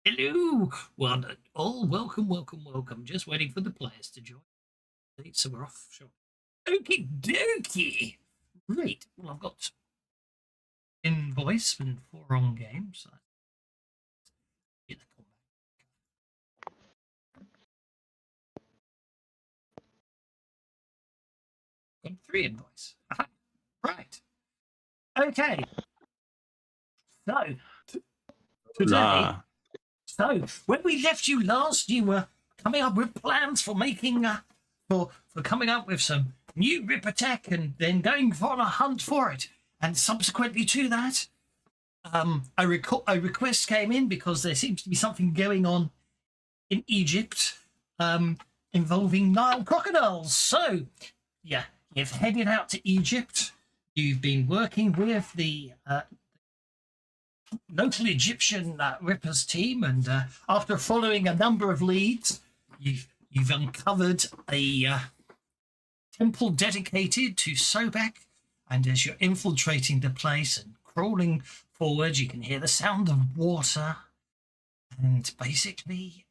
Hello, one and all. Welcome, welcome, welcome. Just waiting for the players to join. So we're off. Sure. Okie dokie. Great. Well, I've got invoice and 4 on games. So get the got 3 invoice. Aha. Right. Okay. So today. So when we left you last, you were coming up with plans for making for coming up with some new Ripper tech and then going on a hunt for it. And subsequently to that, a request came in because there seems to be something going on in Egypt involving Nile crocodiles. So, yeah, you've headed out to Egypt. You've been working with the local Egyptian Rippers team, and after following a number of leads, you've uncovered a temple dedicated to Sobek. And as you're infiltrating the place and crawling forward, you can hear the sound of water, and basically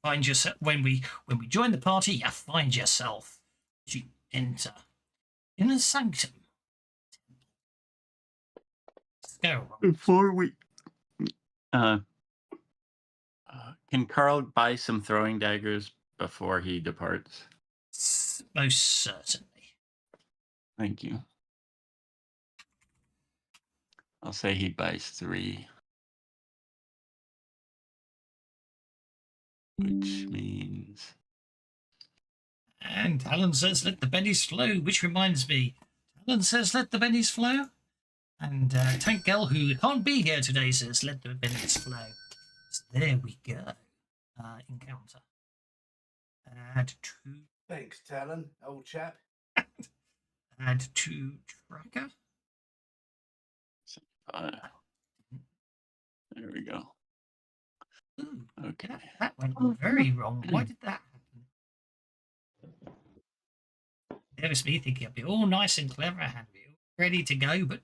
find yourself when we join the party. You find yourself as you enter in a sanctum. Before we, can Carl buy some throwing daggers before he departs? Most certainly. Thank you. I'll say he buys 3. Which means... And Alan says, let the bennies flow, which reminds me. Alan says, let the bennies flow. And Tank Girl, who can't be here today, says, let the bennies flow. So there we go. Encounter. Add to... Thanks, Talon, old chap. Add to tracker. There we go. Ooh, okay. That went very wrong. Why did that happen? There was me thinking I'd be all nice and clever, had me ready to go, but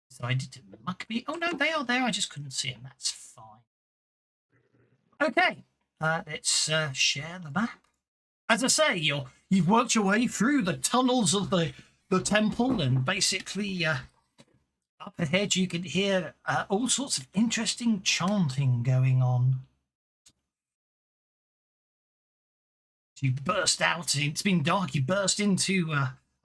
decided to muck me. Oh no, they are there. I just couldn't see them. That's fine. Okay, let's share the map. As I say, you've worked your way through the tunnels of the temple, and basically up ahead you can hear all sorts of interesting chanting going on. You burst out. It's been dark. You burst into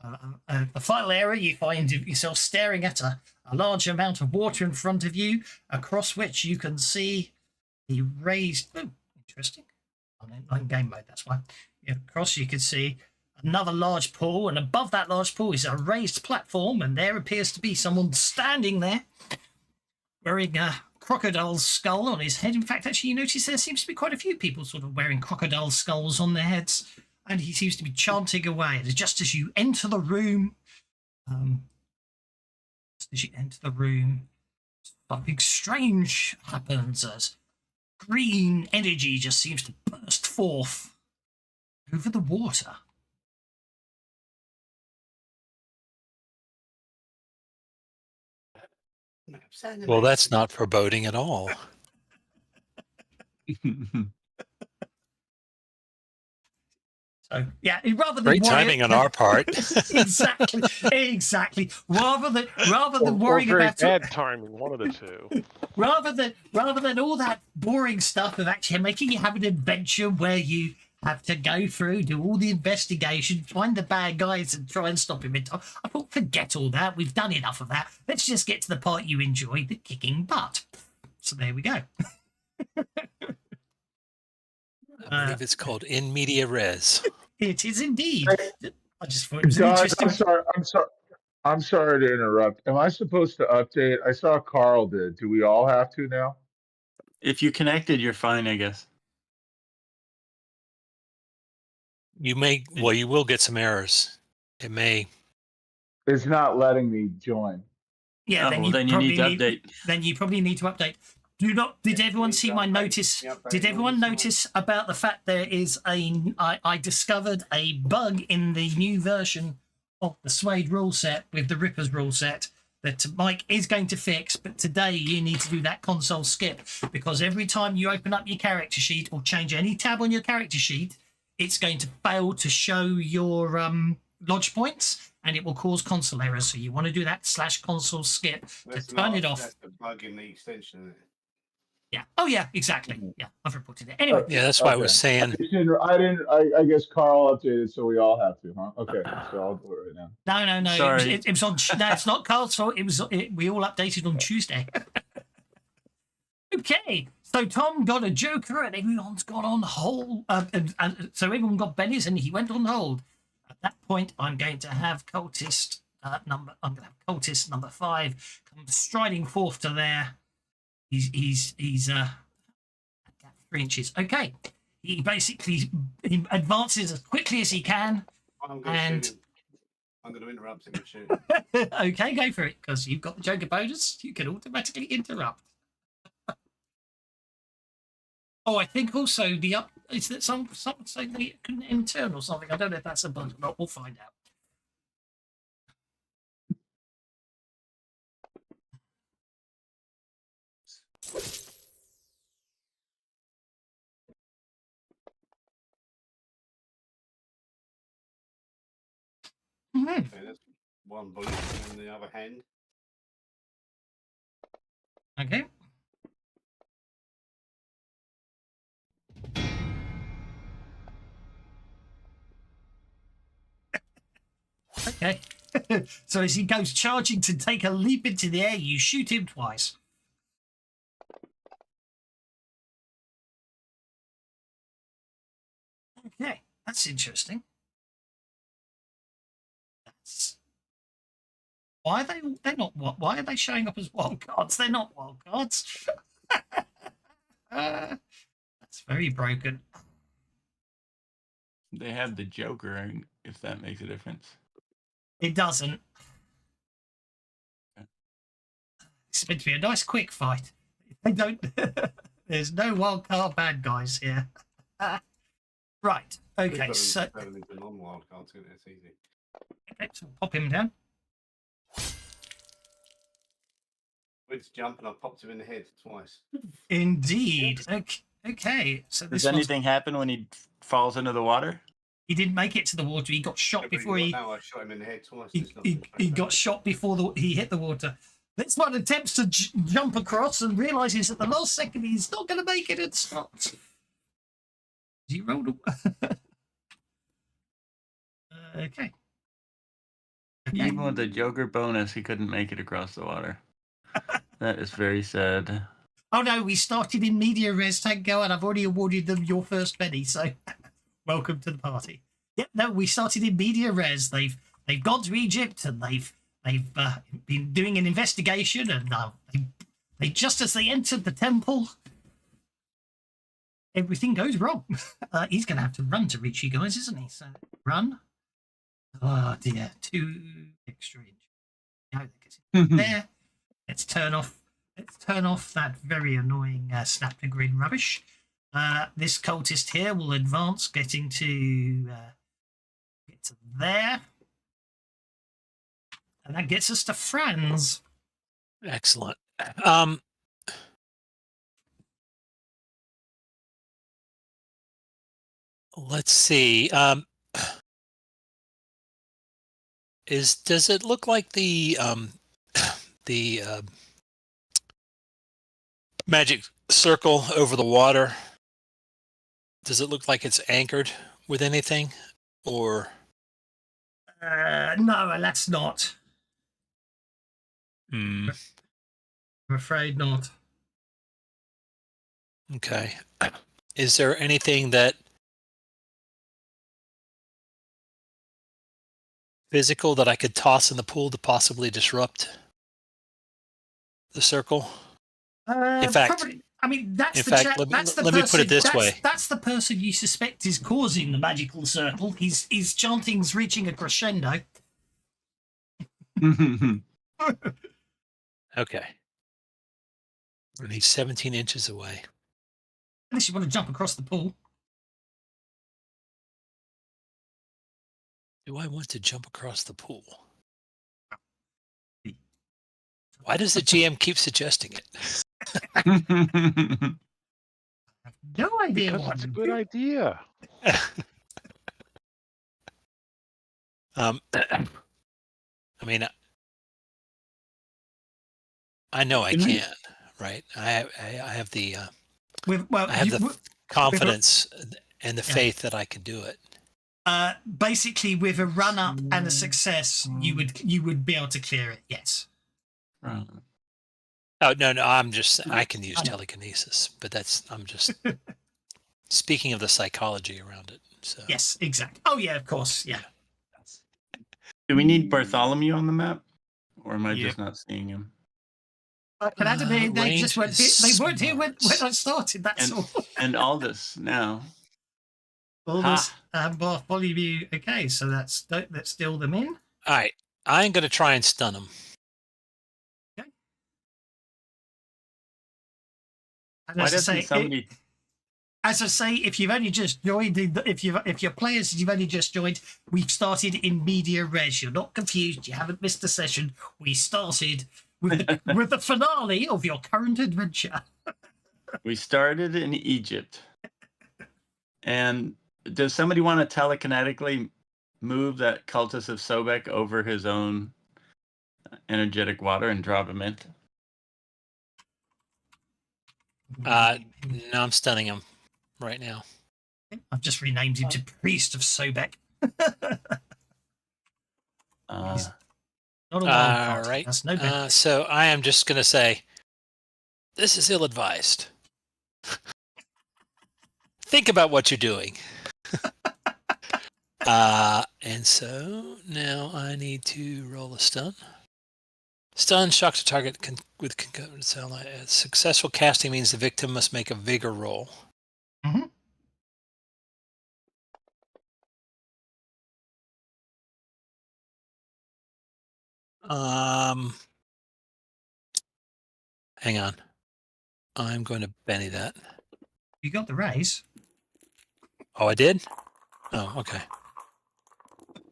the final area. You find yourself staring at a large amount of water in front of you, across which you can see the raised... Oh, interesting. I'm in game mode, that's why. Across you can see another large pool, and above that large pool is a raised platform, and there appears to be someone standing there wearing a crocodile skull on his head. In fact, actually, you notice there seems to be quite a few people sort of wearing crocodile skulls on their heads, and he seems to be chanting away. And just as you enter the room, something strange happens as green energy just seems to burst forth over the water. Well, that's not foreboding at all. So yeah, rather than great timing on our part. exactly. Rather than worrying about bad timing, one of the two. Rather than all that boring stuff of actually making you have an adventure where you have to go through, do all the investigation, find the bad guys and try and stop him in time. I thought, forget all that. We've done enough of that. Let's just get to the part you enjoy, the kicking butt. So there we go. I believe it's called in media res. It is indeed. I just thought it was interesting. I'm sorry to interrupt. Am I supposed to update? I saw Carl did. Do we all have to now? If you connected, you're fine, I guess. You may, well, you will get some errors. It may. It's not letting me join. Yeah, then you need to update. Then you probably need to update. Did everyone see my notice? Did everyone notice about the fact there is I discovered a bug in the new version of the Suede rule set with the Rippers rule set that Mike is going to fix, but today you need to do that console skip, because every time you open up your character sheet or change any tab on your character sheet, it's going to fail to show your lodge points, and it will cause console errors. So you want to do that /console skip to turn it off. That's the bug in the extension, isn't it? Yeah. Oh yeah, exactly. Yeah, I've reported it. Anyway, Yeah, that's why I was saying. I guess Carl updated, so we all have to, huh? Okay, so I'll do it right now. no. Sorry. It was on. No, it's not Carl's fault. We all updated on Tuesday. Okay, so Tom got a Joker, and everyone's got on hold. And so everyone got Benny's, and he went on hold. At that point, I'm going to have cultist number. I'm going to have cultist number 5 come striding forth to there. He's 3 inches. Okay, he basically advances as quickly as he can. I'm going And- to shoot him. I'm going to interrupt him and shoot him. Okay, go for it, because you've got the Joker bonus. You can automatically interrupt. Oh, I think also is that some say they couldn't intern or something. I don't know if that's a bug or not. We'll find out. Mhm. Okay, that's one bullet in the other hand. Okay. Okay. So as he goes charging to take a leap into the air, you shoot him twice. Okay, that's interesting. That's why are they're not what? Why are they showing up as wild cards? They're not wild cards. That's very broken. They have the Joker, if that makes a difference. It doesn't. It's meant to be a nice quick fight. They don't. There's no wild card bad guys here. Right. Okay. So Turn into non-wild cards, isn't it? It's easy. okay, so pop him down. Went to jump and I popped him in the head twice. Indeed. Okay. So this Does one's, anything happen when he falls into the water? he didn't make it to the water. He got shot before he. No, I shot him in the head twice. He got shot before he hit the water. This one attempts to jump across and realizes at the last second he's not going to make it and stops. He rolled a... Okay. Even with the Joker bonus, he couldn't make it across the water. That is very sad. Oh no, we started in media res, Tango, and I've already awarded them your first penny, so welcome to the party. Yep, no, we started in media res. They've gone to Egypt and they've been doing an investigation, and they just as they entered the temple, everything goes wrong. He's going to have to run to reach you guys, isn't he? So run. Oh dear, 2 extra inches. No, there. Let's turn off that very annoying snap to grid rubbish. This cultist here will advance, getting to get to there, and that gets us to Franz. Excellent. Let's see. Does it look like the magic circle over the water? Does it look like it's anchored with anything, or? No, that's not. Hmm. I'm afraid not. Okay. Is there anything that physical that I could toss in the pool to possibly disrupt the circle? In fact, probably, I mean, that's in the fact, chap. let me- That's the let me person, put it this that's, way. That's the person you suspect is causing the magical circle. His chanting's reaching a crescendo. Okay. And he's 17 inches away. Unless you want to jump across the pool. Do I want to jump across the pool? Why does the GM keep suggesting it? No idea Because what. it's a good idea. I mean, I know I can, right? I have the I have the confidence and the faith that I can do it. Basically, with a run up and a success, you would be able to clear it. Yes. Right. Oh no, I can use telekinesis, but I'm just speaking of the psychology around it. So Yes, exactly. Oh yeah, of course. Yeah. Do we need Bartholomew on the map, or am I Yep. just not seeing him? But they just weren't here. They weren't here when smarts. I started. That's all. And Aldous now. All this Bartholomew. Okay, so let's deal them in. All right, I'm going to try and stun him. Okay. And Why as I doesn't say, somebody? as I say, if you've only just joined, if your players you've only just joined, we've started in media res. You're not confused. You haven't missed a session. We started with with the finale of your current adventure. We started in Egypt. And does somebody want to telekinetically move that cultist of Sobek over his own energetic water and drop him in? No, I'm stunning him right now. I've just renamed him to Priest of Sobek. He's not a wild card. Right. That's no better. So I am just going to say, this is ill-advised. Think about what you're doing. And so now I need to roll a stun. Stun shocks a target with concomitant sound. Successful casting means the victim must make a vigor roll. Mm-hmm. Hang on. I'm going to Benny that. You got the raise. Oh, I did? Oh, okay.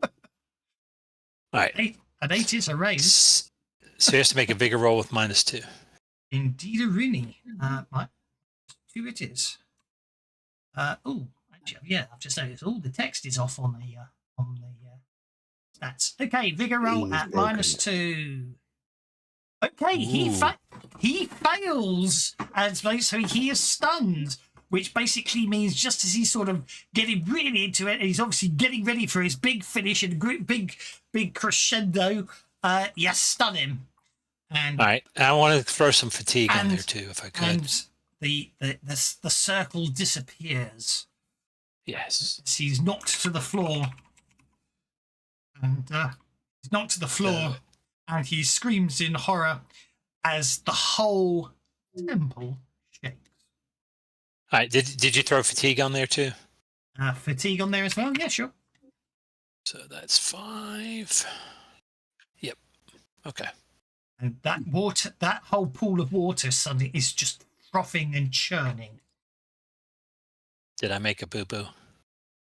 All right. An 8 is a raise. So he has to make a vigor roll with -2. Indeed, a Rooney. -2 it is. Actually, yeah, I've just noticed. Oh, the text is off on the stats. Okay, vigor roll at -2. Okay, he fails, and so he is stunned, which basically means just as he's sort of getting really into it, and he's obviously getting ready for his big finish and big crescendo. You stun him, and all right. I want to throw some fatigue on there too, if I could. And the circle disappears. Yes. He's knocked to the floor, and he's knocked to the floor. And he screams in horror as the whole temple shakes. All right. Did you throw fatigue on there too? Fatigue on there as well? Yeah, sure. So that's 5. Yep. Okay. And that whole pool of water suddenly is just frothing and churning. Did I make a boo-boo?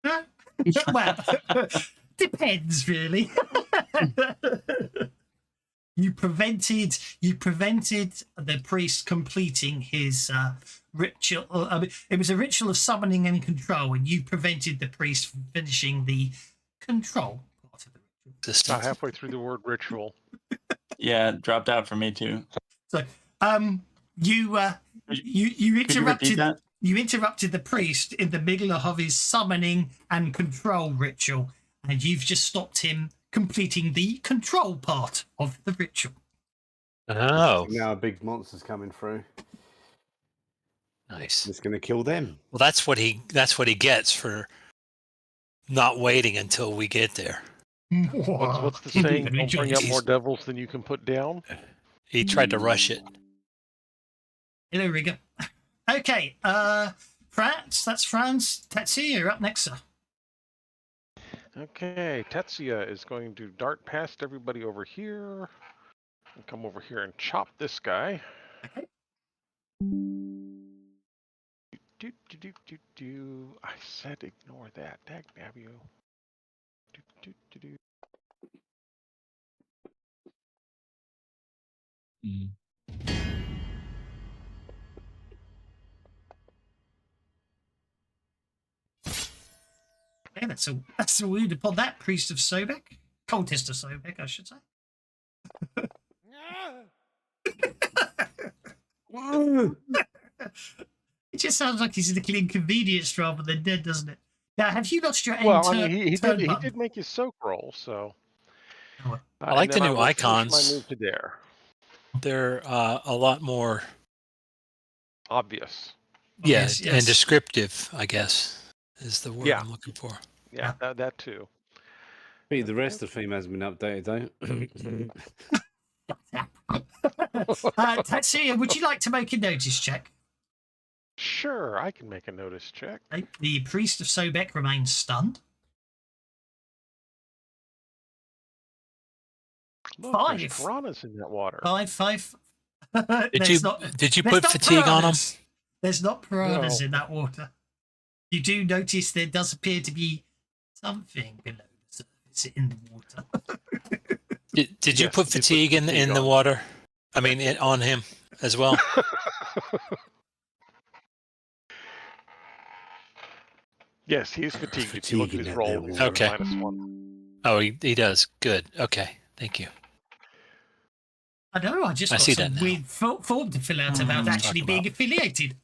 Well, depends really. You prevented the priest completing his ritual. It was a ritual of summoning and control, and you prevented the priest from finishing the control part of the ritual. About halfway through the word ritual. Yeah, it dropped out for me too. So, you interrupted the priest in the middle of his summoning and control ritual, and you've just stopped him completing the control part of the ritual. Oh, Now a big monster's coming through. nice. It's going to kill them. Well, that's what he gets for not waiting until we get there. What's the saying? Don't bring up more devils than you can put down. He tried to rush it. Hello, Rigger. Okay, that's Franz. Tetsuya, you're up next, sir. Okay, Tetsuya is going to dart past everybody over here and come over here and chop this guy. Okay. I said ignore that. Dag nab you. Yeah, that's a wound upon that priest of Sobek. Cultist of Sobek, I should say. It just sounds like he's a little inconvenienced rather than dead, doesn't it? Now, have you lost your Well, I turn mean, he button? did make his soak roll, so. Oh, I like and then the new will finish icons. My move to dare. They're a lot more, Obvious. yeah, Obvious, yes. and descriptive, I guess, is the word Yeah. I'm looking for. Yeah, that too. Hey, the rest of the theme hasn't been updated though. Tatsuya, would you like to make a notice check? Sure, I can make a notice check. Okay. The priest of Sobek remains stunned. Look, Five. there's piranhas in that water. 5. Did you put fatigue on him? There's not piranhas No. in that water. You do notice there does appear to be something below the surface in the water. Did you Yes, put you fatigue in fatigue the on. water? I mean, on him as well. Yes, he's fatigued. If you look at his Fatiguing roll, that he's there got a water. -1. Oh, he does. Good. Okay. Thank you. I know, I just I got see some that now. weird form to fill out about actually talking being about. affiliated.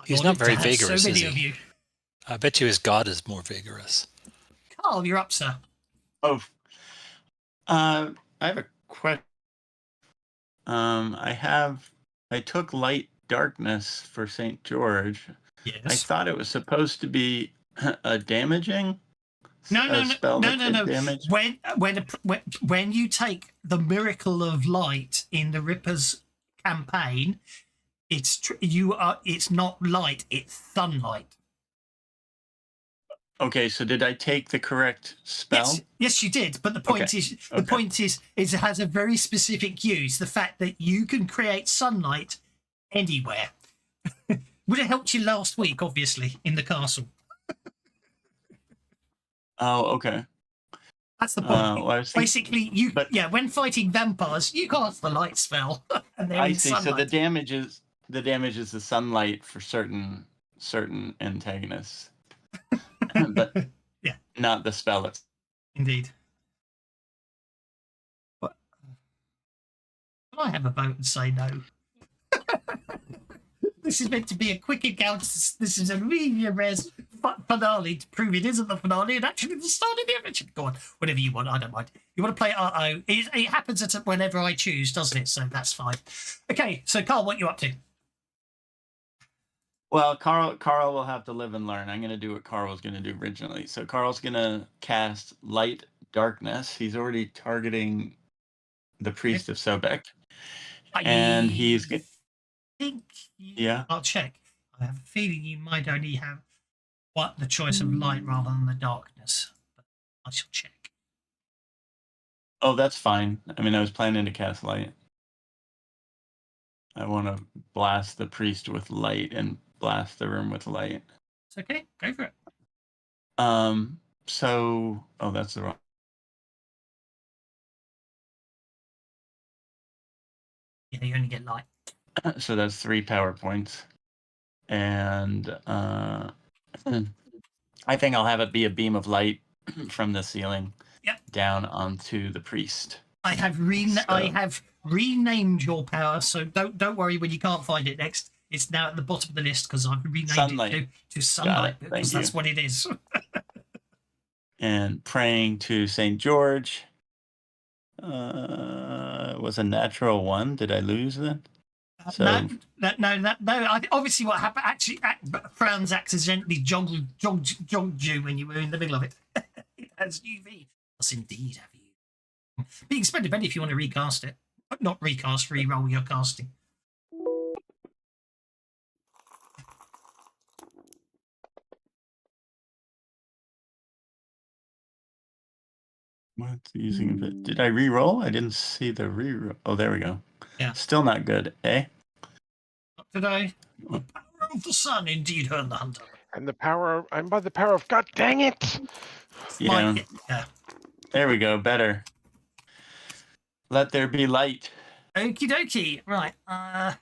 He's I'm not honoured to very have vigorous, so is many of he? you. I bet you his god is more vigorous. Carl, you're up, sir. Oh, I have a question. I took light darkness for St. George. Yes. I thought it was supposed to be a damaging No. spell that did damage. When you take the miracle of light in the Ripper's campaign, it's not light, it's sunlight. Okay, so did I take the correct spell? Yes, you did. But the point is, it has a very specific use. The fact that you can create sunlight anywhere. Would have helped you last week, obviously, in the castle. Oh, okay. That's the point. Well, I was thinking- Basically, when fighting vampires, you cast the light spell, and they're I in see. sunlight. So the damage is the sunlight for certain antagonists, but Yeah. not the spell itself. Indeed. But I have a vote and say no. This is meant to be a quick encounter. This is a really rare finale to prove it isn't the finale and actually the start of the adventure. Go on, whatever you want. I don't mind. You want to play RO? It happens whenever I choose, doesn't it? So that's fine. Okay, so Carl, what are you up to? Well, Carl will have to live and learn. I'm going to do what Carl was going to do originally. So Carl's going to cast light darkness. He's already targeting the priest of Sobek, and he's I think yeah. I'll check. I have a feeling you might only have the choice of light rather than the darkness, but I shall check. Oh, that's fine. I mean, I was planning to cast light. I want to blast the priest with light and blast the room with light. It's okay. Go for it. So, that's the wrong. Yeah, you only get light. So that's 3 power points, and I think I'll have it be a beam of light from the ceiling down onto the priest. I have renamed your power, so don't worry when you can't find it next. It's now at the bottom of the list because I've renamed Sunlight. it to sunlight Thank because that's you. what it is. And praying to St. George was a natural 1. Did I lose then? So No. Obviously, what happened? Actually, Franz accidentally jogged you when you were in the middle of it. It has UV. Yes, indeed, have you? But you can spend a penny if you want to recast it. Not recast, re-roll your casting. what's using of it? Did I re-roll? I didn't see the re-roll. Oh, there we go. Yeah. Still not good, eh? Not today. The power of the sun indeed heard the hunter. And I'm by the power of God dang it! Yeah. Yeah. There we go. Better. Let there be light. Okie dokie. Right. I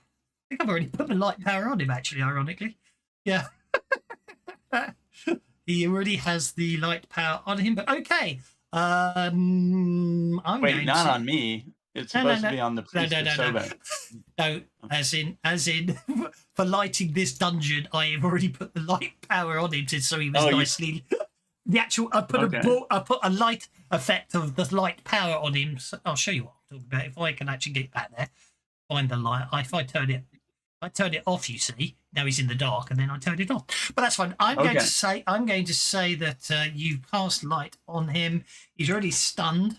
think I've already put the light power on him, actually, ironically. Yeah. He already has the light power on him, but okay. I'm Wait, going not to... on me. It's No, supposed no, to be on the no, priest no, of no, no. Sobek. No, as in, for lighting this dungeon, I have already put the light power on him so he was Oh, you- nicely. The actual, I put Okay. I put a light effect of the light power on him. So I'll show you what I'm talking about. If I can actually get back there, find the light. If I turn it off, you see, now he's in the dark, and then I turn it off. But that's fine. I'm going to say that you cast light on him. He's already stunned.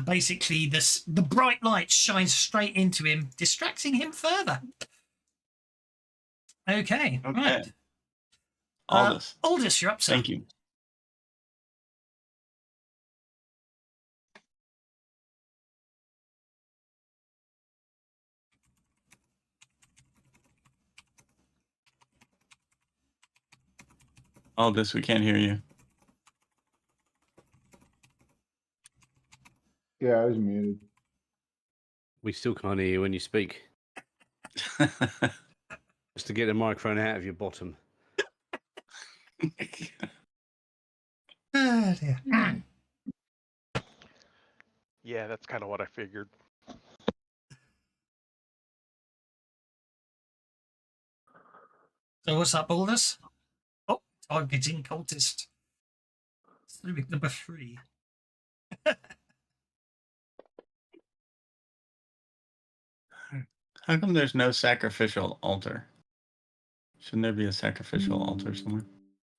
Basically, the bright light shines straight into him, distracting him further. Okay. Right. Aldous. Aldous, you're up, sir. Thank you. Aldous, we can't hear you. Yeah, I was muted. We still can't hear you when you speak. Just to get the microphone out of your bottom. Oh, dear. Yeah, that's kind of what I figured. So what's up, Aldous? Oh, targeting cultist. Slimic number 3. How come there's no sacrificial altar? Shouldn't there be a sacrificial altar somewhere?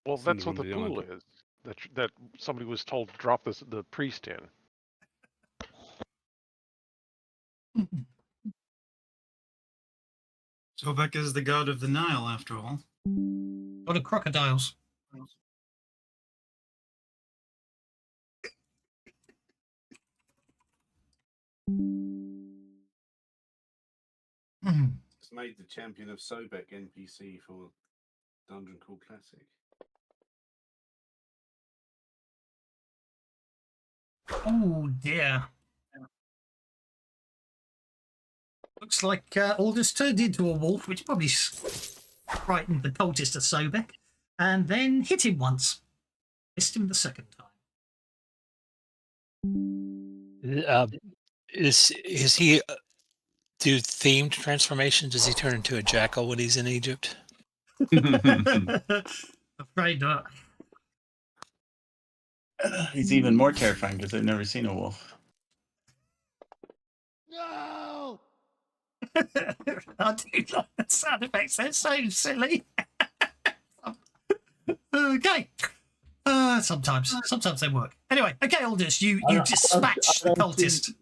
Well, It's in that's the what the room pool beyond. is. That somebody was told to drop the priest in. Sobek is the god of the Nile, after all. God of crocodiles. It's made the champion of Sobek NPC for Dungeon Crawl Classic. Oh dear. Looks like Aldous turned into a wolf, which probably frightened the cultist of Sobek, and then hit him once. Missed him the second time. Is he do themed transformations? Does he turn into a jackal when he's in Egypt? Afraid not. He's even more terrifying because they've never seen a wolf. No! I do like the sound effects. They're so silly. Okay. Sometimes they work. Anyway, okay, Aldous, you dispatch the cultist.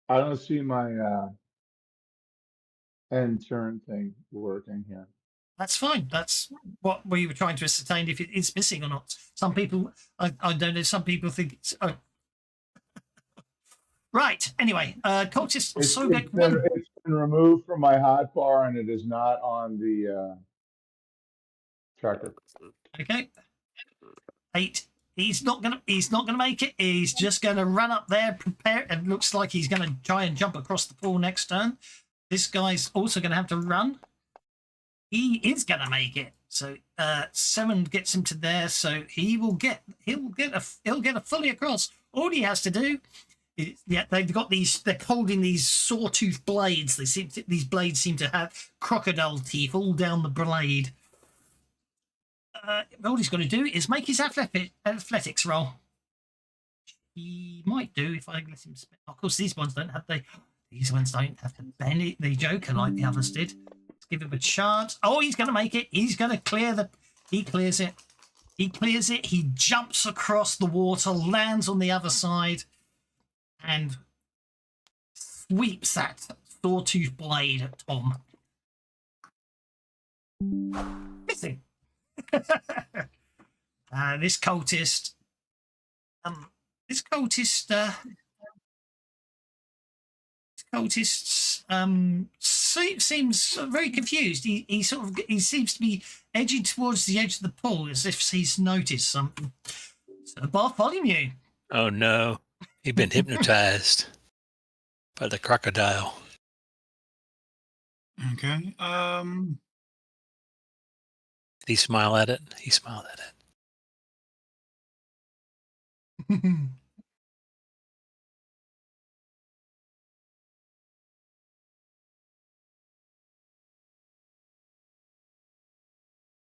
I don't see my end turn thing working here. That's fine. That's what we were trying to ascertain if it is missing or not. Some people, I don't know. Some people think it's. Right. Anyway, cultist Sobek 1. It's been removed from my hotbar and it is not on the tracker. Okay. 8. He's not gonna make it. He's just gonna run up there, prepare, and looks like he's gonna try and jump across the pool next turn. This guy's also gonna have to run. He is gonna make it. So 7 gets him to there. So he'll get a fully across. All he has to do is, yeah, they've got these. They're holding these sawtooth blades. These blades seem to have crocodile teeth all down the blade. All he's got to do is make his athletics roll. He might do if I let him spin. Of course, these ones don't have the bend the Joker like the others did. Let's give him a chance. Oh, he's going to make it. He's going to clear He clears it. He clears it. He jumps across the water, lands on the other side, and sweeps that sawtooth blade at Tom. Missing. This cultist seems very confused. He seems to be edging towards the edge of the pool as if he's noticed something. So Bartholomew. Oh no, he'd been hypnotized by the crocodile. Okay. Did he smile at it? He smiled at it.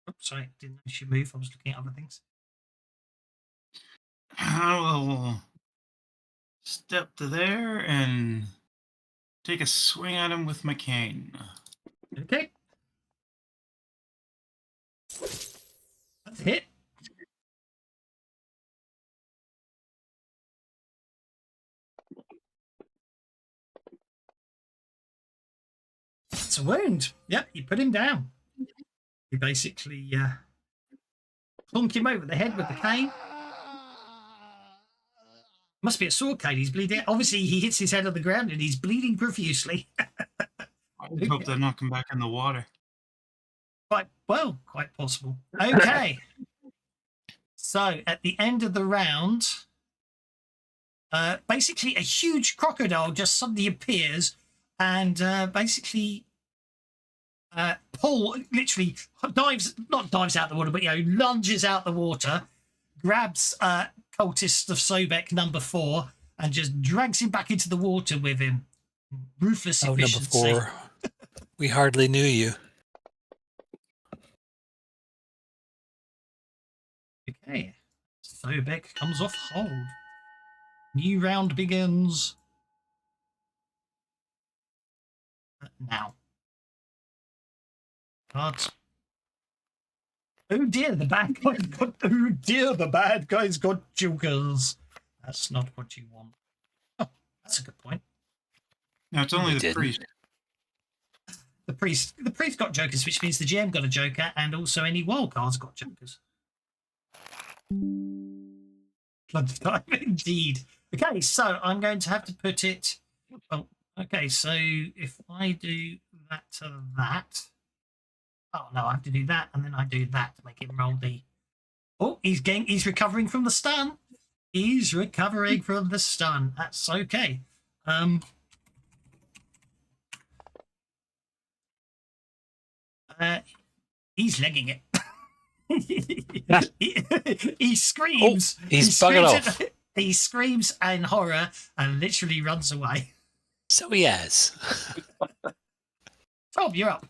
Oops, sorry, didn't know she move. I was looking at other things. I will step to there and take a swing at him with my cane. Okay. That's a hit. It's a wound. Yep, you put him down. You basically plonk him over the head with the cane. Must be a sword cane. He's bleeding. Obviously, he hits his head on the ground and he's bleeding profusely. I would hope they're not come back in the water. Quite possible. Okay. So at the end of the round, basically a huge crocodile just suddenly appears and basically Paul literally not dives out the water, but lunges out the water, grabs cultist of Sobek number 4 and just drags him back into the water with him. Ruthless efficiency. Number 4. We hardly knew you. Okay. Sobek comes off hold. New round begins now. Cards. Oh dear, the bad guy's got. Oh dear, the bad guy's got jokers. That's not what you want. Oh, that's a good point. No, it's only We the didn't. priest. The priest got jokers, which means the GM got a joker, and also any wild cards got jokers. Blood of time, indeed. Okay, so I'm going to have to put it. Well, okay, so if I do that to that. Oh no, I have to do that, and then I do that to make him roll the. Oh, he's recovering from the stun. He's recovering from the stun. That's okay. He's legging it. he screams. Oh, he's buggered off. He screams in horror and literally runs away. So he has. Tom, you're up.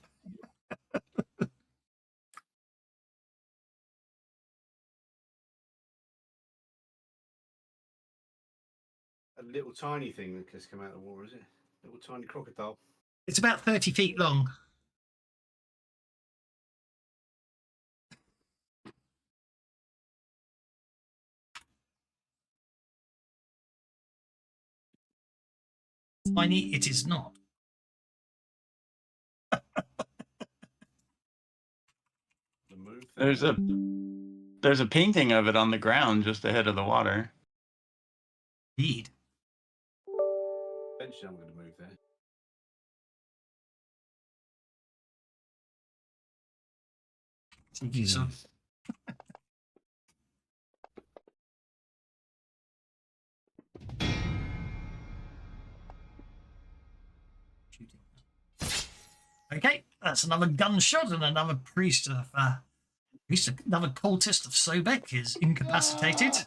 A little tiny thing that has come out of the water, is it? Little tiny crocodile. It's about 30 feet long. Tiny, it is not. The move. There's a painting of it on the ground just ahead of the water. Indeed. Eventually, I'm going to move there. Thank you, son. Okay, that's another gunshot and another another cultist of Sobek is incapacitated.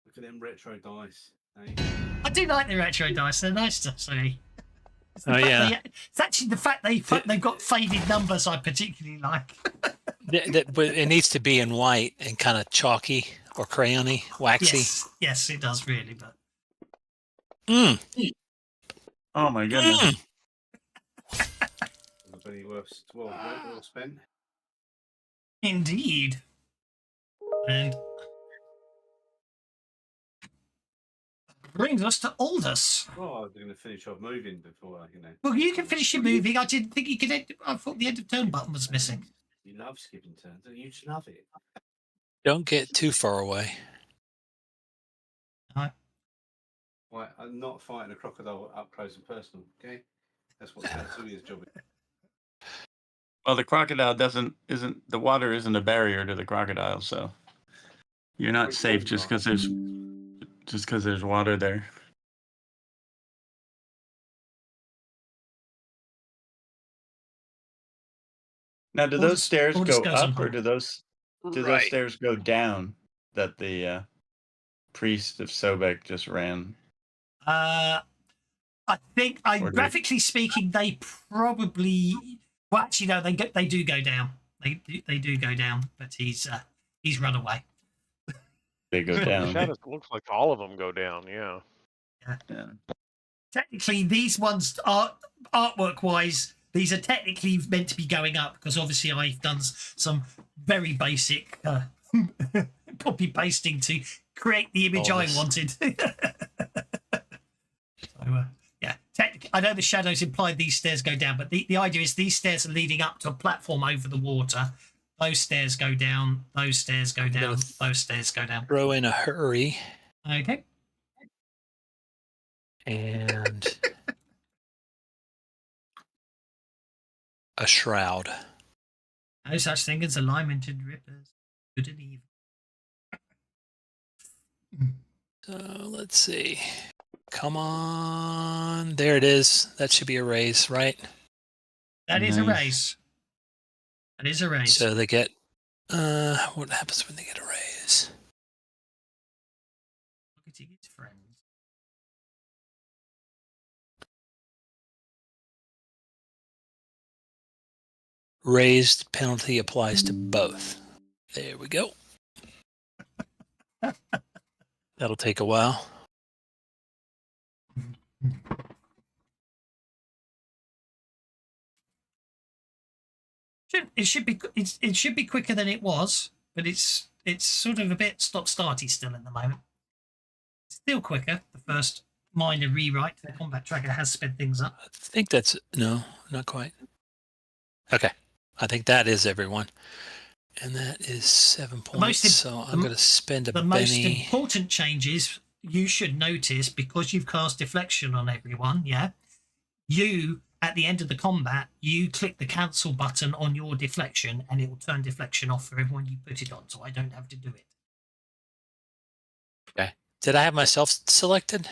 Look at them retro dice. Hey? I do like the retro dice; they're nice to see. Oh yeah. It's actually the fact they've got faded numbers I particularly like. But it needs to be in white and kind of chalky or crayony, waxy. Yes, it does really. But Oh my goodness. A penny worth well spent. indeed, and brings us to Aldous. Oh, I was going to finish off moving before Well, you can finish your moving. I didn't think you could. I thought the end of turn button was missing. You love skipping turns, don't you? You just love it. Don't get too far away. Right, I'm not fighting a crocodile up close and personal. Okay, that's what Katsuya's job is. Well, the crocodile isn't the water isn't a barrier to the crocodile, so you're not Which safe one just not? because there's water there. Now, do those stairs all this go goes on up or hold. do those Right. stairs go down that the priest of Sobek just ran? I think, Or do- graphically speaking, they probably. Well, actually, no, they do go down. They do go down, but he's run away. They go The down. shadows looks like all of them go down. Yeah. Yeah. Technically, these ones are artwork wise. These are technically meant to be going up because obviously I've done some very basic copy pasting to create the image I wanted. So, yeah, technically, I know the shadows implied these stairs go down, but the idea is these stairs are leading up to a platform over the water. Those stairs go down. Those stairs go down. Those stairs go down. Throw in a hurry Okay. and a shroud. No such thing as alignment in rippers. Good and evil. So let's see. Come on. There it is. That should be a raise, right? That is a Nice. raise. That is a raise. So they get what happens when they get a raise? Look at his friends. Raised penalty applies to both. There we go. That'll take a while. It should be quicker than it was, but it's sort of a bit stop-starty still at the moment. Still quicker. The first minor rewrite to the combat tracker has sped things up. I think that's no, not quite. Okay, I think that is everyone, and that is 7 points. So I'm going to spend a The penny. most important changes you should notice because you've cast deflection on everyone. Yeah, you at the end of the combat you click the cancel button on your deflection, and it will turn deflection off for everyone you put it on. So I don't have to do it. Okay. Did I have myself selected?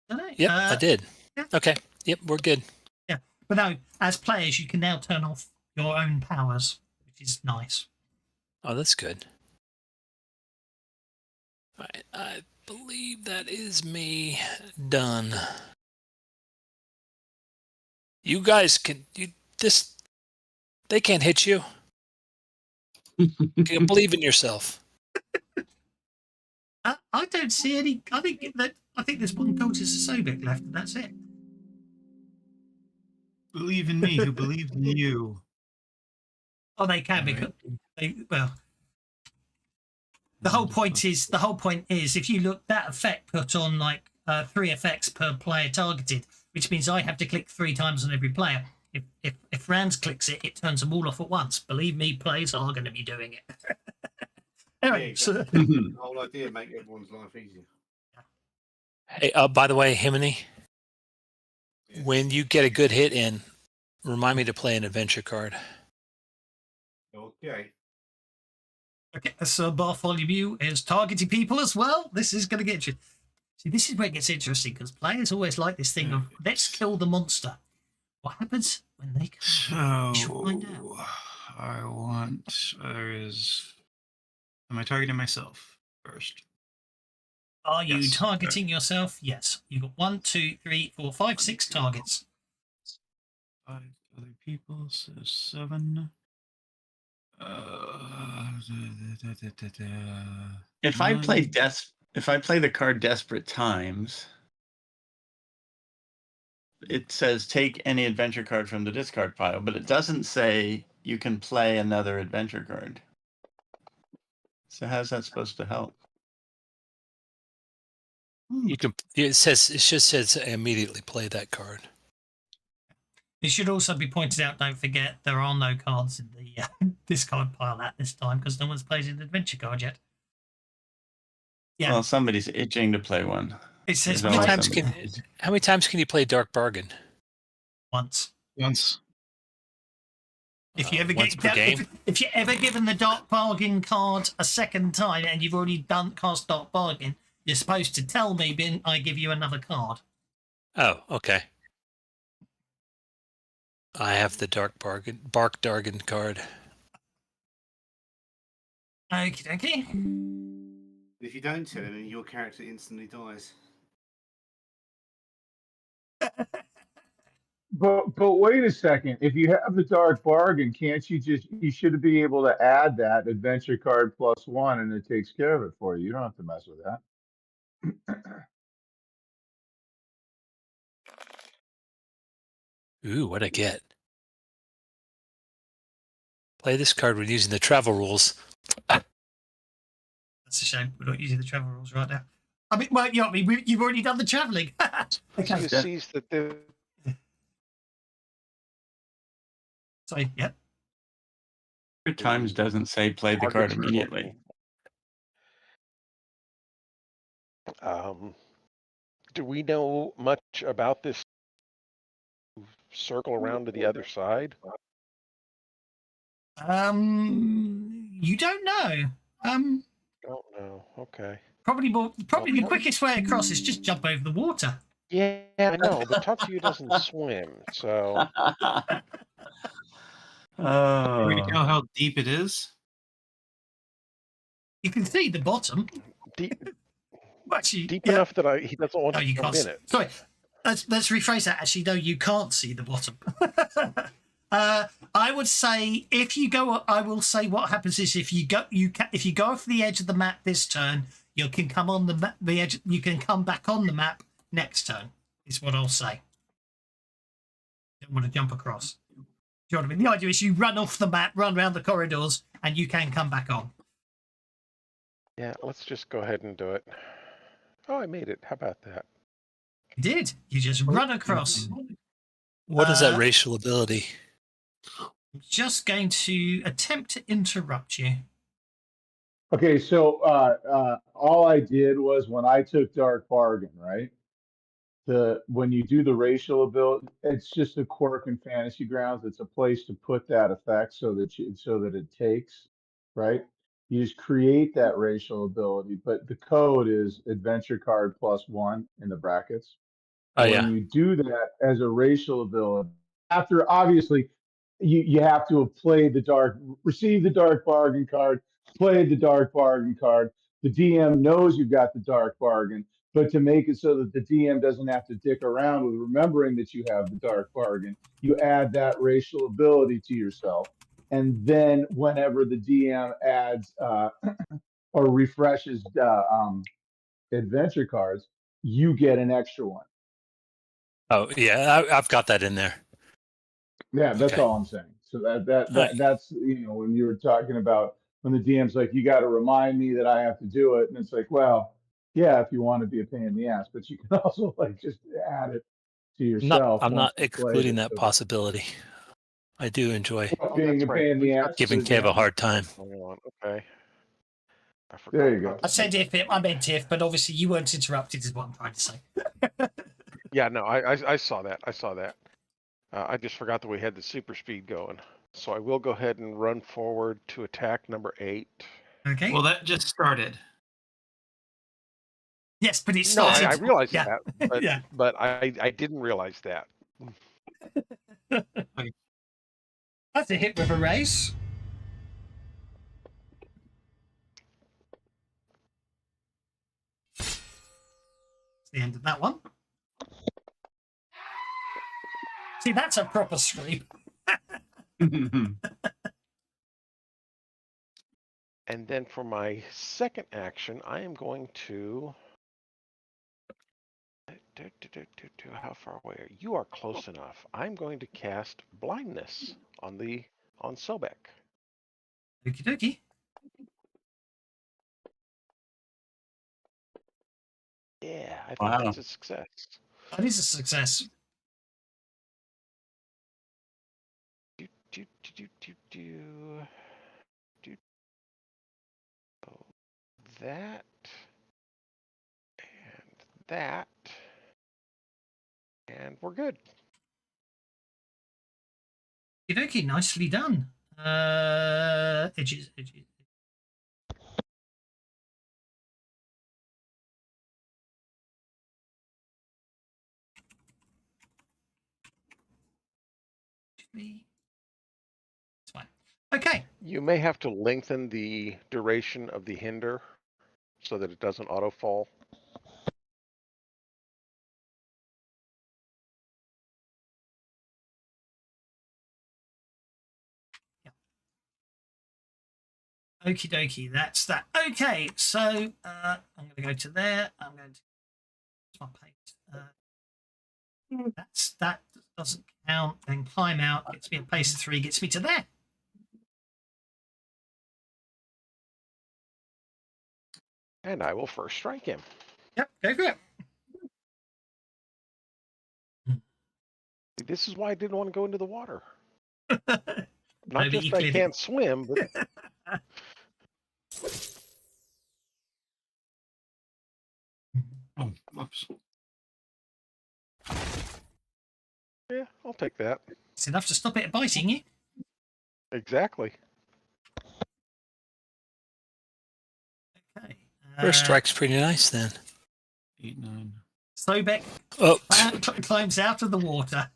Don't I? Yep, I did. Yeah. Okay. Yep, we're good. Yeah, but no, as players, you can now turn off your own powers, which is nice. Oh, that's good. All right, I believe that is me done. You guys can they can't hit you. You can believe in yourself. I don't see any. I think there's one cultist of Sobek left, and that's it. Believe in me who believes in you. Oh, they can because the whole point is if you look, that effect put on like 3 effects per player targeted, which means I have to click 3 times on every player. If Rans clicks it, it turns them all off at once. Believe me, players are going to be doing it. Anyway, Yeah, so exactly. The whole idea make everyone's life easier. Hey, by the way, Himini, Yeah. when you get a good hit in, remind me to play an adventure card. Okay. okay, so Bartholomew is targeting people as well. This is going to get you. See, this is where it gets interesting because players always like this thing of let's kill the monster. What happens when they come? So Find out. Am I targeting myself first? Are you Yes. targeting yourself? Yes. You've got 1, 2, 3, 4, 5, 6 targets. 5 other people, so 7. If I play the card Desperate Times, it says take any adventure card from the discard pile, but it doesn't say you can play another adventure card. So how's that supposed to help? You can. It just says immediately play that card. It should also be pointed out, don't forget, there are no cards in the discard pile at this time because no one's played an adventure card yet. Yeah. Well, somebody's itching to play one. It says There's How many always times somebody. how many times can you play Dark Bargain? once. Once. If you ever Once get per game? if you're ever given the Dark Bargain card a second time and you've already cast Dark Bargain, you're supposed to tell me, then I give you another card. Oh, okay. I have the Bark Dargan card. Okie dokie. If you don't tell him, your character instantly dies. But wait a second. If you have the dark bargain, can't you should be able to add that adventure card +1 and it takes care of it for you. You don't have to mess with that. Ooh, what'd I get? Play this card when using the travel rules. That's a shame. We're not using the travel rules right now. I mean, well, you know what I mean? You've already done the travelling. So Okay. you sees that the So, yeah. Times doesn't say play the card target's immediately. Do we know much about this circle around to the other side? You don't know. Don't know. Okay. Probably the quickest way across is just jump over the water. Yeah, I know, but Tatsuya doesn't swim, so Do we Oh, know how deep it is? You can see the bottom. deep, Actually, deep yeah. enough that he doesn't want No, to you jump can't. in it. Sorry, let's rephrase that. Actually, no, you can't see the bottom. I would say if you go, I will say what happens is if you go off the edge of the map this turn, you can come on the edge. You can come back on the map next turn. Is what I'll say. Don't want to jump across. Do you know what I mean? The idea is you run off the map, run around the corridors, and you can come back on. Yeah, let's just go ahead and do it. Oh, I made it. How about that? You did. You just run across. What is that racial ability? I'm just going to attempt to interrupt you. Okay, so all I did was when I took Dark Bargain, right? When you do the racial ability, it's just a quirk in Fantasy Grounds. It's a place to put that effect so that it takes, right? You just create that racial ability, but the code is adventure card +1 in the brackets. Oh, When yeah. you do that as a racial ability, after obviously you have to have played receive the dark bargain card, played the dark bargain card. The DM knows you've got the dark bargain, but to make it so that the DM doesn't have to dick around with remembering that you have the dark bargain, you add that racial ability to yourself. And then whenever the DM adds or refreshes adventure cards, you get an extra one. Oh, yeah. I've got that in there. Yeah, that's Okay. all I'm saying. So Right. that's when you were talking about when the DM's like, you got to remind me that I have to do it, and it's like, well, yeah, if you want to be a pain in the ass, but you can also like just add it to yourself I'm once not you've played excluding it. that So possibility. I do enjoy Oh, being that's a right. pain in the We've got ass, giving so, Kev a hard time. going on. Okay. I forgot There you about go. I said if I meant if, but obviously you weren't interrupted, is what I'm trying to say. Yeah, no, I saw that. I saw that. I just forgot that we had the super speed going. So I will go ahead and run forward to attack number 8. Okay. Well, that just started. Yes, but it's No, started. I realized Yeah. that, but Yeah. but I didn't realize that. That's a hit with a race. It's the end of that one. See, that's a proper scream. And then for my second action, I am going to. How far away are you? You are close enough. I'm going to cast blindness on Sobek. Okie dokie. Yeah, I think Wow. that's a success. That is a success. Oh, that that. And we're good. Okay, nicely done. Edges. It's fine. Okay. You may have to lengthen the duration of the hinder so that it doesn't auto fall. Okie dokie, that's that. Okay, so I'm going to go to there. I'm going to my paste. That doesn't count. Then climb out, gets me a pace of 3, gets me to there. And I will first strike him. Yep, go for it. This is why I didn't want to go into the water. No, Not but just you I clearly- can't swim, but Oh, whoops. yeah, I'll take that. It's enough to stop it biting you. Exactly. Okay. First strike's pretty nice then. 8, 9. Sobek Oh, climbs out of the water.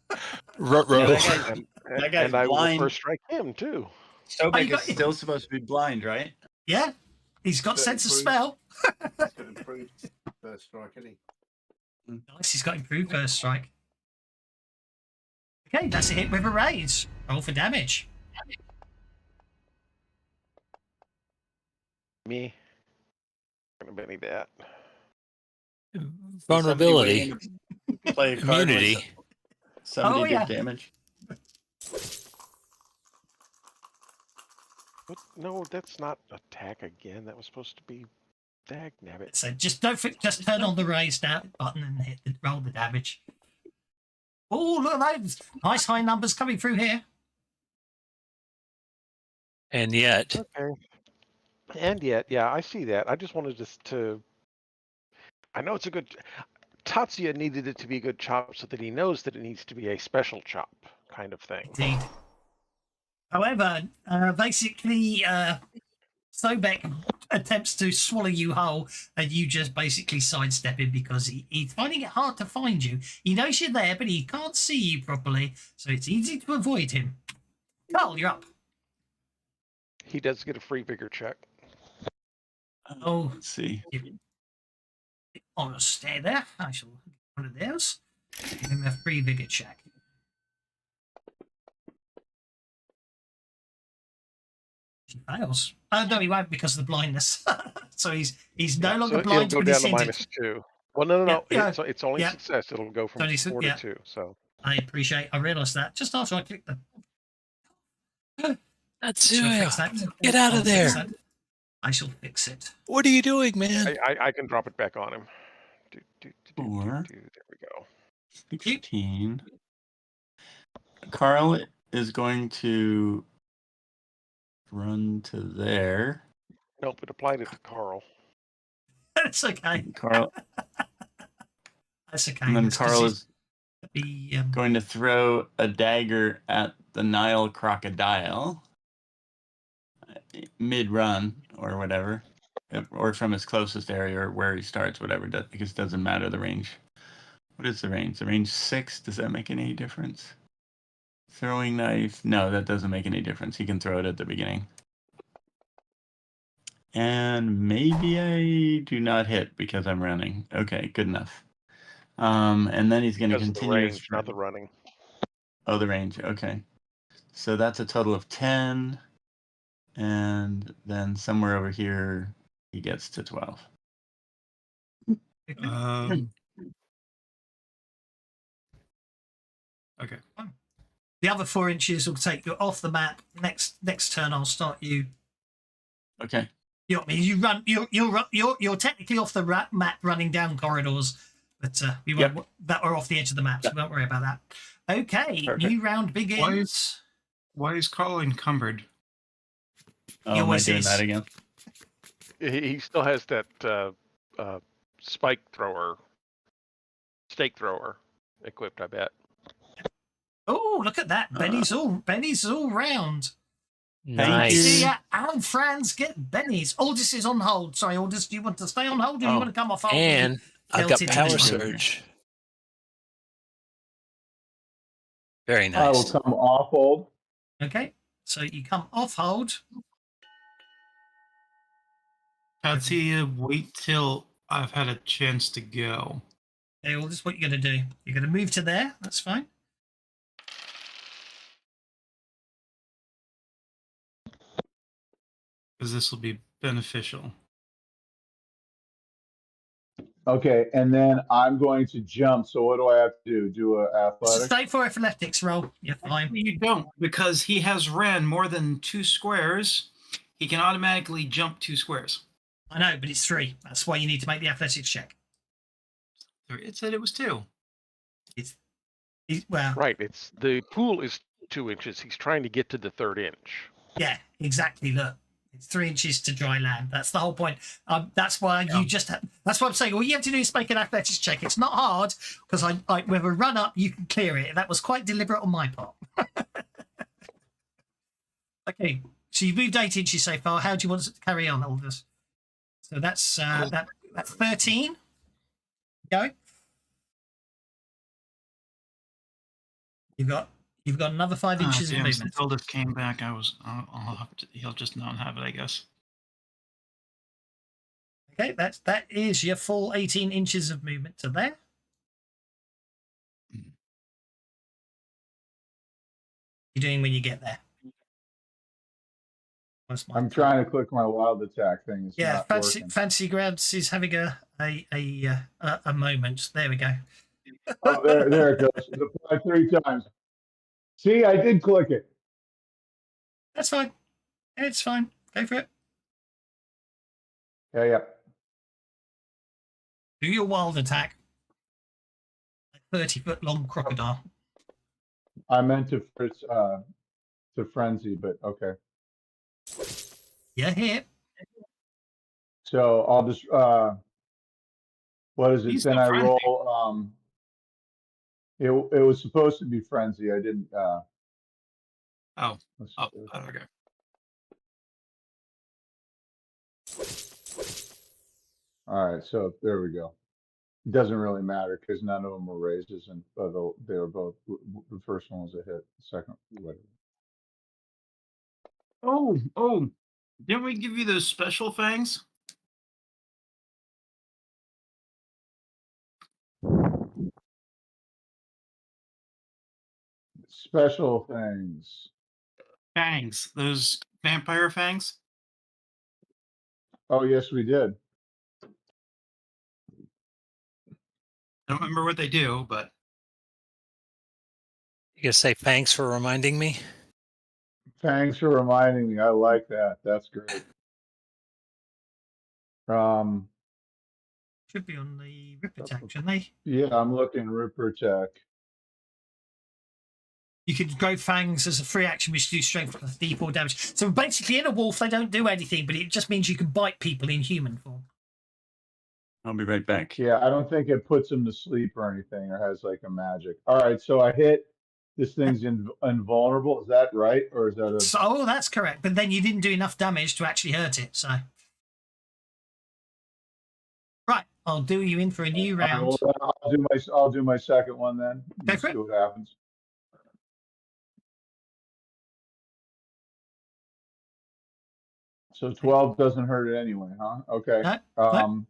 ruh-roh. That guy's And I will blind. first strike him too. Sobek you got- is still supposed to be blind, right? Yeah, he's got But sense of improved. smell. He's got improved first strike, isn't he? Nice, he's got improved first strike. Okay, that's a hit with a raise. Roll for damage. Me. I'm gonna need that. Vulnerability. Somebody waiting to play a card when Immunity. Somebody Oh, did yeah. damage. What? No, that's not attack again. That was supposed to be dag nabbit. So just just turn on the raise down button and roll the damage. Oh, look at those nice high numbers coming through here. And yet, Okay. And yet, yeah, I see that. I just wanted to I know it's a good Tatsuya needed it to be a good chop so that he knows that it needs to be a special chop kind of thing. Indeed. However, basically, Sobek attempts to swallow you whole, and you just basically sidestep him because he's finding it hard to find you. He knows you're there, but he can't see you properly, so it's easy to avoid him. Carl, you're up. He does get a free vigor check. Oh. Let's see. I'll stay there. I shall get one of those. Give him a free vigor check. He fails. No, he won't because of the blindness. So he's no longer so blind, it'll but go he's down to scented. -2. Well, no. Yeah, It's only yeah. success. It'll go from Only 4 yeah. to 2. So I realised that just after I clicked the. Tatsuya, get out of there. I shall fix it. What are you doing, man? I can drop it back on him. Four. There we go. 16. Carl is going to run to there. Nope, it applied it to Carl. That's okay. Carl, That's okay. and then That's 'cause Carl he's- is be, going to throw a dagger at the Nile crocodile mid-run or whatever, or from his closest area or where he starts, whatever. Because it doesn't matter the range. What is the range? The range 6. Does that make any difference? Throwing knife? No, that doesn't make any difference. He can throw it at the beginning. And maybe I do not hit because I'm running. Okay, good enough. And then he's going to Because of the continue. range, not the running. Oh, the range. Okay. So that's a total of 10. And then somewhere over here, he gets to 12. Okay. The other 4 inches will take you off the map. Next turn, I'll start you. Okay. You know what I mean? You run. You're technically off the map, running down corridors, but we won't. That are off the edge of the map, so we won't worry about that. Okay, Perfect. new round begins. Why is Carl encumbered? Oh, He am I always doing is. that again? He still has that spike thrower stake thrower equipped, I bet. Oh, look at that. Benny's all round. Nice. See, and Franz get Benny's. Aldous is on hold. Sorry, Aldous, do you want to stay on hold or do you want to come off hold? And I've got Built into power the- surge. Very I will nice. come off hold. Okay, so you come off hold. Tatsuya, wait till I've had a chance to go. Okay, Aldous, what you're going to do? You're going to move to there. That's fine. Because this will be beneficial. Okay, and then I'm going to jump. So what do I have to do? Do a athletics? Stay for athletics roll. You're fine. You don't, because he has ran more than 2 squares. He can automatically jump 2 squares. I know, but it's 3. That's why you need to make the athletics check. It said it was 2. Well, Right. It's the pool is 2 inches. He's trying to get to the 3rd inch. yeah, exactly. Look, it's 3 inches to dry land. That's the whole point. That's why you just have. That's what I'm saying. All you have to do is make an athletics check. It's not hard because with a run up you can clear it. That was quite deliberate on my part. Okay, so you've moved 8 inches so far. How do you want us to carry on, Aldous? So that's that's 13. Go. You've got another 5 inches of movement. Until this came back, he'll just not have it, I guess. Okay, that is your full 18 inches of movement to there. You're doing when you get there. I'm trying to click my wild attack thing. It's not working. Fancy Grabs is having a moment. There we go. Oh, there it goes. It applied 3 times. See, I did click it. That's fine. It's fine. Go for it. Yeah. Do your wild attack. A 30-foot long crocodile. I meant to frenzy, but okay. You're here. So I'll just what is it? He's Then no I frenzy. roll it was supposed to be frenzy. I didn't Oh, let's- okay. All right, so there we go. It doesn't really matter because none of them were raises, and they were both. The first one was a hit. The second, whatever. Oh, didn't we give you those special fangs? Special things. Fangs, those vampire fangs? Oh yes, we did. I don't remember what they do, but You gonna say thanks for reminding me? Thanks for reminding me. I like that. That's great. Should be on the rip attack, shouldn't they? Yeah, I'm looking Ripper attack. You could grow fangs as a free action, which do strength plus D4 damage. So basically, in a wolf, they don't do anything, but it just means you can bite people in human form. I'll be right back. Yeah, I don't think it puts him to sleep or anything, or has like a magic. All right, so I hit. This thing's invulnerable. Is that right, or is that a? So, that's correct. But then you didn't do enough damage to actually hurt it. So, right, I'll do you in for a new round. Well, I'll do my second one then. Go for it. See what happens. So 12 doesn't hurt it anyway, huh? Okay. No.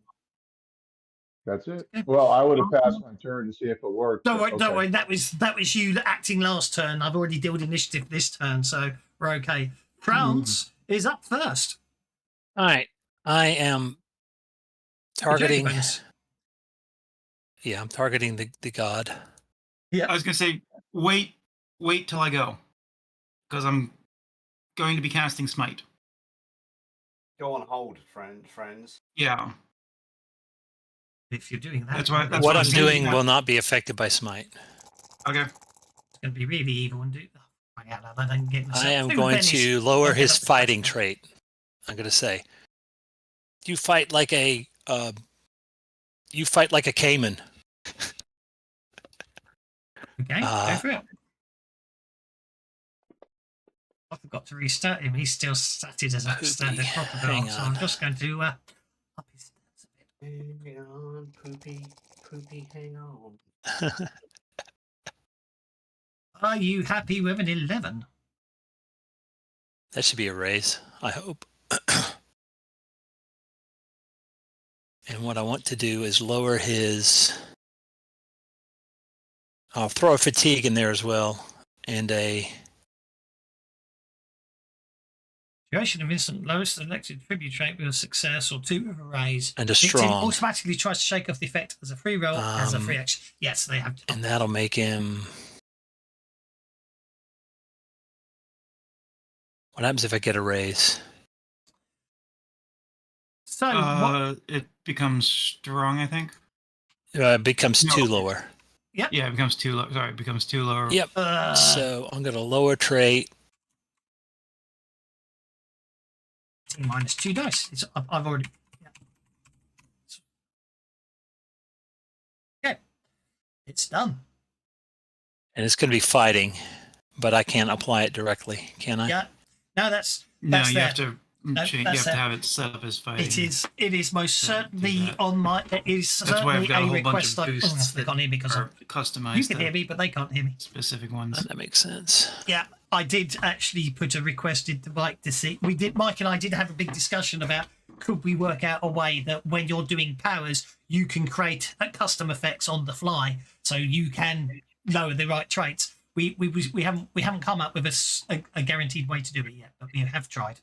That's it. Well, I would have passed my turn to see if it worked. Don't but worry, don't okay. worry. That was you acting last turn. I've already dealt initiative this turn, so we're okay. France is up first. All right. I am targeting. Bonus. Yeah, I'm targeting the god. I was gonna say wait till I go, because I'm going to be casting smite. Go on hold, friends. Yeah, If you're doing that, That's why- that's What I I'm was doing thinking. will not be affected by smite. okay. it's going to be really evil and do. Oh, yeah, no, I don't get myself. I am Who going finished? to lower I'll get his up to fighting that. trait. I'm going to say, you fight like a caiman. go for it. I forgot to restart him. He's still statted as a Poopy. standard crocodile, Hang so on. I'm just going to up his stats a bit. Hang on, poopy, poopy, hang on. Are you happy with an 11? That should be a raise, I hope. And what I want to do is lower his... I'll throw a fatigue in there as well. And a... Duration of instant lowest selected tribute trait with a success or 2 with a raise. And a Victim strong. automatically tries to shake off the effect as a free roll, as a free action. Yes, they have. And that'll make him... What happens if I get a raise? So, what, It becomes strong, I think. It becomes No. 2 lower. Yeah, it becomes 2 low. Sorry, it becomes 2 lower. Yep. So I'm going to lower trait. minus 2 dice. I've already. Yeah. Okay, it's done. And it's going to be fighting, but I can't apply it directly, can I? Yeah. No, that's No, you there. have to change, you that's have to there. have it set up as fighting. It is most to do certainly that. on my. It is That's why certainly I've got a a whole bunch request. of boosts They that can't hear me because are customized you can to hear me, but they can't hear me. specific ones. That makes sense. Yeah, I did actually put a request into Mike to see. Mike and I did have a big discussion about could we work out a way that when you're doing powers, you can create custom effects on the fly, so you can know the right traits. We haven't come up with a guaranteed way to do it yet, but we have tried.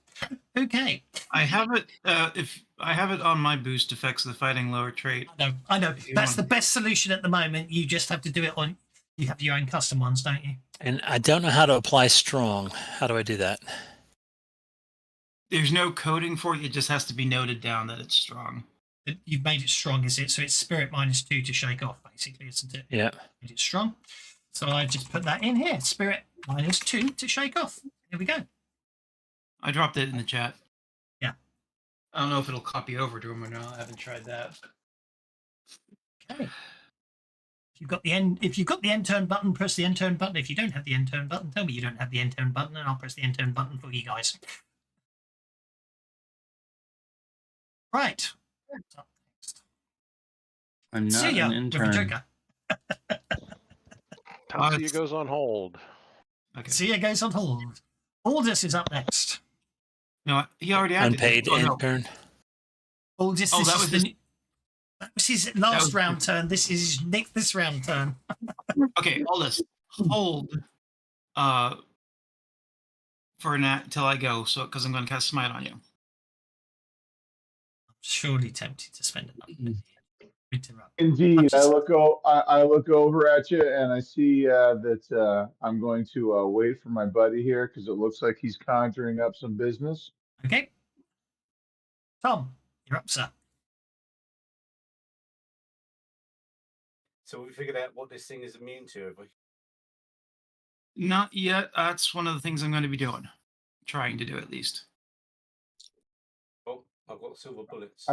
Okay. I have it. If I have it on my boost effects, the fighting lower trait. I know. you That's want- the best solution at the moment. You just have to do it on. You have your own custom ones, don't you? And I don't know how to apply strong. How do I do that? There's no coding for it. It just has to be noted down that it's strong. You've made it strong, is it? So it's spirit minus 2 to shake off, basically, isn't it? Yeah. Made it strong. So I just put that in here. Spirit minus 2 to shake off. Here we go. I dropped it in the chat. Yeah. I don't know if it'll copy over to him or not. I haven't tried that. Okay. If you've got the end turn button, press the end turn button. If you don't have the end turn button, tell me you don't have the end turn button, and I'll press the end turn button for you guys. Right. What's up next? I'm not See ya an with the intern. Joker. Tatsuya goes on hold. Okay. See ya goes on hold. Aldous is up next. No, he already had Unpaid it. Oh, no. intern. Aldous, Oh, this that is was the his- new- that was his last was- round turn. This is this round turn. Okay, all this hold for till I go, so because I'm going to cast smite on you. I'm surely tempted to spend another interrupt. Indeed, just- I look over at you and I see that I'm going to wait for my buddy here because it looks like he's conjuring up some business. Okay. Tom, you're up, sir. So we figured out what this thing is immune to, have we? Not yet. That's one of the things I'm going to be doing. Trying to do at least. Oh, I've got silver bullets.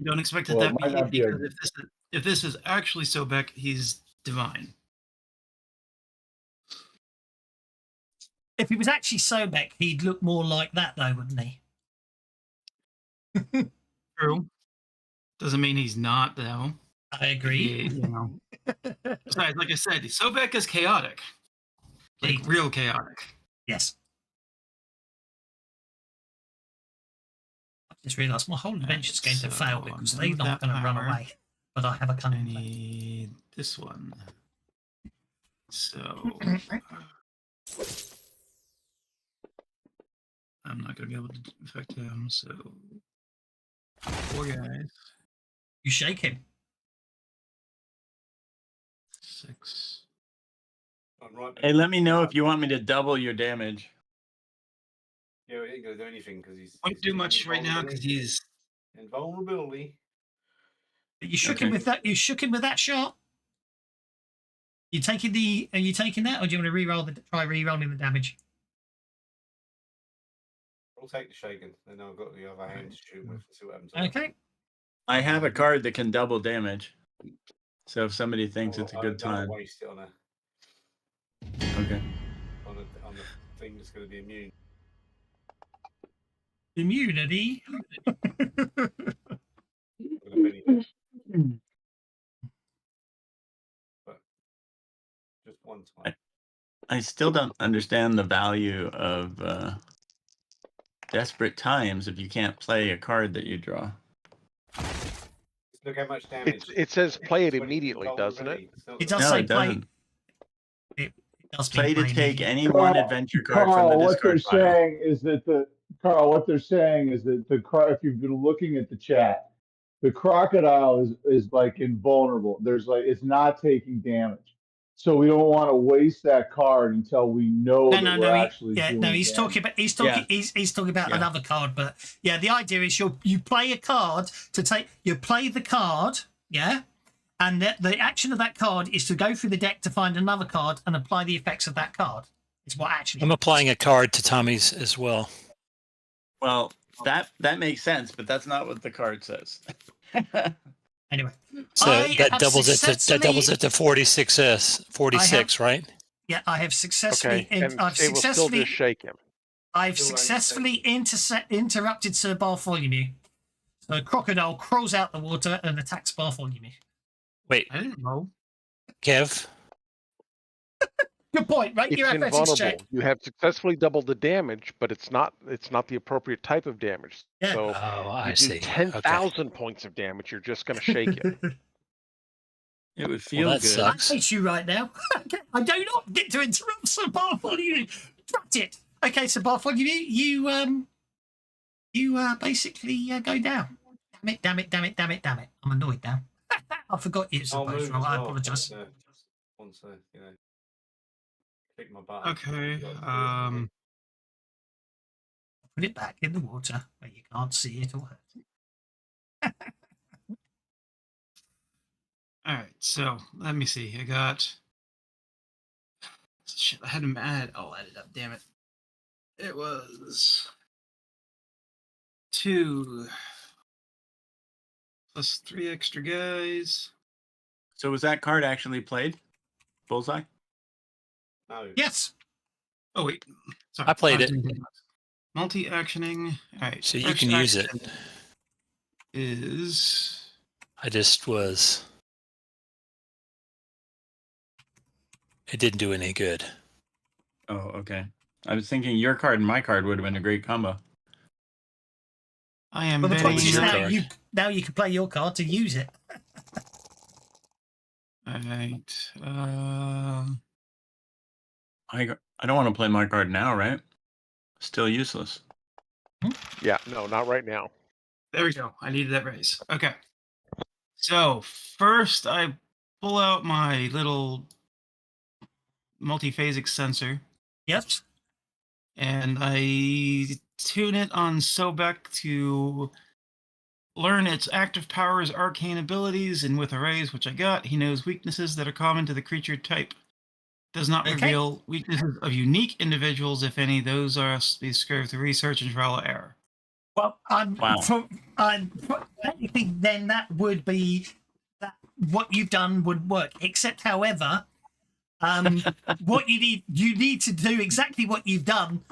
Don't expect it Well, that it might not be because if this is actually Sobek, he's divine. If he was actually Sobek, he'd look more like that, though, wouldn't he? True. Doesn't mean he's not though. I agree. You know. Besides, like I said, Sobek is chaotic. Like Indeed. real chaotic. Yes. I just realised my whole adventure's going to so fail I'm because done they're with not that going to run power. away. But I have a I cunning plan. need this one. So I'm not going to be able to affect him. So 4 guys, You shake him. 6. I'm right. Hey, let me know if you want me to double your damage. Yeah, we ain't gonna do anything because he's. Won't do much right now because he's. invulnerability. But you shook him Okay. with that. You shook him with that shot. You taking the? Are you taking that, or do you want to try re-rolling the damage? I'll take the shaken. Then I've got the other hand to shoot with and see what happens. Okay. I have a card that can double damage. So if somebody thinks it's a good don't time, waste it on okay. on the thing that's going to be immune. Immunity. I'm going to benefit, but just one time. I still don't understand the value of desperate times if you can't play a card that you draw. Look how much damage. It says play it 20 immediately, doesn't it? vulnerability. It's not It gonna- does No, say it play. doesn't. It does Play mean to play take immediately. any one adventure card from Carl, the what they're discard pile. saying is that what they're saying is that the if you've been looking at the chat, the crocodile is like invulnerable. There's like it's not taking damage, so we don't want to waste that card until we know that we're actually doing he's damage. talking about he's talking Yeah. he's talking about Yeah. another card. But yeah, the idea is you play a card to take you play the card, yeah, and the action of that card is to go through the deck to find another card and apply the effects of that card. Is what actually. I'm applying a card to Tommy's as well. Well, that makes sense, but that's not what the card says. Anyway, So I that have doubles it to successfully- 46, right? Yeah, I have successfully. Okay, and I've it will still successfully. just shake him. I've Still only successfully interrupted Sir Bartholomew. So Crocodile crawls out the water and attacks Bartholomew. Wait, I didn't know. Kev. Good point, right? It's Your athletics check. invulnerable. You have successfully doubled the damage, but it's not the appropriate type of damage. Yeah. So Oh, I you do see. 10,000 points of damage, you're just going to shake it. It would feel that good. sucks. I hate you right now. I do not get to interrupt Sir Bartholomew. Drat it. Okay, Sir Bartholomew, you basically go down. Damn it. I'm annoyed now. I forgot you, Sir I'll move Bartholomew. as I well apologise. once click my button. Okay. You got to Put it back in the water where you can't see it or hurt it. All right. So let me see. I got. Shit, I had them add. I'll add it up. Damn it. It was 2 plus 3 extra guys. So was that card actually played? Bullseye? No. Yes. Oh wait, sorry. I played it. Multi-actioning. All right. So you first can use it. action Is I just was. It didn't do any good. Oh, okay. I was thinking your card and my card would have been a great combo. I am But the betting point is your now card. you can play your card to use it. All right. I don't want to play my card now, right? Still useless. Yeah, no, not right now. There we go. I needed that raise. Okay. So first, I pull out my little multiphasic sensor Yes. and I tune it on Sobek to learn its active powers, arcane abilities, and with a raise, which I got, he knows weaknesses that are common to the creature type. Does not Okay. reveal weaknesses of unique individuals, if any. Those are discovered through research and trial and error. Well, Wow. technically, then that would be that what you've done would work. Except, however, what you need to do exactly what you've done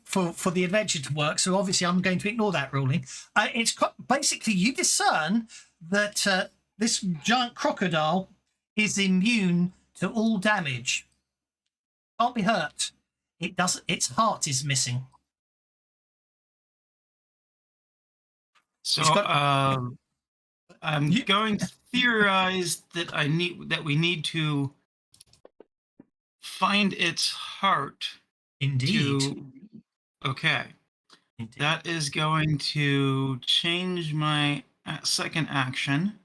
for the adventure to work. So obviously, I'm going to ignore that ruling. It's basically you discern that this giant crocodile is immune to all damage. Can't be hurt. It does. Its heart is missing. So It's got- I'm You- going to theorize that we need to find its heart Indeed. Okay. Indeed. That is going to change my second action.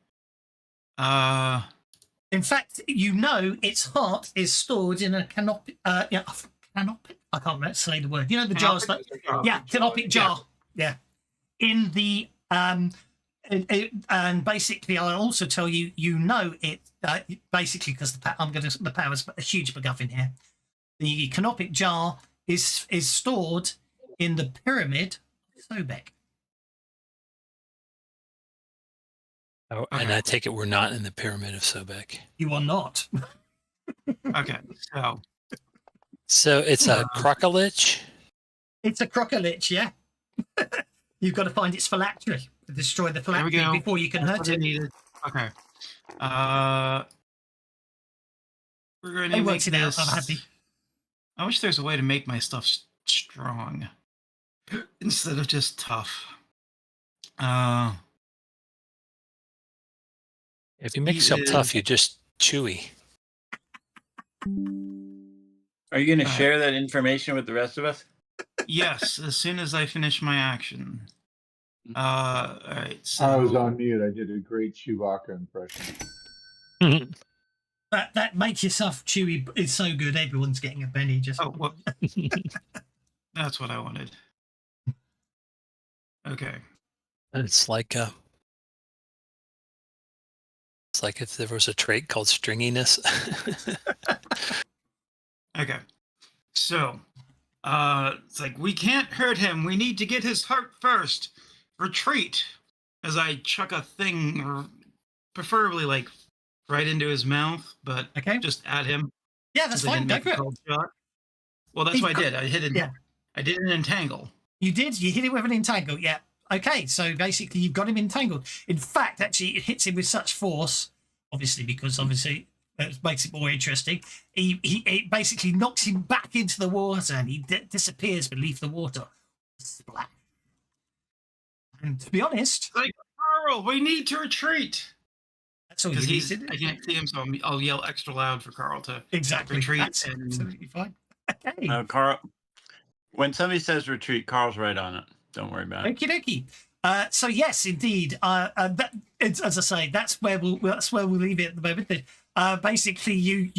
In fact, its heart is stored in a canopy. Canopy. I can't remember say the word. You know the jars that. Yeah, canopic jar. Yeah. In the and basically, I'll also tell you, it basically because the power's a huge MacGuffin here. The canopic jar is stored in the pyramid of Sobek. Oh, and Okay. I take it we're not in the Pyramid of Sobek. You are not. Okay, so So it's a crocolich. It's a crocolich, yeah. You've got to find its phylactery. Destroy the there we phylactery go. before you can That's hurt what I it. needed. Okay. We're going I to make worked it out. this. I'm happy. I wish there's a way to make my stuff strong instead of just tough. If you make He yourself tough, is- you're just chewy. Are you going to Alright. share that information with the rest of us? Yes, as soon as I finish my action. All right. So I was on mute. I did a great Chewbacca impression. That make yourself chewy is so good. Everyone's getting a penny. Just Oh, well, that's what I wanted. Okay. It's like if there was a trait called stringiness. Okay. So, it's like we can't hurt him. We need to get his heart first. Retreat. As I chuck a thing, or preferably like right into his mouth, but okay. just at him. Yeah, that's since I fine. didn't Go make for a it. cold shot. Well, that's what I You've did. I hit it. Yeah. I did an entangle. You did. You hit it with an entangle. Yeah. Okay. So basically, you've got him entangled. In fact, actually, it hits him with such force, obviously, because obviously it makes it more interesting. It basically knocks him back into the water, and he disappears beneath the water. Splash. And to be honest, Like, Carl, we need to retreat. that's all you Because need he's, to do. I can't see him, so I'll yell extra loud for Carl to Exactly. retreat. That's and absolutely fine. Okay. No, Carl. When somebody says retreat, Carl's right on it. Don't worry about it. Okie dokie. So yes, indeed. It's, as I say, that's where we'll leave it at the moment. Basically,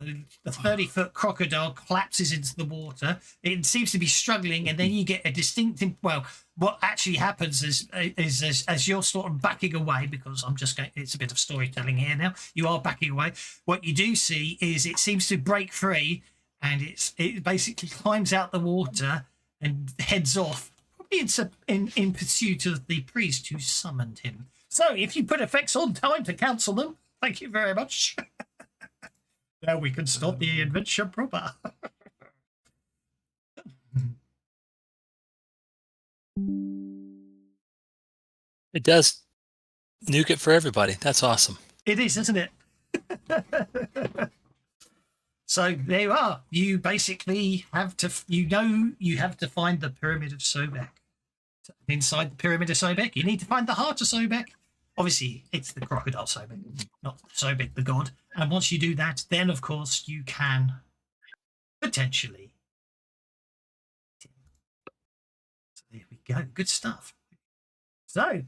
the 30-foot crocodile collapses into the water. It seems to be struggling, and then you get a distinct. Well, what actually happens is as you're sort of backing away, because I'm just going. It's a bit of storytelling here now. You are backing away. What you do see is it seems to break free, and it basically climbs out the water and heads off. Probably in pursuit of the priest who summoned him. So, if you put effects on time to cancel them, thank you very much. Now we can stop the adventure proper. It does nuke it for everybody. That's awesome. It is, isn't it? So there you are. You basically have to, you have to find the Pyramid of Sobek. Inside the Pyramid of Sobek, you need to find the heart of Sobek. Obviously, it's the crocodile Sobek, not Sobek the god. And once you do that, then of course you can potentially. So there we go. Good stuff. So,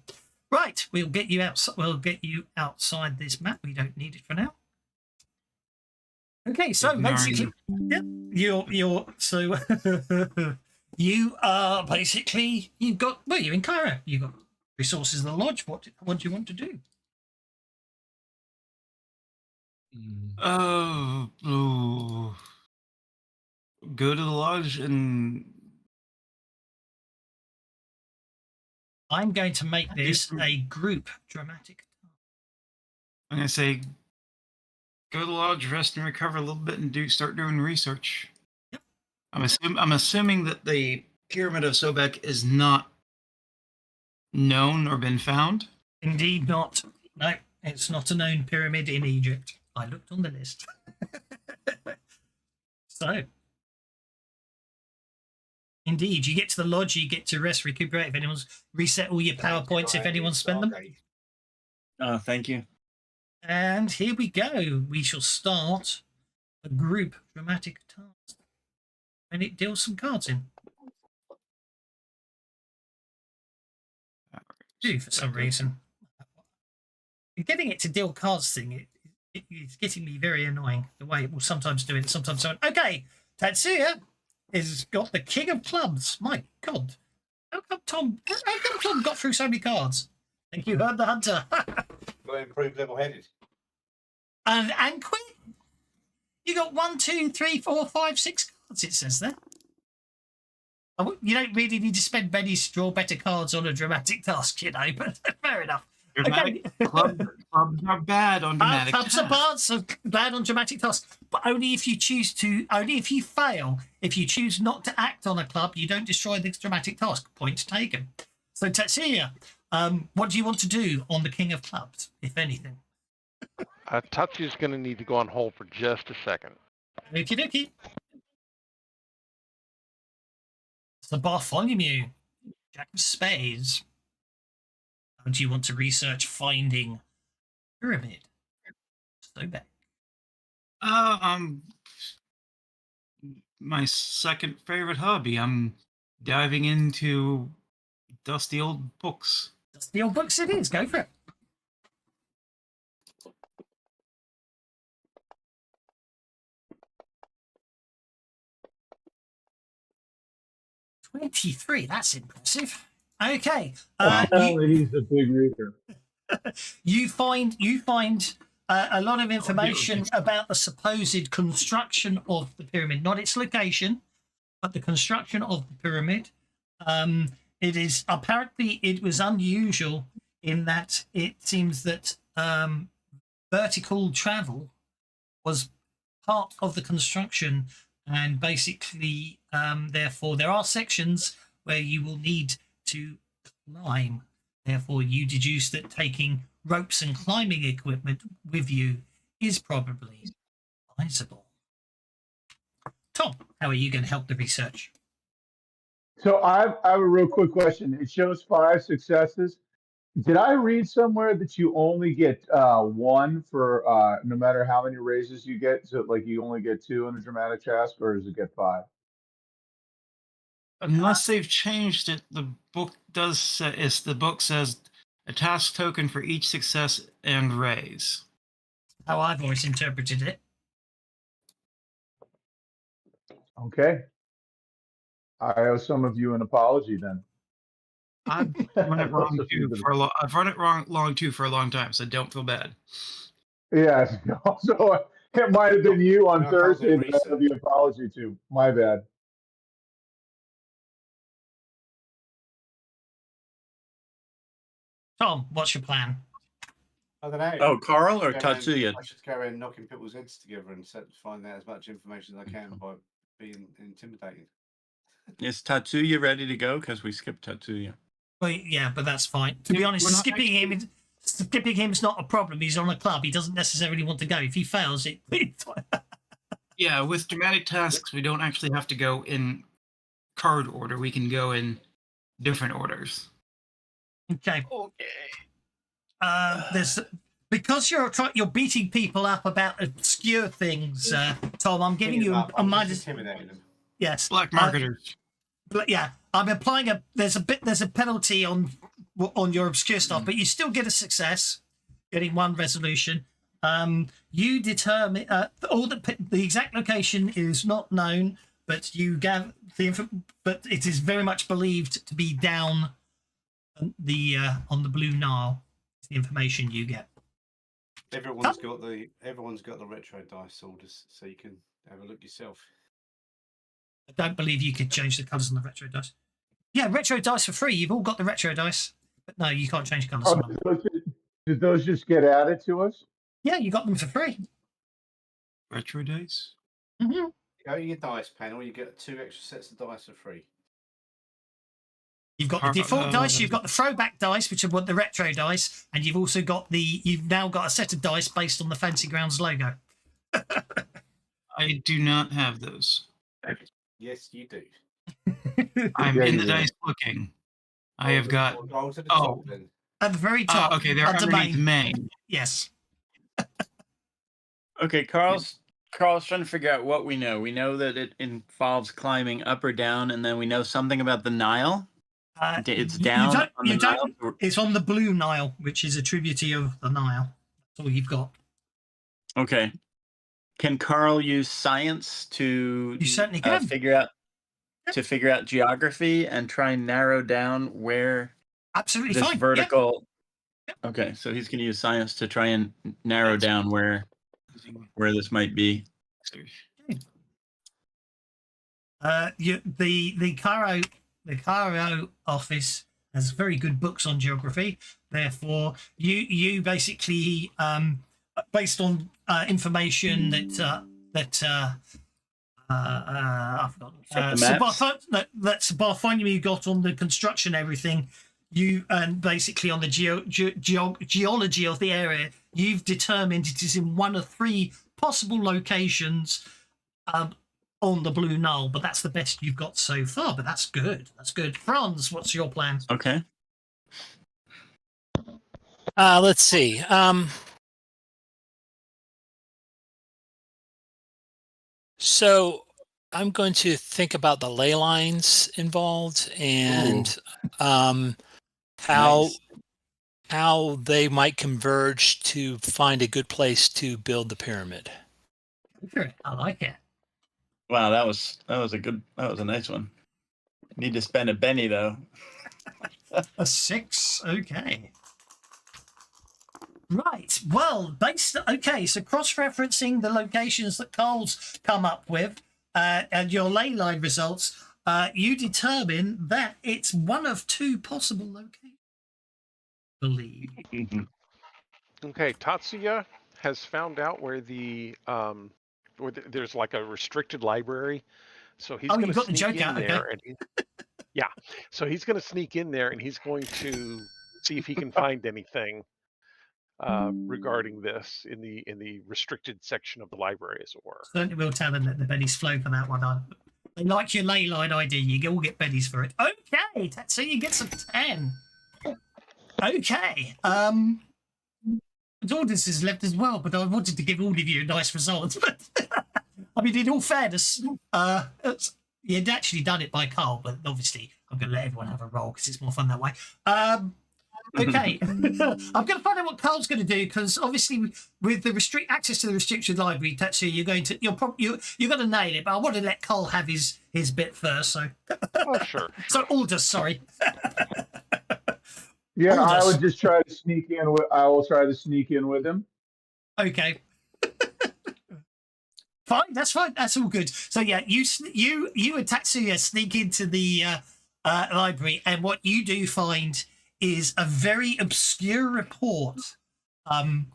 right, we'll get you out. We'll get you outside this map. We don't need it for now. Okay, so basically, yeah, you're so you are basically you're in Cairo. You've got resources in the lodge. What do you want to do? Oh, go to the lodge and I'm going to make this a group dramatic. I'm gonna say go to the lodge, rest and recover a little bit, and start doing research. Yep. I'm assuming that the Pyramid of Sobek is not known or been found. Indeed not. No, it's not a known pyramid in Egypt. I looked on the list. So, indeed, you get to the lodge, you get to rest, recuperate. If anyone's reset all your power points, if anyone's spent them. Thank you. And here we go. We shall start a group dramatic task. And it deals some cards in. Do for some reason. Getting it to deal cards thing, it's getting me very annoying. The way it will sometimes do it, sometimes don't. Okay, Tatsuya has got the King of Clubs. My God. How come Tom got through so many cards? Thank you, Heard the Hunter. Got to improve level-headed. And Quinn, you got 1, 2, 3, 4, 5, 6 cards, it says there. You don't really need to spend many straw better cards on a dramatic task, you know, but fair enough. Dramatic clubs are bad on dramatic Clubs are tasks. bad on dramatic tasks, but only if you choose to, only if you fail. If you choose not to act on a club, you don't destroy this dramatic task. Point taken. So, Tatsuya, what do you want to do on the King of Clubs, if anything? Tatsuya's going to need to go on hold for just a second. Okie dokie. So Bartholomew, Jack of Spades. How do you want to research finding pyramid? So bad. My second favorite hobby. I'm diving into dusty old books. Dusty old books it is. Go for it. $23. That's impressive. Okay. He's a big reader. You find a lot of information about the supposed construction of the pyramid, not its location, but the construction of the pyramid. It is apparently it was unusual in that it seems that vertical travel was part of the construction, and basically, therefore, there are sections where you will need to climb. Therefore, you deduce that taking ropes and climbing equipment with you is probably advisable. Tom, how are you going to help the research? So I have a real quick question. It shows 5 successes. Did I read somewhere that you only get 1 for no matter how many raises you get? So like you only get 2 in a dramatic task, or does it get 5? Unless they've changed it, the book does say, the book says a task token for each success and raise. How I've always interpreted it. Okay. I owe some of you an apology then. I've run it wrong too for a I've run it wrong too for a long time, so don't feel bad. Yes. Also, it might have been you on No, Thursday probably that I owe the apology to. My bad. Tom, what's your plan? I don't know. Oh, Carl or Go around- Tatsuya? I should go around knocking people's heads together and find out as much information as I can by being intimidating. Is Tatsuya ready to go? Because we skipped Tatsuya. Well, yeah, but that's fine. To be Yeah, honest, we're not skipping him is not a problem. He's on a club. He doesn't necessarily want to go. If he fails, it. Yeah, with dramatic tasks, we don't actually have to go in card order. We can go in different orders. Okay. There's because you're beating people up about obscure things, Tom. I'm giving you a minus. Intimidating them. Yes. Black marketers. But yeah, I'm applying there's a penalty on your obscure stuff, but you still get a success, getting 1 resolution. You determine all the exact location is not known, but you gather but it is very much believed to be down on the Blue Nile. It's the information you get. Everyone's got the retro dice orders, so you can have a look yourself. I don't believe you could change the colours on the retro dice. Yeah, retro dice for free. You've all got the retro dice, but no, you can't change colours. Oh, did those just get added to us? Yeah, you got them for free. Retro dice? Mm-hmm. Go to your dice panel, you get 2 extra sets of dice for free. You've got the default dice, you've got the throwback dice, which are the retro dice, and you've also got you've now got a set of dice based on the Fancy Grounds logo. I do not have those. Yes, you do. I'm Yeah, in you the do. dice looking. I have got. Go to the Oh. top then. At the very top. Okay, they're under underneath main. main. Yes. Okay, Carl's trying to figure out what we know. We know that it involves climbing up or down, and then we know something about the Nile. It's down on the Nile. It's on the Blue Nile, which is a tributary of the Nile. That's all you've got. Okay. Can Carl use science to You certainly can. figure out geography and try and narrow down where Absolutely this fine. vertical? Okay, so he's going to use science to try and narrow down where this might be. The Cairo office has very good books on geography. Therefore, you basically based on information I've forgotten. The maps? That's Bartholomew you got on the construction and everything. You and basically on the geology of the area, you've determined it is in one of 3 possible locations on the Blue Nile, but that's the best you've got so far. But that's good. That's good. Franz, what's your plan? Okay. Let's see. So I'm going to think about the ley lines involved and how they might converge to find a good place to build the pyramid. I like it. Wow, that was a nice one. Need to spend a penny though. A 6. Okay. Right. Well, so cross-referencing the locations that Cole's come up with and your ley line results, you determine that it's one of 2 possible locations. I believe. Okay, Tatsuya has found out where there's like a restricted library, so he's going to sneak joke in out, there, okay. and so he's going to sneak in there, and he's going to see if he can find anything regarding this in the restricted section of the library, as it were. Certainly will tell them that the Benny's flow for that one. They like your ley line idea. You all get Benny's for it. Okay, so you get some 10. Okay. Orders is left as well, but I wanted to give all of you a nice result. But I mean, in all fairness, you'd actually done it by Carl, but obviously I'm going to let everyone have a roll because it's more fun that way. Okay, I'm going to find out what Carl's going to do because obviously with the access to the restricted library, Tatsuya, you're going to nail it. But I want to let Carl have his bit first. So, Sure. So Aldous, sorry. Yeah, Aldous. I would just try to sneak in. I will try to sneak in with him. Okay. Fine, that's fine. That's all good. So yeah, you and Tatsuya sneak into the library, and what you do find is a very obscure report from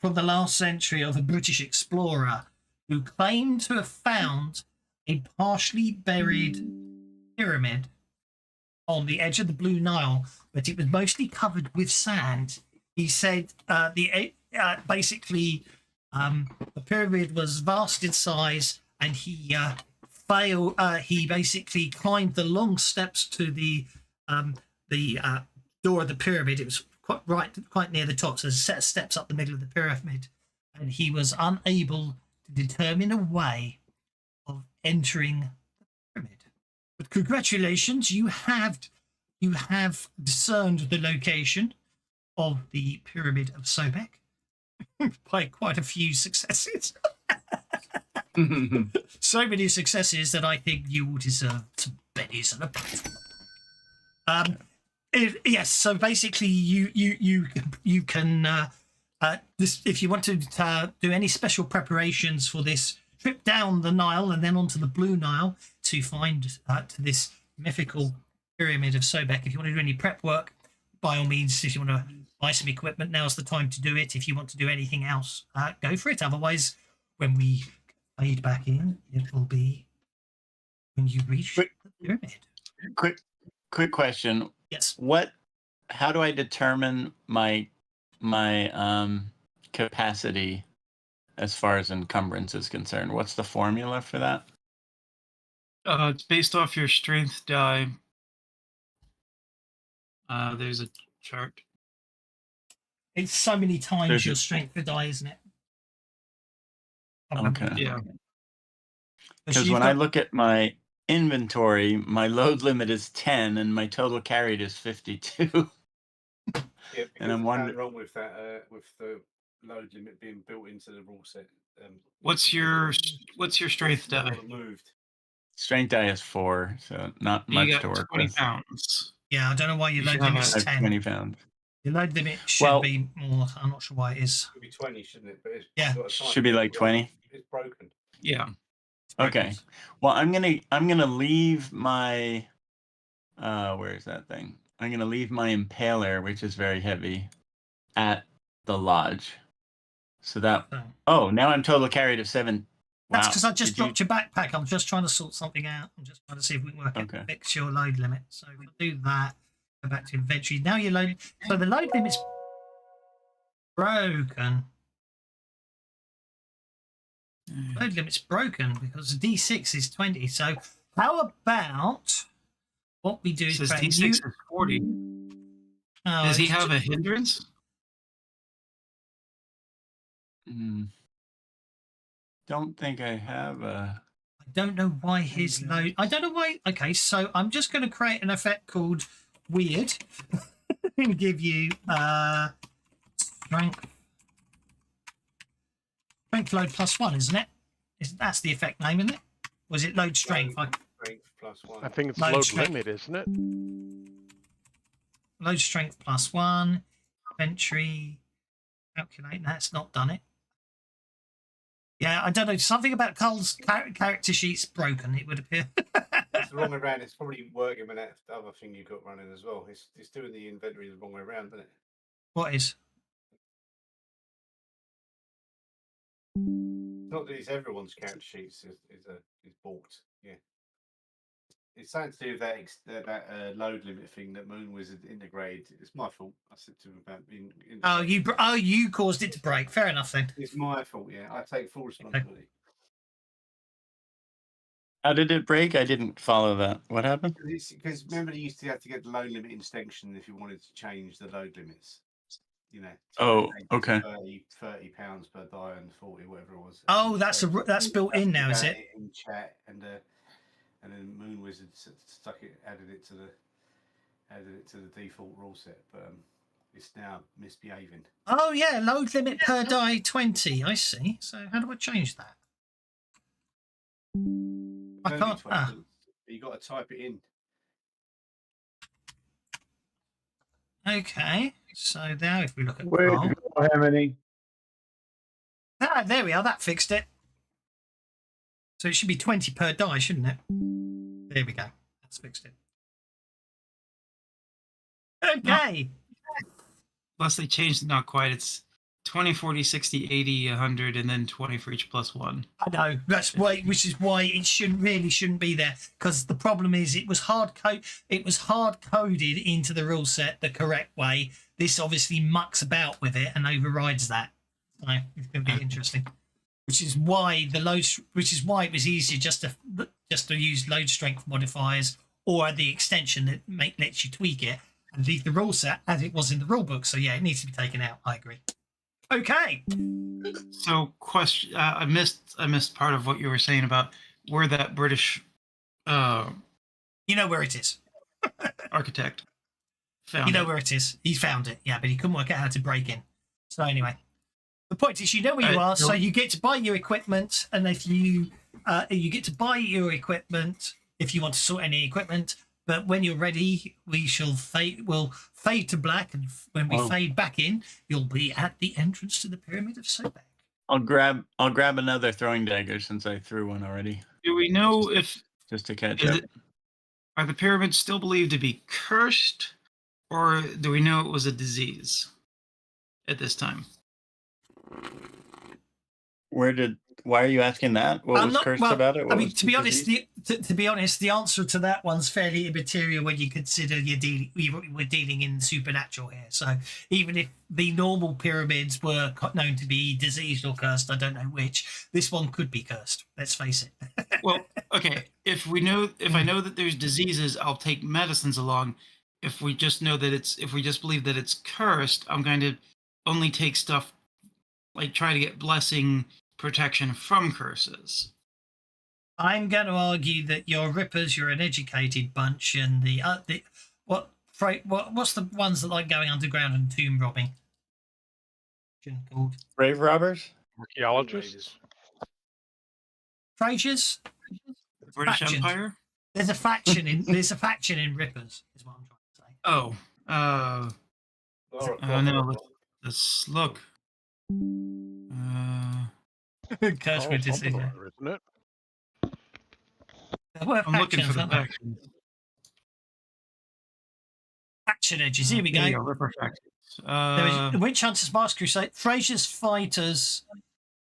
the last century of a British explorer who claimed to have found a partially buried pyramid on the edge of the Blue Nile, but it was mostly covered with sand. He said the pyramid was vast in size, and he basically climbed the long steps to the door of the pyramid. It was quite near the top, so there's a set of steps up the middle of the pyramid, and he was unable to determine a way of entering the pyramid. But congratulations, you have discerned the location of the pyramid of Sobek by quite a few successes. So many successes that I think you will deserve some bennies and a pat. Yes, so basically you can if you want to do any special preparations for this trip down the Nile and then onto the Blue Nile to find to this mythical pyramid of Sobek. If you want to do any prep work, by all means, if you want to buy some equipment, now's the time to do it. If you want to do anything else, go for it. Otherwise, when we fade back in, it will be when you reach the pyramid. Quick question. Yes. How do I determine my capacity as far as encumbrance is concerned? What's the formula for that? It's based off your strength die. There's a chart. It's so many times your strength to die, isn't it? Okay. Yeah. Because when I look at my inventory, my load limit is 10 and my total carried is 52. Yeah, and I'm wondering wrong with that with the load limit being built into the rule set. What's your strength die? Moved. Strength die is 4, so not You much got to work 20 with. pounds. Yeah, I don't know why your You load should limit is have 10. 20 pounds. Your load limit should be more. I'm not sure why it is. It should be 20, shouldn't it? But Yeah. Should be like 20. It's broken. Yeah. It's Okay. Werewolves. Well, I'm gonna leave my where is that thing? I'm gonna leave my impaler, which is very heavy, at the lodge. So that So, now I'm total carried of 7. that's Wow. because I just Did you- dropped your backpack. I'm just trying to sort something out. I'm just trying to see if we can work out Okay. fix your load limit. So if I do that, go back to inventory. Now your load. So the load limit's broken. Load limit's broken because the D6 is 20. So how about what we do It is says create a D6 new. is 40. Oh, Does he it's have a hindrance? Don't think I have a. I don't know why his load. I don't know why. Okay, so I'm just going to create an effect called weird and give you strength load +1, isn't it? That's the effect name, isn't it? Was it load strength? Strength +1. I think it's Load load strength. limit, isn't it? Load strength +1. Inventory. Calculate. That's not done it. Yeah, I don't know. Something about Carl's character sheet's broken, it would appear. It's the wrong way around. It's probably working with that other thing you've got running as well. It's doing the inventory the wrong way around, isn't it? What is? It's not that it's everyone's character sheets is balked. Yeah. It's something to do with that load limit thing that Moon Wizard integrated. It's my fault. I said to him about being. You caused it to break. Fair enough then. It's my fault. Yeah, I take full responsibility. How did it break? I didn't follow that. What happened? Because remember, you used to have to get the load limit extension if you wanted to change the load limits. You know. Oh, okay. 30 pounds per die and 40 whatever it was. Oh, that's built in now, is it? In chat and then Moon Wizard added it to the default rule set, but it's now misbehaving. Oh yeah, load limit per die 20. I see. So how do I change that? I Only can't. 20, but you got to type it in. Okay. So now if we look at Where Carl, to go, Hemini? there we are. That fixed it. So it should be 20 per die, shouldn't it? There we go. That's fixed it. Okay. Unless they changed it, not quite. It's 20, 40, 60, 80, 100, and then 20 for each +1. I know. That's why, which is why it shouldn't be there. Because the problem is it was hard coded into the rule set the correct way. This obviously mucks about with it and overrides that. So it's going to be interesting. Which is why it was easier just to use load strength modifiers or the extension that lets you tweak it and leave the rule set as it was in the rule book. So yeah, it needs to be taken out. I agree. Okay. So, question: I missed part of what you were saying about where that British, you know where it is. architect found. You know it. where it is. He found it. Yeah, but he couldn't work out how to break in. So anyway, the point is, you know where you are, so you get to buy your equipment, and if you get to buy your equipment if you want to sort any equipment. But when you're ready, we'll fade to black, and when we fade back in, you'll be at the entrance to the Pyramid of Sobek. I'll grab another throwing dagger since I threw one already. Do we know if just to catch up? Are the pyramids still believed to be cursed, or do we know it was a disease at this time? Why are you asking that? What was cursed about it? I mean, to be honest, the answer to that one's fairly immaterial when you consider we're dealing in supernatural here. So even if the normal pyramids were known to be diseased or cursed, I don't know which. This one could be cursed. Let's face it. Well, okay. If I know that there's diseases, I'll take medicines along. If we just believe that it's cursed, I'm going to only take stuff like try to get blessing protection from curses. I'm going to argue that you're rippers, you're an educated bunch, and what's the ones that like going underground and tomb robbing? Called grave robbers, archaeologists, Frasers, British Empire. There's a faction in rippers, is what I'm trying to say. Oh no, let's look. Curse with decision, isn't it? There were I'm looking for factions, the weren't there? factions. Faction edges. Here we There you go. go, Ripper factions. There is Witch Hunters, Mask Crusade, Fraser's Fighters.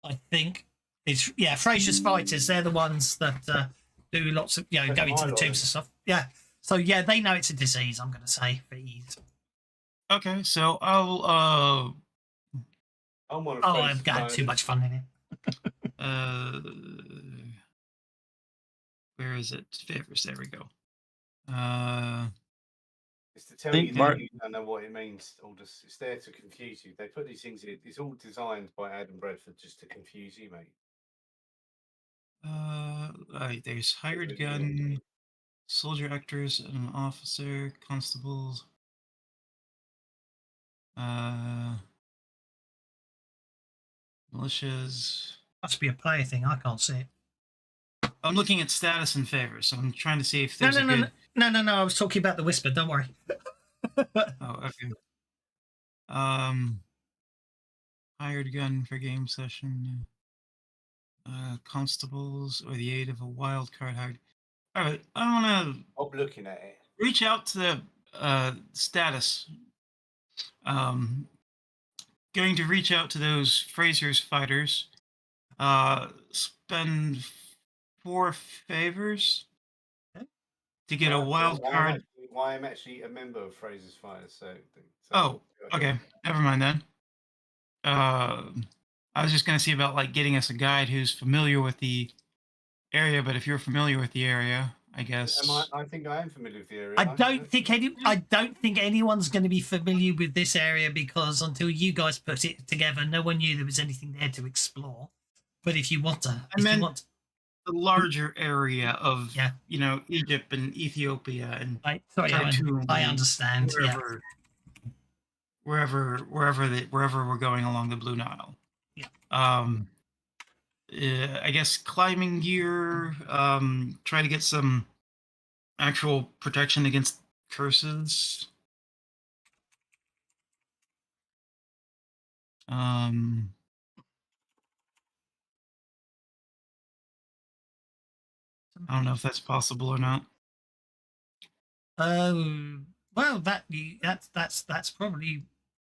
I think it's Fraser's Fighters. They're the ones that do lots of go into the tombs and stuff. Yeah. So yeah, they know it's a disease. I'm going to say for ease. Okay, so I'll I'm one of Oh, Fraser's I've had too fighters. much fun in it. where is it? Favors. There we go. It's to tell think you Mark- that you don't know what it means, or just it's there to confuse you. They put these things in. It's all designed by Adam Bradford just to confuse you, mate. There's hired gun, soldier actors, an officer, constables. Militias. Must be a player thing. I can't see it. I'm looking at status and favors, so I'm trying to see if No, there's a good. no. I was talking about the whisper. Don't worry. Oh, okay. Hired gun for game session. Constables or the aid of a wild card hired. All right, I want to I'm looking at it. reach out to the status. Going to reach out to those Fraser's fighters. Spend 4 favors to get a wild card. Why I'm actually a member of Fraser's Fighters. So Oh, okay. Never mind then. I was just going to see about like getting us a guide who's familiar with the area, but if you're familiar with the area, I guess. I think I am familiar with the area. I don't think anyone's going to be familiar with this area because until you guys put it together, no one knew there was anything there to explore. But if you want to, the larger area of you know, Egypt and Ethiopia and Khartoum, I understand. Wherever we're going along the Blue Nile. Yeah. I guess climbing gear. Try to get some actual protection against curses. I don't know if that's possible or not. Well, that's probably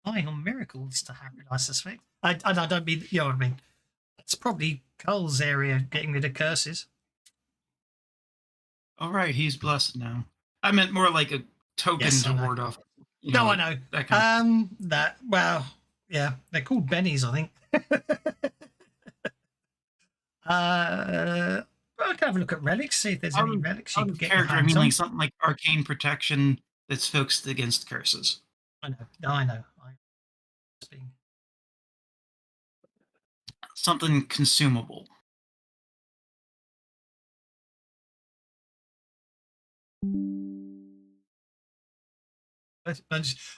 relying on miracles to happen, I suspect. I don't mean, you know what I mean. It's probably Cole's area getting rid of curses. All right, he's blessed now. I meant more like a token to ward off. No, I know. That kind they're called bennies, I think. I can have a look at relics, see if there's any relics you can get your character. I hands mean, on. like something like arcane protection that's focused against curses. I know. Something consumable.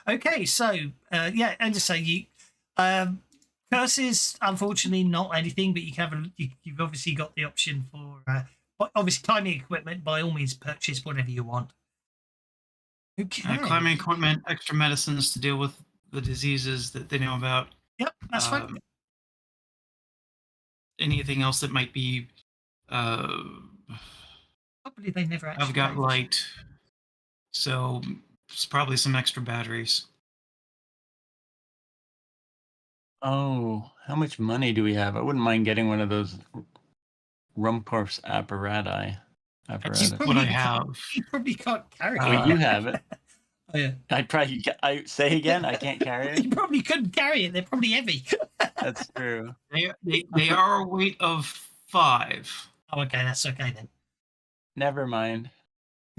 Okay, so and just say you curses. Unfortunately, not anything, but you can have you've obviously got the option for obviously climbing equipment. By all means, purchase whatever you want. Okay, Climbing equipment, extra medicines to deal with the diseases that they know about. Yep, that's fine. Anything else that might be probably they never actually. I've got light, so it's probably some extra batteries. Oh, how much money do we have? I wouldn't mind getting one of those Rumporf's apparatus. That's what I have. You probably can't carry it. Well, you have it. Oh, yeah. I say again, I can't carry it. You probably couldn't carry it. They're probably heavy. That's true. They are a weight of 5. Oh, okay, that's okay then. Never mind.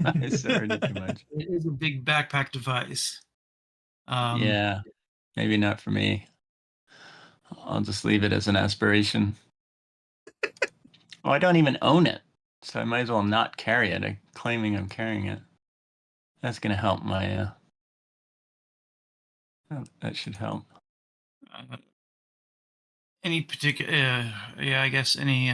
It's already too much. It is a big backpack device. Yeah, maybe not for me. I'll just leave it as an aspiration. Oh, I don't even own it, so I might as well not carry it. I'm claiming I'm carrying it. That's going to help my... that should help. Any particular... I guess any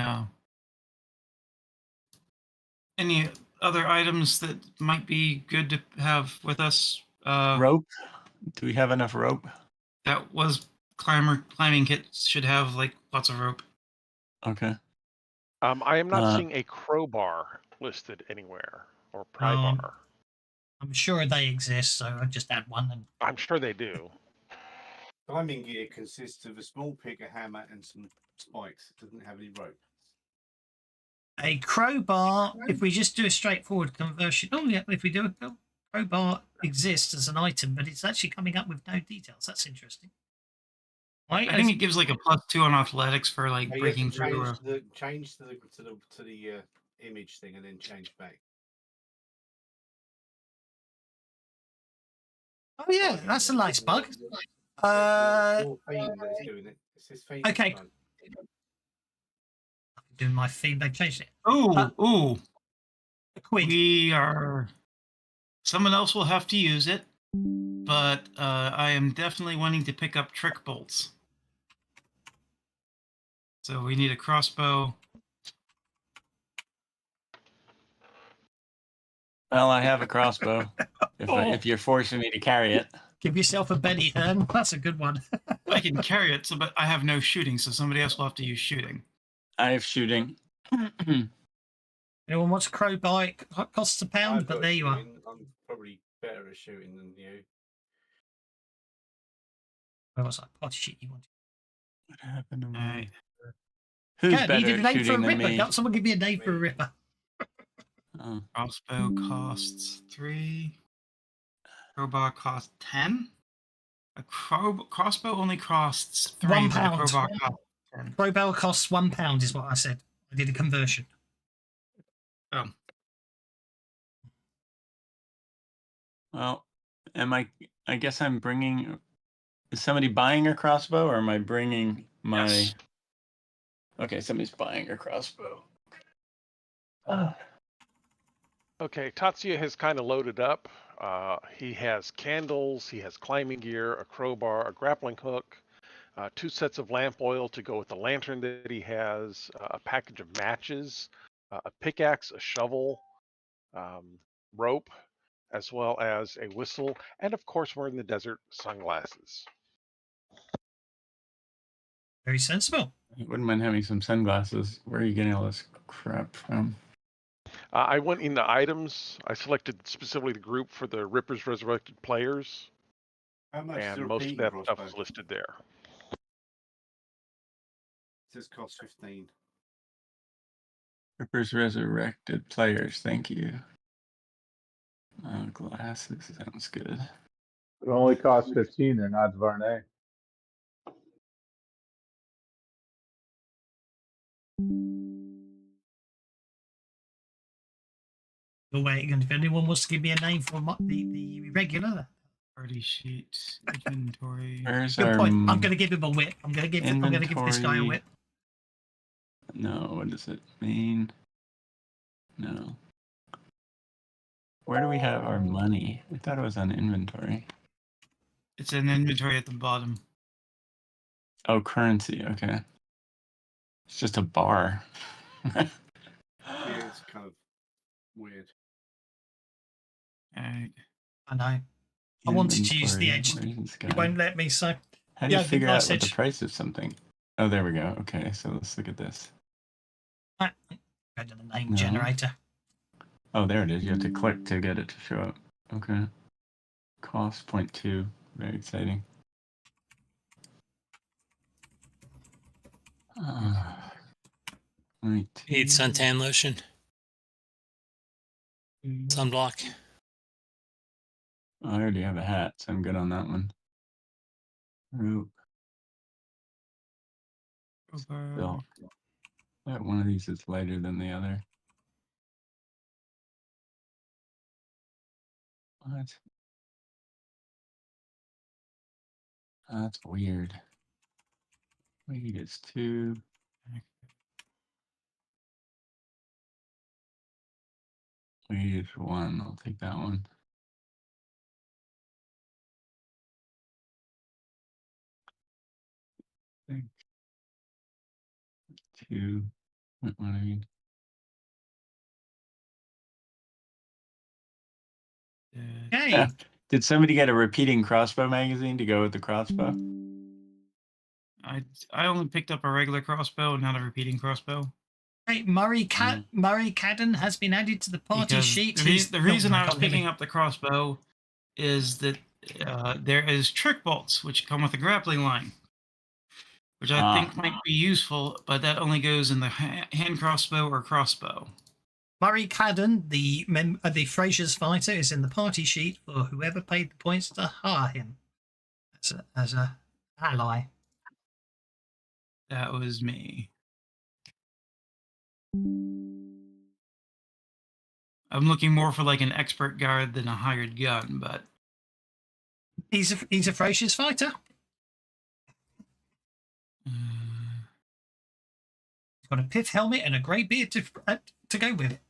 other items that might be good to have with us? Rope? Do we have enough rope? That was climbing kits should have like lots of rope. Okay. I am not seeing a crowbar listed anywhere, or pry bar. I'm sure they exist, so I'll just add one. And I'm sure they do. Climbing gear consists of a small pick, a hammer, and some spikes. It doesn't have any rope. a crowbar, if we just do a straightforward conversion. Oh, yeah, if we do a crowbar exists as an item, but it's actually coming up with no details. That's interesting. Right? I think it gives like a +2 on athletics for like Oh, you have breaking to through. change to the image thing and then change back. Oh, yeah, that's a nice bug. Your theme that is doing it. It's this theme. Okay. Doing my theme, they changed it. Ooh. A quid. Someone else will have to use it, but I am definitely wanting to pick up trick bolts. So we need a crossbow. Well, I have a crossbow. If you're forcing me to carry it. Give yourself a Benny Hearn. That's a good one. I can carry it, but I have no shooting, so somebody else will have to use shooting. I have shooting. Anyone wants a crowbar? It costs £1, but there you are. I'm probably better at shooting than you. Where was I? Party sheet you wanted. What happened to me? Alright. Who's Yeah, better you did a at name for a shooting than ripper. me? Got someone give me a name for a ripper. Oh. Crossbow costs 3. Crowbar costs 10. A crossbow only costs 3. £1. But a crowbar costs 10. Crowbar costs £1 is what I said. I did a conversion. Oh. Well, I guess I'm bringing. Is somebody buying a crossbow, or am I bringing my? Yes. Okay, somebody's buying a crossbow. Okay, Tatsuya has kind of loaded up. He has candles, he has climbing gear, a crowbar, a grappling hook, 2 sets of lamp oil to go with the lantern that he has, a package of matches, a pickaxe, a shovel, rope, as well as a whistle, and of course, we're in the desert, sunglasses. Very sensible. I wouldn't mind having some sunglasses. Where are you getting all this crap from? I went in the items. I selected specifically the group for the Rippers Resurrected players, How much is and a most of repeating that crossbow? stuff is listed there. This costs 15. Rippers Resurrected players. Thank you. Glasses. Sounds good. It only costs 15. They're not Varney. You're waiting, and if anyone wants to give me a name for the regular, Party sheet, inventory. Where's good our point. I'm going to give him a whip. I'm going to give this guy a inventory? whip. No, what does it mean? No. Where do we have our money? I thought it was on inventory. It's an inventory at the bottom. Oh, currency. Okay. It's just a bar. Yeah, it's kind of weird. Alright. I know. I wanted to use the edge. Where is this guy? You won't let me, so How do you yeah, figure nice out what the edge. price of something? Oh, there we go. Okay, so let's look at this. go to the name No. generator. Oh, there it is. You have to click to get it to show up. Okay. Cost 0.2. Very exciting. Right. Need suntan lotion, sunblock. I already have a hat, so I'm good on that one. Rope. Still. One of these is lighter than the other. What? That's weird. Weight is 2. Weight is 1. I'll take that one. I think 2. What I mean? Hey, Yeah. Did somebody get a repeating crossbow magazine to go with the crossbow? I only picked up a regular crossbow, not a repeating crossbow. Hey, Murray Cadden has been added to the party Because sheet. the reason I was can't hear me. picking up the crossbow is that there is trick bolts which come with a grappling line, which I think might be useful, but that only goes in the hand crossbow or crossbow. Murray Cadden, the Fraser's fighter, is in the party sheet for whoever paid the points to hire him as a ally. That was me. I'm looking more for like an expert guard than a hired gun, but He's a Fraser's fighter. He's got a pith helmet and a grey beard to go with it.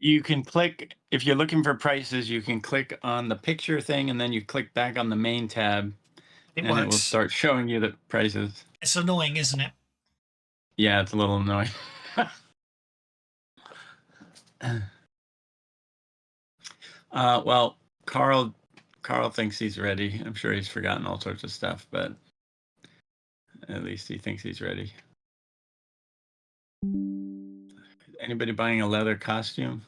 You can click, if you're looking for prices, you can click on the picture thing and then you click back on the main tab It and works. it will start showing you the prices. It's annoying, isn't it? Yeah, it's a little annoying. Well, Carl thinks he's ready. I'm sure he's forgotten all sorts of stuff, but at least he thinks he's ready. Anybody buying a leather costume?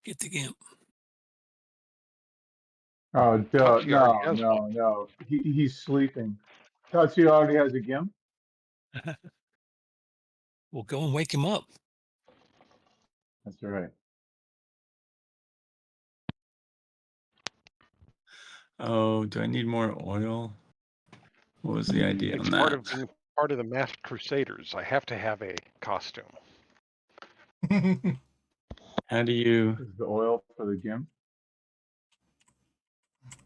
Get the gimp. Oh, duh, Tatsuya already has no. He's sleeping. Tatsuya already has a gimp? We'll go and wake him up. That's right. Oh, do I need more oil? What was the idea It's on part that? of being part of the Masked Crusaders. I have to have a costume. How do you... This is the oil for the gimp.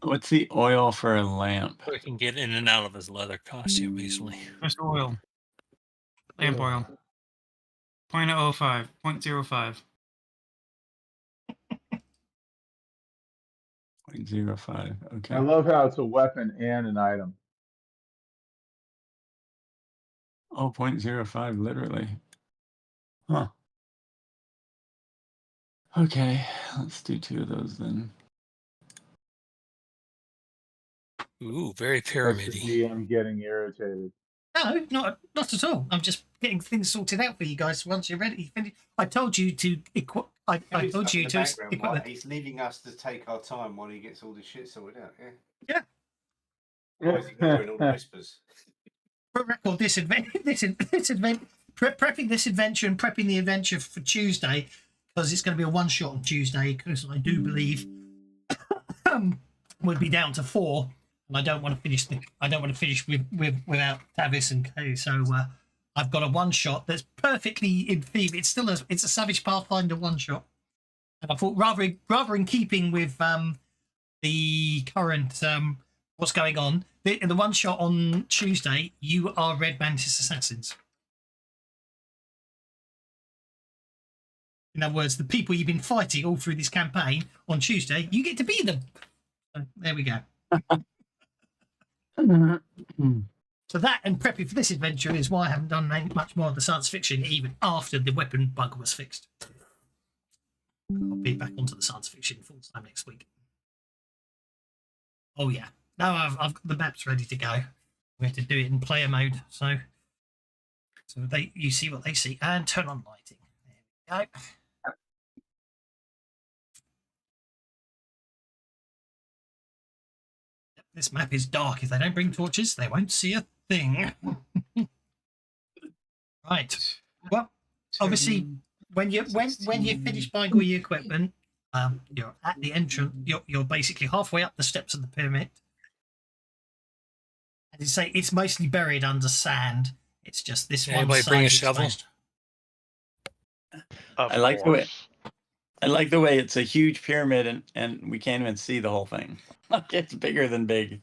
What's the oil for a lamp? So he can get in and out of his leather costume easily. just oil. Lamp oil. 0.05. 0.05. 0.05. Okay. I love how it's a weapon and an item. Oh, 0.05, literally. Huh. Okay, let's do 2 of those then. Ooh, very That's the pyramid-y. DM getting irritated. No, not at all. I'm just getting things sorted out for you guys once you're ready. I told you to equip. I He's told stuck you in the to background, equip. like, he's leaving us to take our time while he gets all this shit sorted out. Yeah. Yeah. Or he's ignoring all the whispers. For record, prepping this adventure and prepping the adventure for Tuesday, because it's going to be a one shot on Tuesday, because I do believe would be down to 4, and I don't want to finish without Tavis and Kay. So I've got a one shot that's perfectly in theme. It's still it's a Savage Pathfinder one shot, and I thought rather in keeping with the current what's going on. In the one shot on Tuesday, you are Red Mantis assassins. In other words, the people you've been fighting all through this campaign on Tuesday, you get to be them. So there we go. So that and prepping for this adventure is why I haven't done much more of the science fiction even after the weapon bug was fixed. I'll be back onto the science fiction full time next week. Oh yeah. No, I've got the maps ready to go. We have to do it in player mode, so you see what they see, and turn on lighting. There we go. This map is dark. If they don't bring torches, they won't see a thing. Right. Well, obviously, when you finish buying all your equipment, you're at the entrance. You're basically halfway up the steps of the pyramid. And you say it's mostly buried under sand. It's just this one. Anybody bring a shovel? I like the way it's a huge pyramid and we can't even see the whole thing. It's bigger than big.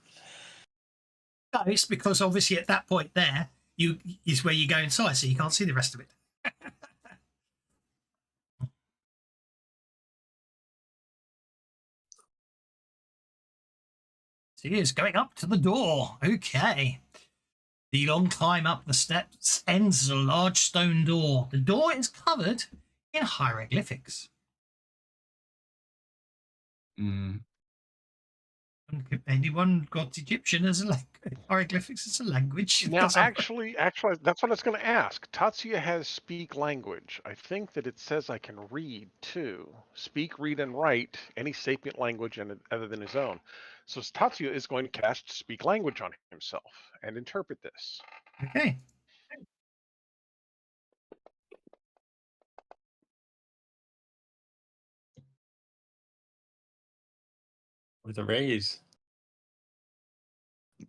No, it's because obviously at that point there is where you go inside, so you can't see the rest of it. So he is going up to the door. Okay. The long climb up the steps ends at a large stone door. The door is covered in hieroglyphics. Mm. Anyone got Egyptian as a hieroglyphics as a language? Now, That's actually, that's what I was going to ask. Tatsuya has speak language. I think that it says I can read too. Speak, read, and write any sapient language other than his own. So Tatsuya is going to cast speak language on himself and interpret this. okay. With a raise.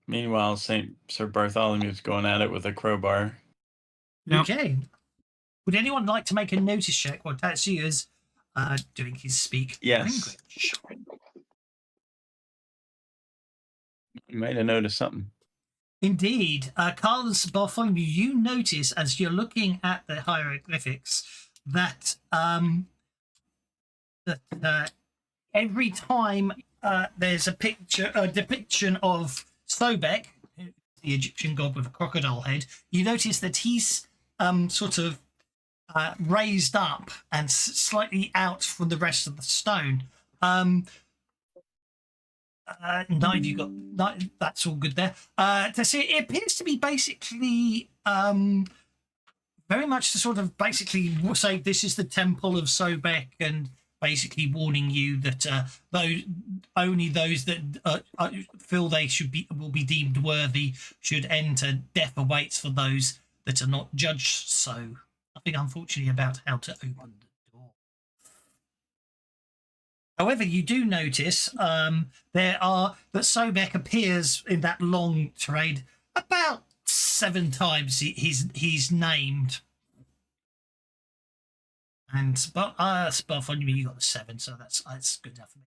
Meanwhile, Saint Sir Bartholomew's going at it with a crowbar. Yep. Okay. Would anyone like to make a notice check while Tatsuya's doing his speak Yes. language? You might have noticed something. Indeed. Carlos Bartholomew, you notice as you're looking at the hieroglyphics that every time there's a depiction of Sobek, the Egyptian god with a crocodile head, you notice that he's sort of raised up and slightly out from the rest of the stone. Now you got that's all good there. To see, it appears to be basically very much to sort of basically say this is the temple of Sobek, and basically warning you that only those that feel they will be deemed worthy should enter. Death awaits for those that are not judged so. Nothing, unfortunately, about how to open the door. However, you do notice that Sobek appears in that long trade about 7 times. He's named. And but Bartholomew, you got the 7, so that's good enough for me.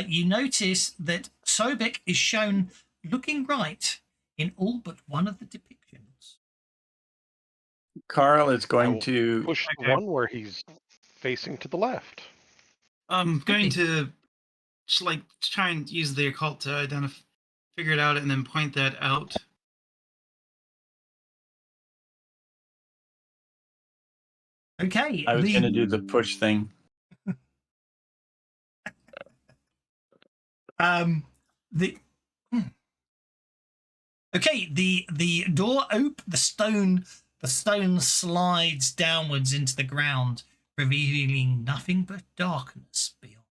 You notice that Sobek is shown looking right in all but one of the depictions. Carl is going to push the one where he's facing to the left. I'm going to just try and use the occult to figure it out and then point that out. Okay. I was going to do the push thing. Okay, the door the stone slides downwards into the ground, revealing nothing but darkness beyond.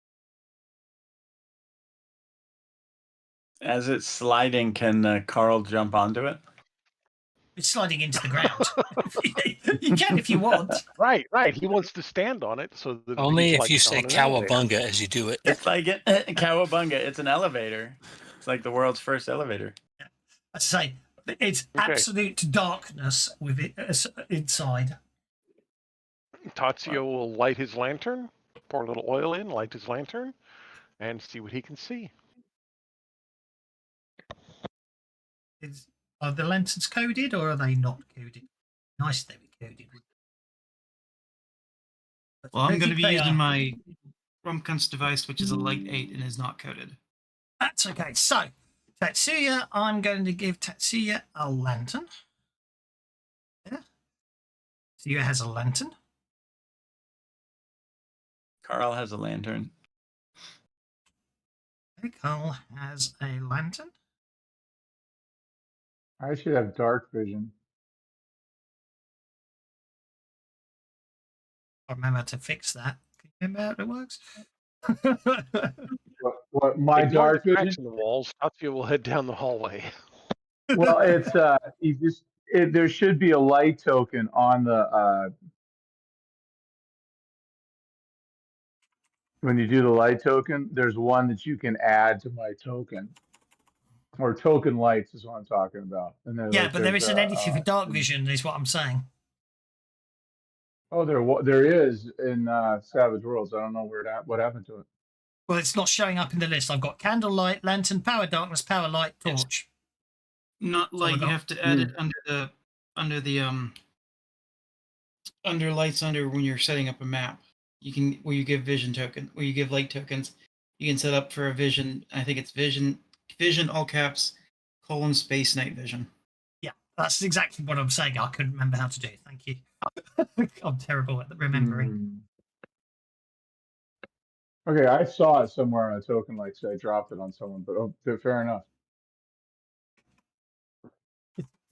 As it's sliding, can Carl jump onto it? It's sliding into the ground. You can if you want. Right. He wants to stand on it, so that Only he's if you like say on an elevator. cowabunga as you do it. It's like cowabunga. It's an elevator. It's like the world's first elevator. I say it's absolute darkness with it inside. Tatsuya will light his lantern, pour a little oil in, light his lantern, and see what he can see. Are the lanterns coded or are they not coded? Nice, they were coded. Well, I'm going to be using my Rumkunst device, which is a light 8 and is not coded. That's okay. So, Tatsuya, I'm going to give Tatsuya a lantern. Yeah. Tatsuya has a lantern. Carl has a lantern. Okay, Carl has a lantern. I should have dark vision. I remember to fix that. Can you remember how it works? What my Ignore dark the cracks vision? in the walls. Tatsuya will head down the hallway. Well, it's there should be a light token on the when you do the light token. There's one that you can add to my token, or token lights is what I'm talking about. And then Yeah, but there isn't anything for dark vision. vision, is what I'm saying. Oh, there is in Savage Worlds. I don't know what happened to it. Well, it's not showing up in the list. I've got candlelight, lantern, power darkness, power light, torch. Not light. You have to add it under lights when you're setting up a map. You can where you give vision token, where you give light tokens. You can set up for a vision. I think it's vision all caps : space night vision. Yeah, that's exactly what I'm saying. I couldn't remember how to do it. Thank you. I'm terrible at remembering. Okay, I saw it somewhere on a token, like say I dropped it on someone, but fair enough.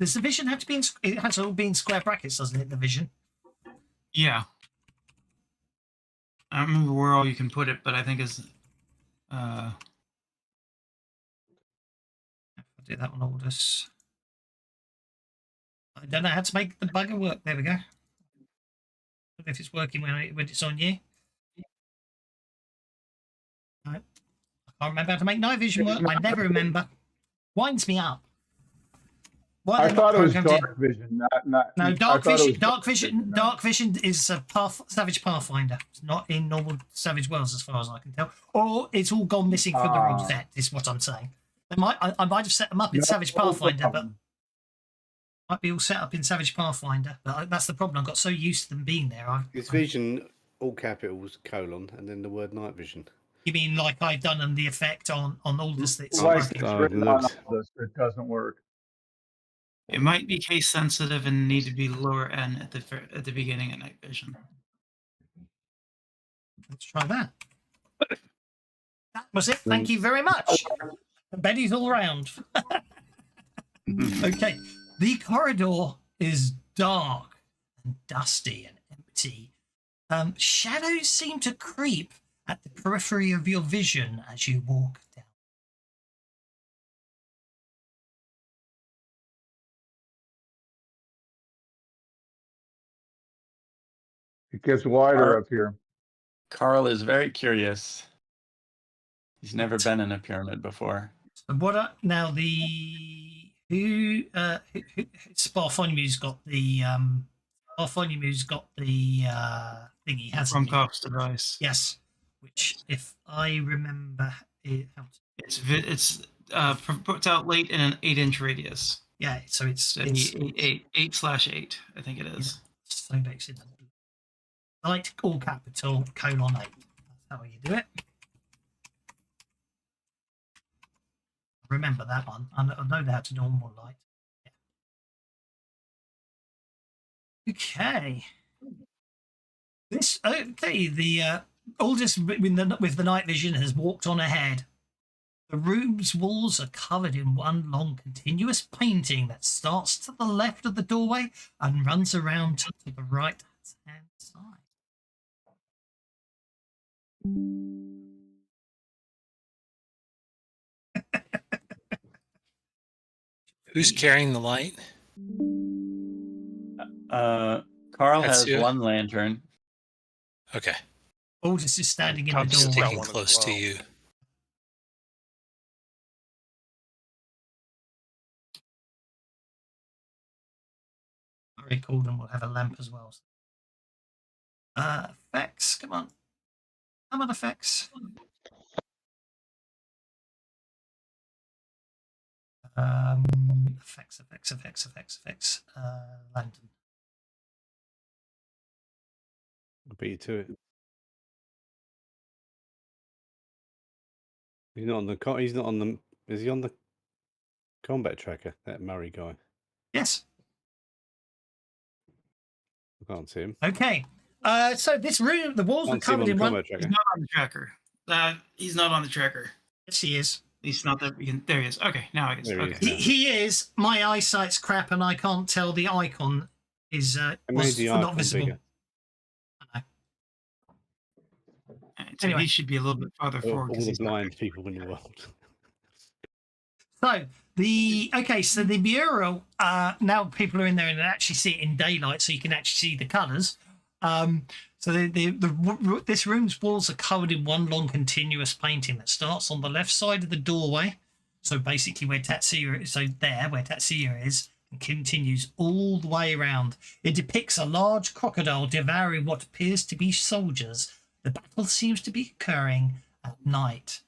Does the vision have to be in? It has to all be in square brackets, doesn't it? The vision. Yeah. I don't remember where all you can put it, but I think it's. I'll do that one, Aldous. I don't know how to make the bugger work. There we go. I don't know if it's working when it's on you. Right. I can't remember how to make night vision work. I never remember. Winds me up. Why are I they thought not it was programmed in? dark vision, not. No, I dark thought it vision. was Dark vision is a Savage Pathfinder. It's not in normal Savage Worlds, as far as I can tell. Or it's all gone missing from the rule set. Is what I'm saying. I might have set them up in Savage Pathfinder, but might be all set up in Savage Pathfinder. But that's the problem. I got so used to them being there. It's vision, all capitals, colon, and then the word night vision. You mean like I've done them the effect on Aldous that's like working? it's written on all this, it doesn't work. It might be case sensitive and need to be lower N at the beginning of night vision. Let's try that. That was it. Thank you very much. Betty's all round. Okay. The corridor is dark and dusty and empty. Shadows seem to creep at the periphery of your vision as you walk down. It gets wider up here. Carl is very curious. He's never been in a pyramid before. And what now who Bartholomew's got the Bartholomew's got the thingy, hasn't From he? Cops device. Yes, which if I remember It's puts out late in an 8-inch radius. yeah, so it's So 8/8, I think it is. so makes it light all capital : 8. That's how you do it. Remember that one. I know how to normal light. Yeah. Okay. The oldest with the night vision has walked on ahead. The room's walls are covered in one long continuous painting that starts to the left of the doorway and runs around to the right hand side. Who's carrying the light? Carl That's has you. one lantern. Okay. Aldous is standing in I'm the just doorway. sticking close to you. Very cool, and we'll have a lamp as well. Effects, come on. Come on, effects. Effects. Lantern. I'll beat you to it. He's not on the. He's not on the. Is he on the combat tracker? That Murray guy. Yes. I can't see him. Okay. So this room, the walls are Can't see him covered on the in one. combat He's tracker. not on the tracker. He's not on the tracker. Yes, he is. He's not that we can. There he is. Okay, now I can see. There he Okay. is. He is. My eyesight's crap, and I can't tell the icon is I made was the not icon visible. bigger. Alright, so Anyway. he should be a little bit farther All forward. 'cause the he's not- blind people in the world. So the mural. Now people are in there and they actually see it in daylight, so you can actually see the colours. So this room's walls are covered in one long continuous painting that starts on the left side of the doorway. So basically where Tatsuya is, and continues all the way around. It depicts a large crocodile devouring what appears to be soldiers. The battle seems to be occurring at night.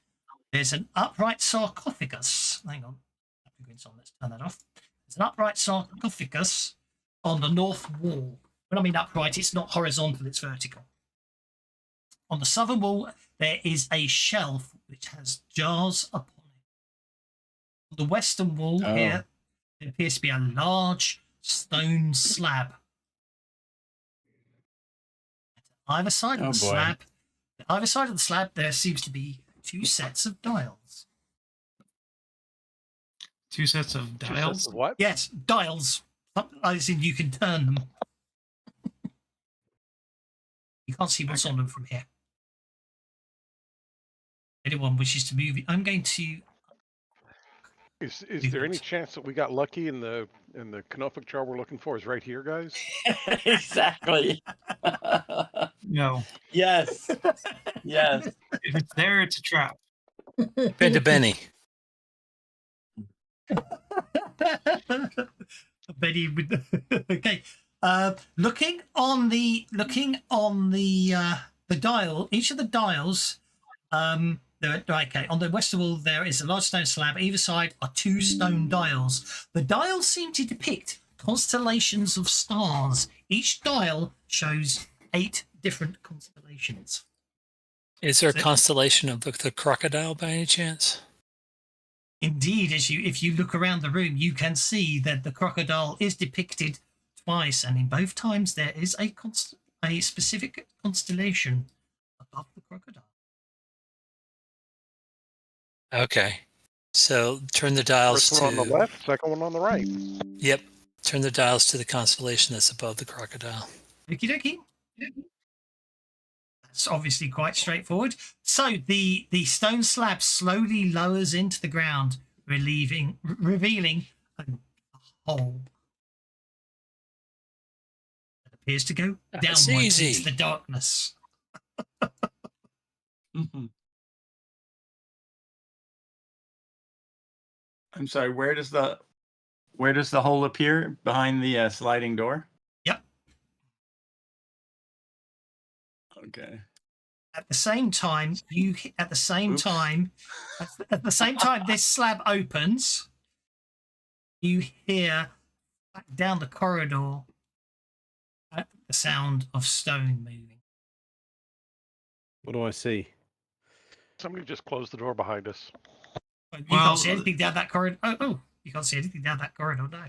There's an upright sarcophagus. Hang on. Let's turn that off. There's an upright sarcophagus on the north wall. When I mean upright, it's not horizontal, it's vertical. On the southern wall, there is a shelf which has jars upon it. On the western wall here, there appears to be a large stone slab. At either side of the slab, Either side of the slab, there seems to be 2 sets of dials. 2 sets of Two dials. sets of what? Yes, dials. As in you can turn them. You can't see what's on them from here. Anyone wishes to move it. I'm going to. Is there any chance that we got lucky and the Canopic jar we're looking for is right here, guys? Exactly. No. Yes. Yes. If it's there, it's a trap. Been to Benny. Benny with okay. Looking on the dial, each of the dials. Okay, on the western wall there is a large stone slab. Either side are 2 stone dials. The dials seem to depict constellations of stars. Each dial shows 8 different constellations. Is there a constellation of the crocodile by any chance? Indeed, if you look around the room, you can see that the crocodile is depicted twice, and in both times there is a specific constellation above the crocodile. Okay. So turn the dials First one on the left, second one on the right. Yep. Turn the dials to the constellation that's above the crocodile. Okie dokie. That's obviously quite straightforward. So the stone slab slowly lowers into the ground, revealing a hole that appears to go That's downwards easy. into the darkness. I'm sorry. Where does the hole appear? Behind the sliding door? Yep. Okay. At the same time, this slab opens, you hear back down the corridor the sound of stone moving. What do I see? Somebody just closed the door behind us. You can't see anything down that corridor. Oh, you can't see anything down that corridor now.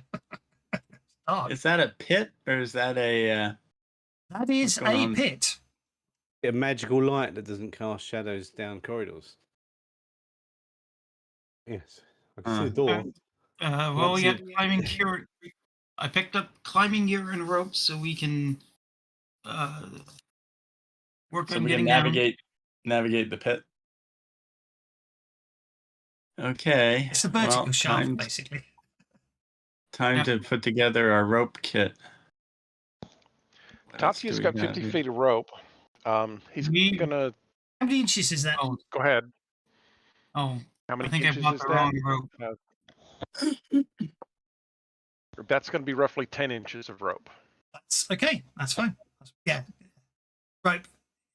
Dark. Is that a pit or is that a? That is what's going a on? pit. A magical light that doesn't cast shadows down corridors. Yes, I can see the door. Well, we Can't got see- climbing gear. I picked up climbing gear and ropes so we can work So on we can getting navigate the pit. Okay. It's a vertical well, shaft, basically. Time Yep. to put together our rope kit. What else Tatsuya's do got we 50 here? feet of rope. He's We- gonna How many inches is that? Oh, go ahead. oh! How many I think I inches bought is the that? wrong rope. That's going to be roughly 10 inches of rope. That's okay. That's fine. Yeah. Rope.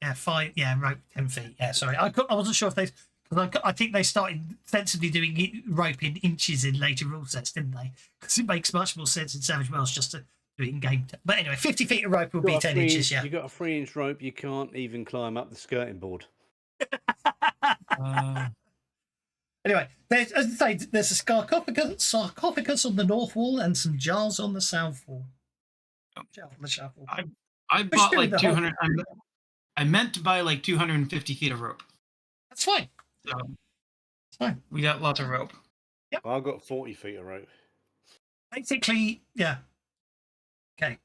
Yeah, 5. Yeah, rope 10 feet. Yeah, sorry. I wasn't sure if they. Because I think they started sensibly doing rope in inches in later rule sets, didn't they? Because it makes much more sense in Savage Worlds just to do it in game. But anyway, 50 feet of rope will be 10 inches. Yeah. You got a 3-inch rope. You can't even climb up the skirting board. Anyway, as I say, there's a sarcophagus on the north wall and some jars on the south wall. On the south wall. I bought doing like the whole- 200. I meant to buy like 250 feet of rope. That's fine. So It's fine. we got lots of rope. I've got 40 feet of rope. Basically, yeah. Okay.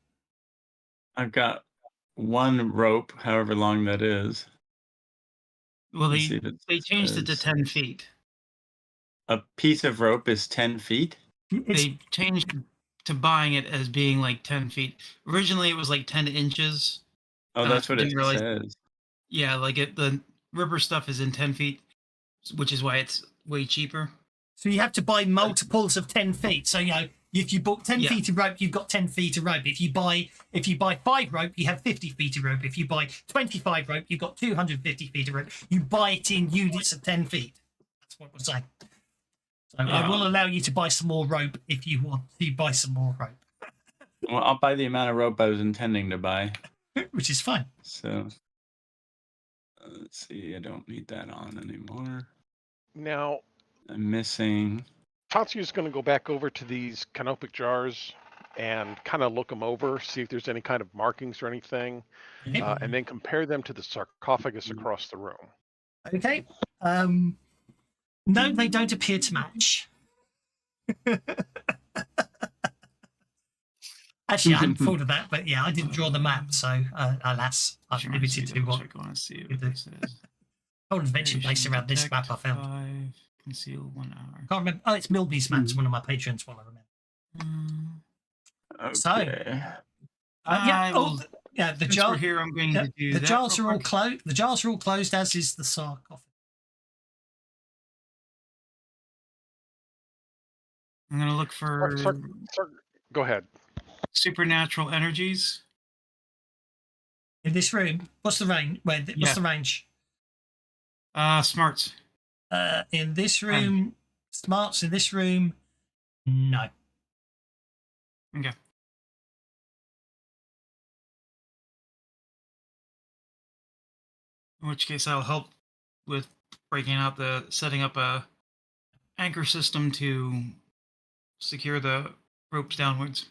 I've got 1 rope, however long that is. Well, Let's see if they changed it to says- 10 feet. A piece of rope is 10 feet. They changed to buying it as being like 10 feet. Originally, it was like 10 inches. Oh, that's what it didn't realize- says. Yeah, like the ripper stuff is in 10 feet, which is why it's way cheaper. So you have to buy multiples of 10 feet. So, if you bought 10 Yeah. feet of rope, you've got 10 feet of rope. If you buy 5 rope, you have 50 feet of rope. If you buy 25 rope, you've got 250 feet of rope. You buy it in units of 10 feet. That's what we're saying. So I will allow you to buy some more rope if you want to buy some more rope, Well, I'll buy the amount of rope I was intending to buy. which is fine. So let's see. I don't need that on anymore. Now, I'm missing. Tatsuya's going to go back over to these canopic jars and kind of look them over, see if there's any kind of markings or anything, and then compare them to the sarcophagus across the room. Okay. No, they don't appear to match. Actually, I hadn't thought of that, but yeah, I didn't draw the map, so alas, I've limited to what. Check on see you what do. this says. Whole invention based around this map I found. 5, conceal 1 hour. Can't remember. Oh, it's Milby's map. It's one of my patrons. One I remember. Okay. So, I will, yeah. The since jar we're here, I'm going to do the that jars real are all quick. closed. The jars are all closed, as is the sarcophagus. I'm going to look for Go ahead. supernatural energies. In this room, what's the range? What's Yeah. the range? Smarts. In this room, smarts in this room, no. Okay. In which case, I'll help with setting up a anchor system to secure the ropes downwards.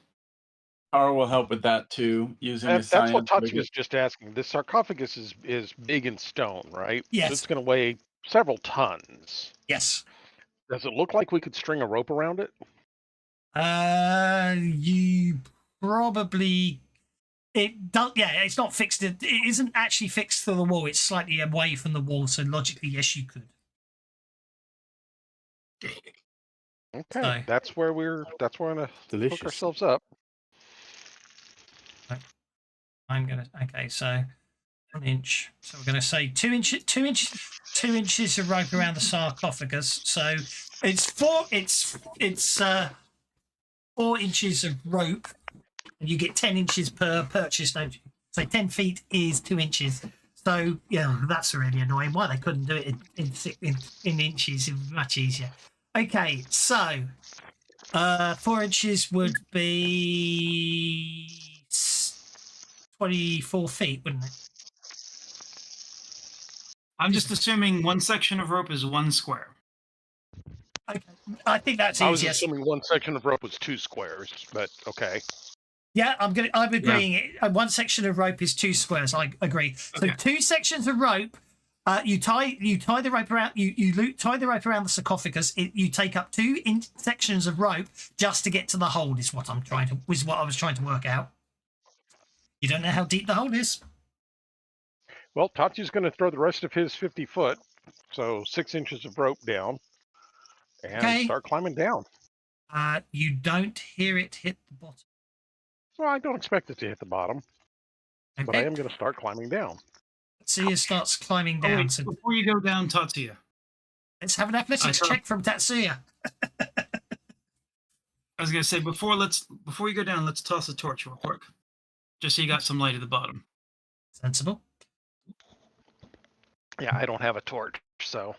Carl will help with that too, using his That's what science. Tatsu was just asking. The sarcophagus is big in stone, right? Yes. So it's going to weigh several tons. Yes. Does it look like we could string a rope around it? You probably. It does. Yeah, it's not fixed. It isn't actually fixed to the wall. It's slightly away from the wall. So logically, yes, you could. Okay, So- that's where we're gonna hook Delicious. ourselves up. I'm gonna. Okay, so 1 inch. So we're gonna say 2 inches. 2 inches. 2 inches of rope around the sarcophagus. So it's 4. It's 4 inches of rope, and you get 10 inches per purchase, don't you? So 10 feet is 2 inches. So yeah, that's really annoying. Why they couldn't do it in inches? It was much easier. Okay, so 4 inches would be 24 feet, wouldn't it? I'm just assuming one section of rope is 1 square. Okay, I think that's I was easiest. assuming one section of rope was 2 squares, but okay. Yeah, I'm agreeing. One section of rope is 2 squares. I agree. So Okay. 2 sections of rope. You tie the rope around. You tie the rope around the sarcophagus. You take up 2 sections of rope just to get to the hole. Is what I was trying to work out. You don't know how deep the hole is. Well, Tatsu's going to throw the rest of his 50 foot, so 6 inches of rope down, and Okay. start climbing down. You don't hear it hit the bottom. Well, I don't expect it to hit the bottom, but I Okay. am going to start climbing down. Tatsuya starts climbing Oh, down. wait, So before you go down, Tatsuya, let's have an athletics thought- check from Tatsuya. I was gonna say before you go down, let's toss a torch real quick, just so you got some light at the bottom. Sensible. Yeah, I don't have a torch, so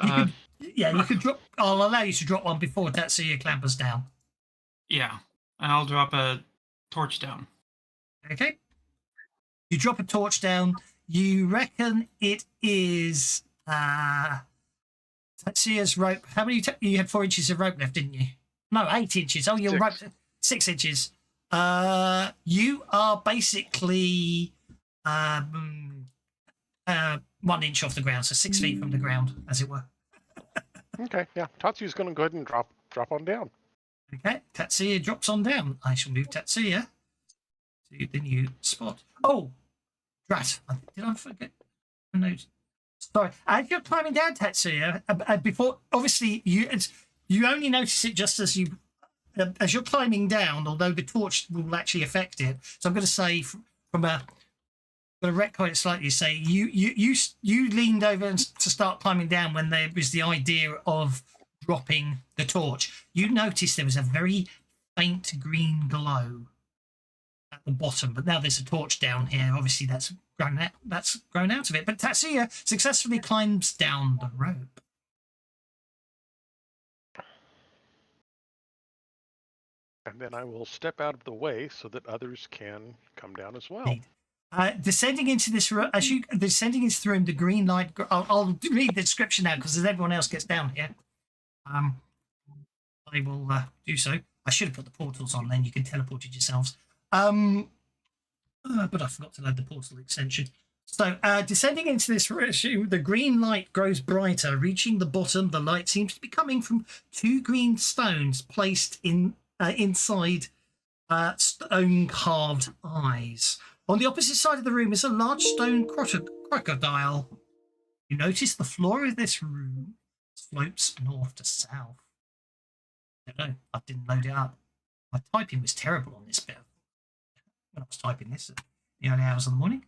You could drop. I'll allow you to drop one before Tatsuya clambers down. Yeah, and I'll drop a torch down. Okay. You drop a torch down. You reckon it is Tatsuya's rope. How many? You had 4 inches of rope left, didn't you? No, 8 inches. Oh, your 6. rope 6 inches. You are basically 1 inch off the ground, so 6 feet from the ground, as it were. okay, yeah. Tatsu's going to go ahead and drop on down. Okay, Tatsuya drops on down. I shall move Tatsuya to the new spot. Oh, drat! Did I forget? No, sorry. As you're climbing down, Tatsuya, before obviously you only notice it just as you're climbing down. Although the torch will actually affect it. So I'm going to say from a. I'm going to retcon it slightly. Say you leaned over to start climbing down when there was the idea of dropping the torch. You noticed there was a very faint green glow at the bottom, but now there's a torch down here. Obviously, that's grown out of it. But Tatsuya successfully climbs down the rope. And then I will step out of the way so that others can come down as well. Indeed. Descending into this room, as you descending into the room, the green light. I'll read the description now because as everyone else gets down here, I will do so. I should have put the portals on, then you can teleport it yourselves. But I forgot to load the portal extension. So, descending into this room, the green light grows brighter. Reaching the bottom, the light seems to be coming from 2 green stones placed inside stone-carved eyes. On the opposite side of the room is a large stone crocodile. You notice the floor of this room slopes north to south. I don't know. I didn't load it up. My typing was terrible on this bit. When I was typing this at the early hours of the morning.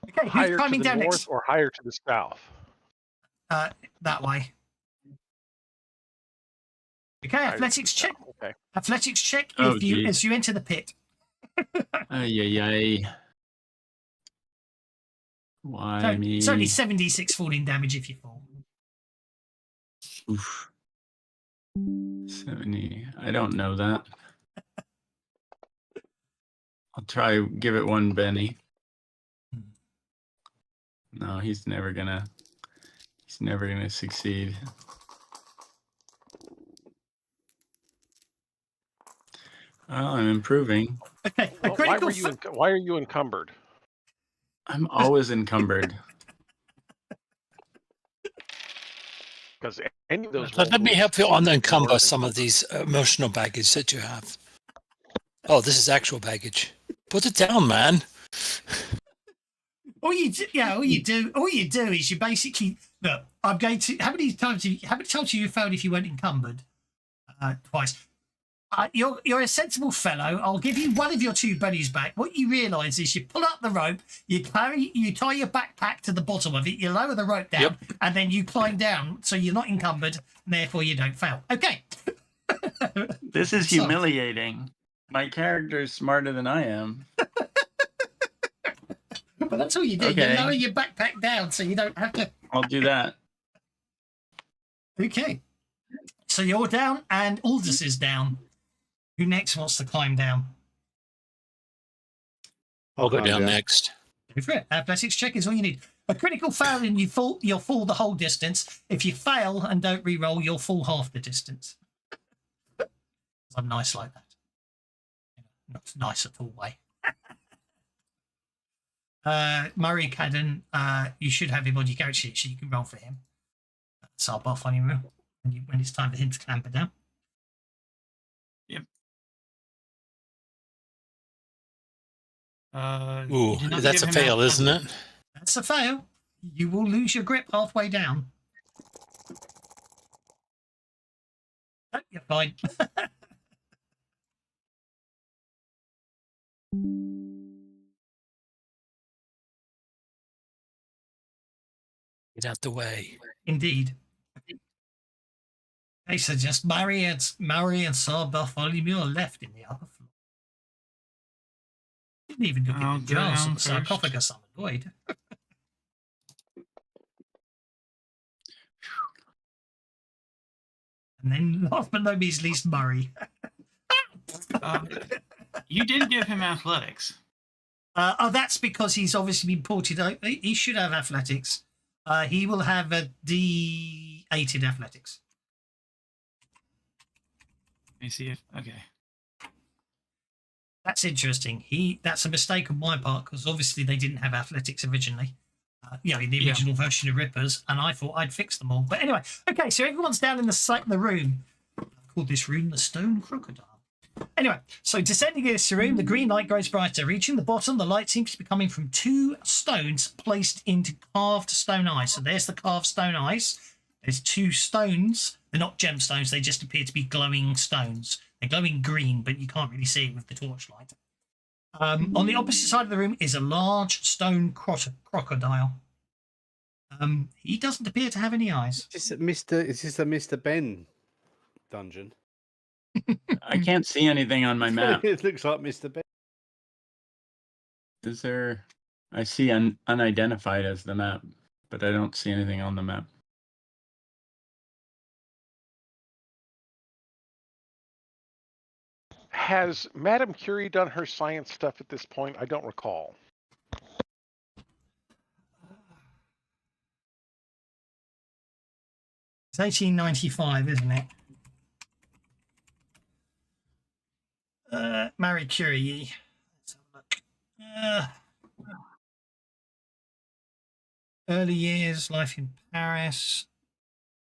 Okay, Higher who's to climbing the down north next? or higher to the south? That way. Okay, Higher to athletics the check. south, okay. Athletics check Oh, if you geez. as you enter the pit. Ay. Why So me? it's only 76 falling damage if you fall. Oof. 70. I don't know that. I'll try give it one Benny. No, he's never gonna succeed. Well, I'm improving. Okay, a Well, critical. why are you encumbered? I'm always encumbered. Because any of those. Let me rolls help you seem to be unencumber more some of these emotional baggage that you have. Oh, this is actual baggage. Put it down, man. All you do is you basically look. I'm going to. How many times have you found if you weren't encumbered? Twice. You're a sensible fellow. I'll give you one of your 2 buddies back. What you realise is you pull up the rope, you tie your backpack to the bottom of it, you lower the rope down, and then you climb down, so you're not encumbered, and therefore you don't fail. Okay. This is So- humiliating. My character's smarter than I am. But that's all you do. Okay. You lower your backpack down, so you don't have to. I'll do that. Okay. So you're down, and Aldous is down. Who next wants to climb down? I'll go climb down down. next. Go for it. Athletics check is all you need. A critical fail and you'll fall the whole distance. If you fail and don't re-roll, you'll fall half the distance. I'm nice like that. Not nice at all way. Murray Cadden, you should have him on your character sheet so you can roll for him. That's our buff on him when it's time for him to clamber down. Ooh, you did not that's a give him fail, isn't it? That's a fail. You will lose your grip halfway down. Oh, you're fine. Get out the way. Indeed. Okay, so just Murray and Sir Bartholomew are left in the upper floor. Didn't even look I'll at the go jars down of the sarcophagus. I'm annoyed. And then, last but not least, Murray. You didn't give him athletics. That's because he's obviously been ported out. He should have athletics. He will have a D8 in athletics. Let me see if okay. That's interesting. That's a mistake on my part because obviously they didn't have athletics originally. In the original version of Rippers, and I thought I'd fix them all. But anyway, okay, so everyone's down in the room. I've called this room the Stone Crocodile. Anyway, so descending into the room, the green light grows brighter. Reaching the bottom, the light seems to be coming from 2 stones placed into carved stone eyes. So there's the carved stone eyes. There's 2 stones. They're not gemstones. They just appear to be glowing stones. They're glowing green, but you can't really see it with the torchlight. On the opposite side of the room is a large stone crocodile. He doesn't appear to have any eyes. Is this a Mr. Ben dungeon? I can't see anything on my map. It looks like Mr. Ben. Is there? I see unidentified as the map, but I don't see anything on the map. Has Madame Curie done her science stuff at this point? I don't recall. It's 1895, isn't it? Marie Curie. Let's have a look. Early years, life in Paris.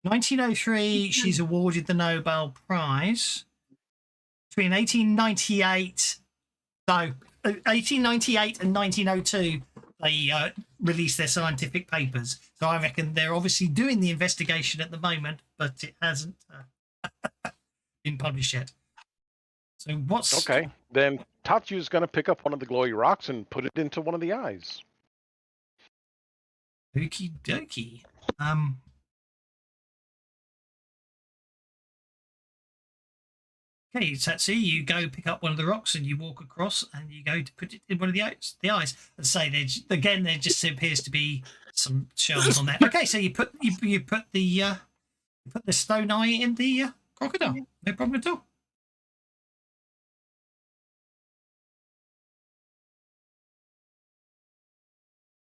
1903, she's awarded the Nobel Prize. Between 1898 and 1902, they released their scientific papers. So I reckon they're obviously doing the investigation at the moment, but it hasn't been published yet. So what's Okay, then Tatsu's going to pick up one of the glowy rocks and put it into one of the eyes. Okie dokie. Okay, Tatsu, you go pick up one of the rocks and you walk across and you go to put it in one of the eyes. And say there just appears to be some shells on there. Okay, so you put the stone eye in the crocodile. No problem at all.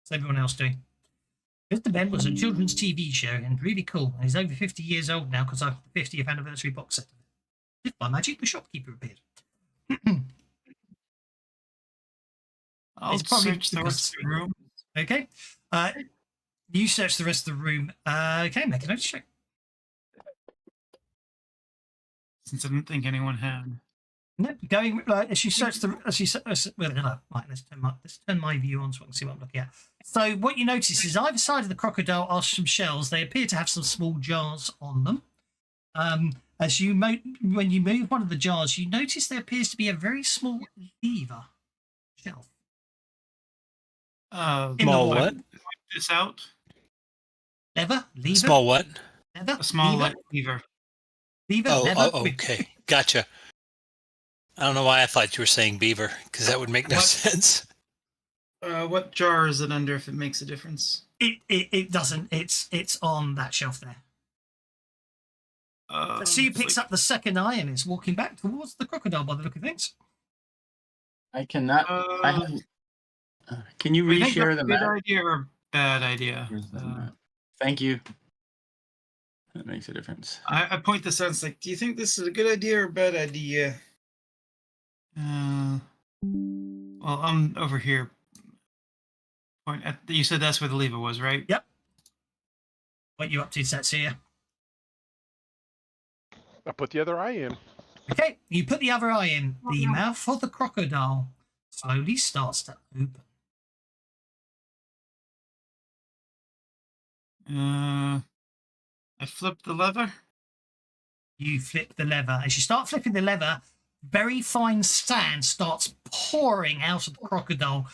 What's everyone else doing? Mr. Ben was a children's TV show and really cool. And he's over 50 years old now because of the 50th anniversary box set. If by magic, the shopkeeper appeared. I'll It's probably search the rest of the room. Okay. You search the rest of the room. Okay, make a note check. Since I didn't think anyone had. No, going as you search the right. Let's turn my view on so I can see what I'm looking at. So what you notice is either side of the crocodile are some shells. They appear to have some small jars on them. As you when you move one of the jars, you notice there appears to be a very small lever shelf. Small what? This out. Lever? Small what? Lever? A small lever? lever. Lever? Oh, lever? okay. Gotcha. I don't know why I thought you were saying beaver, because that would make no sense. What jar is it under if it makes a difference? It doesn't. It's on that shelf there. So he picks up the second eye and is walking back towards the crocodile by the look of things. I cannot. I have, can you I think reshare that's the a good map? idea or bad idea? Here's the map. Thank you. That makes a difference. I point this out. It's like, do you think this is a good idea or a bad idea? Well, I'm over here. Point at. You said that's where the lever was, right? Yep. What you up to, Satsuya? I put the other eye in. Okay, you put the other eye in. The mouth of the crocodile slowly starts to open. I flipped the lever. You flip the lever. As you start flipping the lever, very fine sand starts pouring out of the crocodile,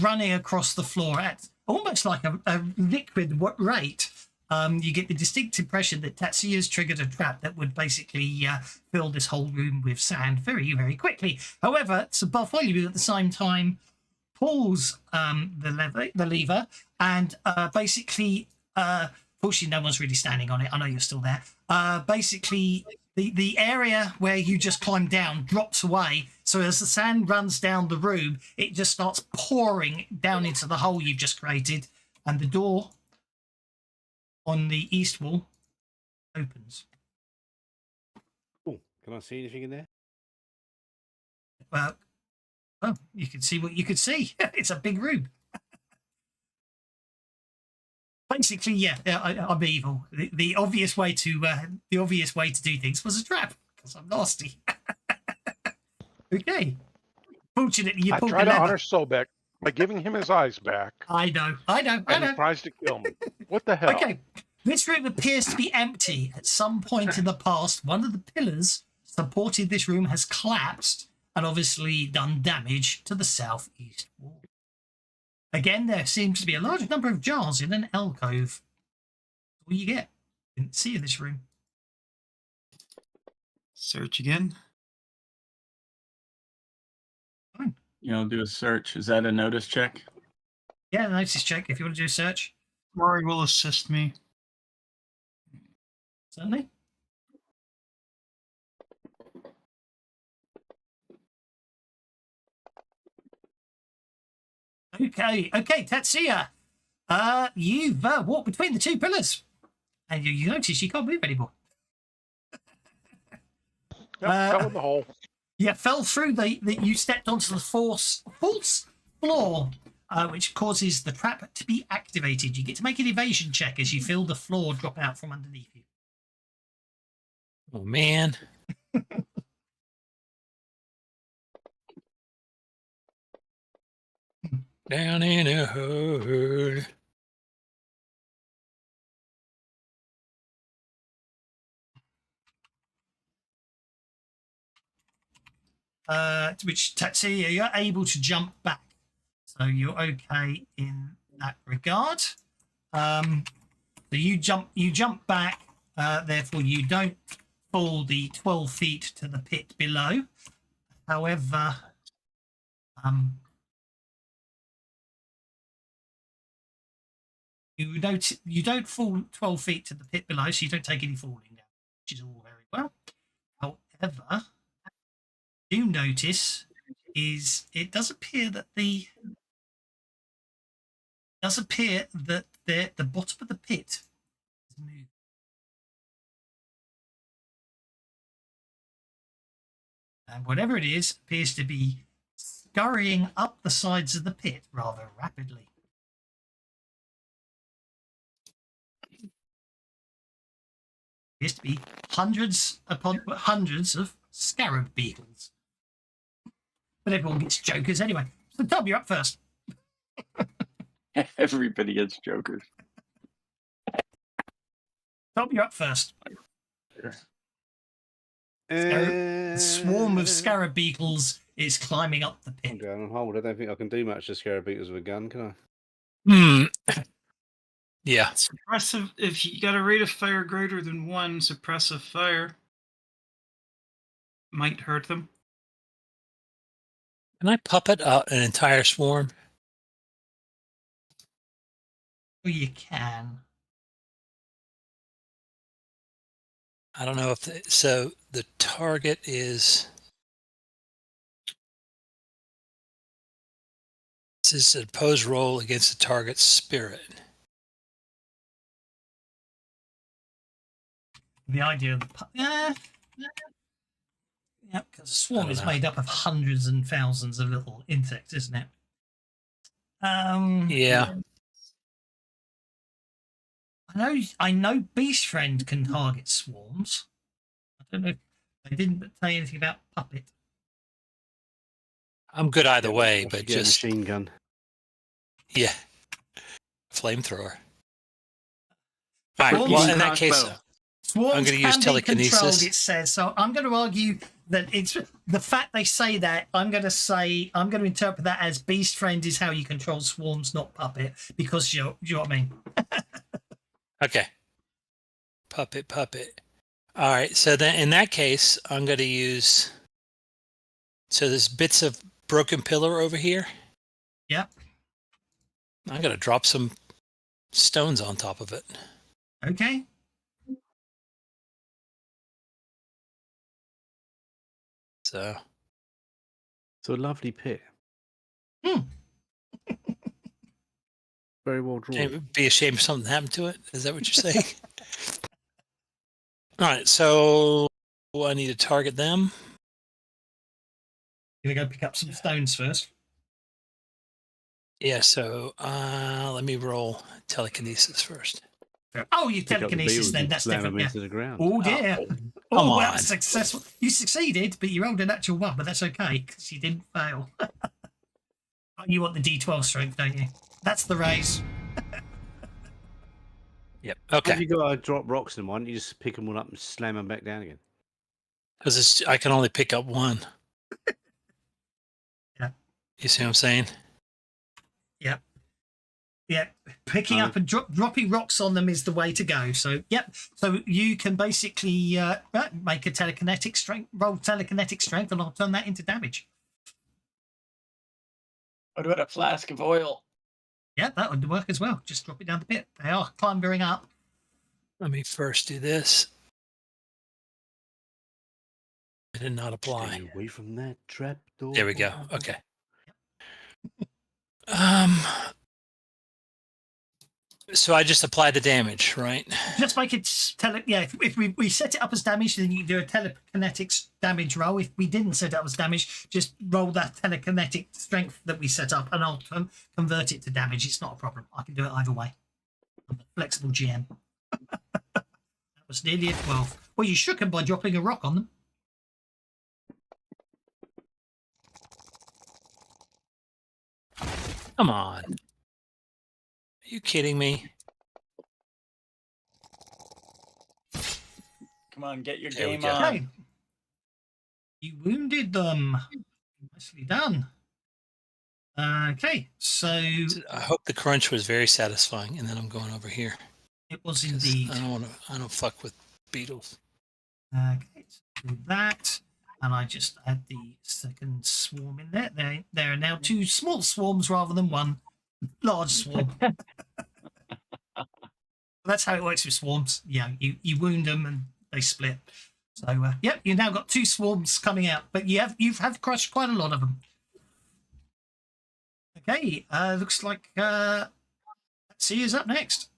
running across the floor at almost like a liquid rate. You get the distinct impression that Tatsuya's triggered a trap that would basically fill this whole room with sand very, very quickly. However, Bartholomew at the same time pulls the lever and basically, fortunately, no one's really standing on it. I know you're still there. Basically, the area where you just climbed down drops away. So as the sand runs down the room, it just starts pouring down into the hole you've just created, and the door on the east wall opens. Oh, can I see anything in there? Well, you can see what you could see. It's a big room. Basically, yeah, I'm evil. The obvious way to do things was a trap because I'm nasty. Okay. Fortunately, you I pulled try the to lever. honor Sobek by giving him his eyes back. I know. And he tries to kill me. What the hell? Okay. This room appears to be empty. At some point in the past, one of the pillars supporting this room has collapsed and obviously done damage to the southeast wall. Again, there seems to be a large number of jars in an alcove. That's all you get. Didn't see in this room. Search again. Fine. I'll do a search. Is that a notice check? Yeah, notice check if you want to do a search. Rory will assist me. Certainly. Okay, Tatsuya. You've walked between the two pillars, and you notice you can't move anymore. Yep, fell in the hole. Yeah, fell through. You stepped onto the false floor, which causes the trap to be activated. You get to make an evasion check as you feel the floor drop out from underneath you. Oh man. Down in a hole. Which Tatsuya, you're able to jump back, so you're okay in that regard. So you jump back, therefore you don't fall the 12 feet to the pit below. However, you don't fall 12 feet to the pit below, so you don't take any falling damage, which is all very well. However, you notice is it does appear that the bottom of the pit is moving. And whatever it is appears to be scurrying up the sides of the pit rather rapidly. Appears to be hundreds upon hundreds of scarab beetles. But everyone gets jokers anyway. So Tom, you're up first. Everybody gets jokers. Tom, you're up first. A swarm of scarab beetles is climbing up the I'm pit. going on hold. I don't think I can do much to scarab beetles with a gun, can I? Yeah. Suppressive. If you got a rate of fire greater than 1, suppressive fire might hurt them. Can I puppet out an entire swarm? Oh, you can. I don't know if so. The target is. This is an opposed roll against the target's spirit. The idea of the yeah, because a swarm is made up of hundreds and thousands of little insects, isn't it? Yeah. I know Beast Friend can target swarms. I don't know if they didn't say anything about puppet. I'm good either Yeah, way, I but should get a just machine gun. yeah, flamethrower. All right. Swarms Well, in and that case, crossbow. Swarms I'm gonna use can be telekinesis. controlled, it says. So I'm going to argue that it's the fact they say that. I'm going to interpret that as Beast Friend is how you control swarms, not puppet, because you know what I mean. okay. Puppet. All right. So then, in that case, I'm going to use. So there's bits of broken pillar over here. Yep. I'm going to drop some stones on top of it. Okay. So. So a lovely pit. Hmm. Very well drawn. It would be a shame if something happened to it. Is that what you're saying? All right. So I need to target them. You're going to go pick up some stones first. Yeah. So let me roll telekinesis first. Oh, you Pick up the telekinesis beetles then. and That's slam different. them Yeah. into the ground. Oh dear. Come Oh, on. that's successful. You succeeded, but you rolled a natural 1, but that's okay because you didn't fail. You want the D12 strength, don't you? That's the raise. Yep. If Okay. you got to drop rocks in one, you just pick them all up and slam them back down again. Because I can only pick up one. Yeah. You see what I'm saying? Yep. Yeah, picking up and dropping rocks on them is the way to go. So, yep. So you can basically make a telekinetic strength, roll telekinetic strength, and I'll turn that into damage. What about a flask of oil? Yeah, that would work as well. Just drop it down the pit. They are clambering up. Let me first do this. I did not apply. Stay away from that trap door. There we go. Okay. So I just apply the damage, right? Just make it if we set it up as damage, then you can do a telekinetics damage roll. If we didn't set it up as damage, just roll that telekinetic strength that we set up, and I'll convert it to damage. It's not a problem. I can do it either way. I'm a flexible GM. That was nearly a 12. Well, you shook them by dropping a rock on them. Come on. Are you kidding me? Come on, get your There we game go. on. Okay. You wounded them. Nicely done. Okay, so I hope the crunch was very satisfying, and then I'm going over here. it was 'Cause indeed. I don't fuck with beetles. Okay, so do that, and I just add the second swarm in there. There are now 2 small swarms rather than 1 large swarm. That's how it works with swarms. Yeah, you wound them and they split. So yep, you've now got 2 swarms coming out, but you've crushed quite a lot of them. Okay, looks like Tatsuya is up next.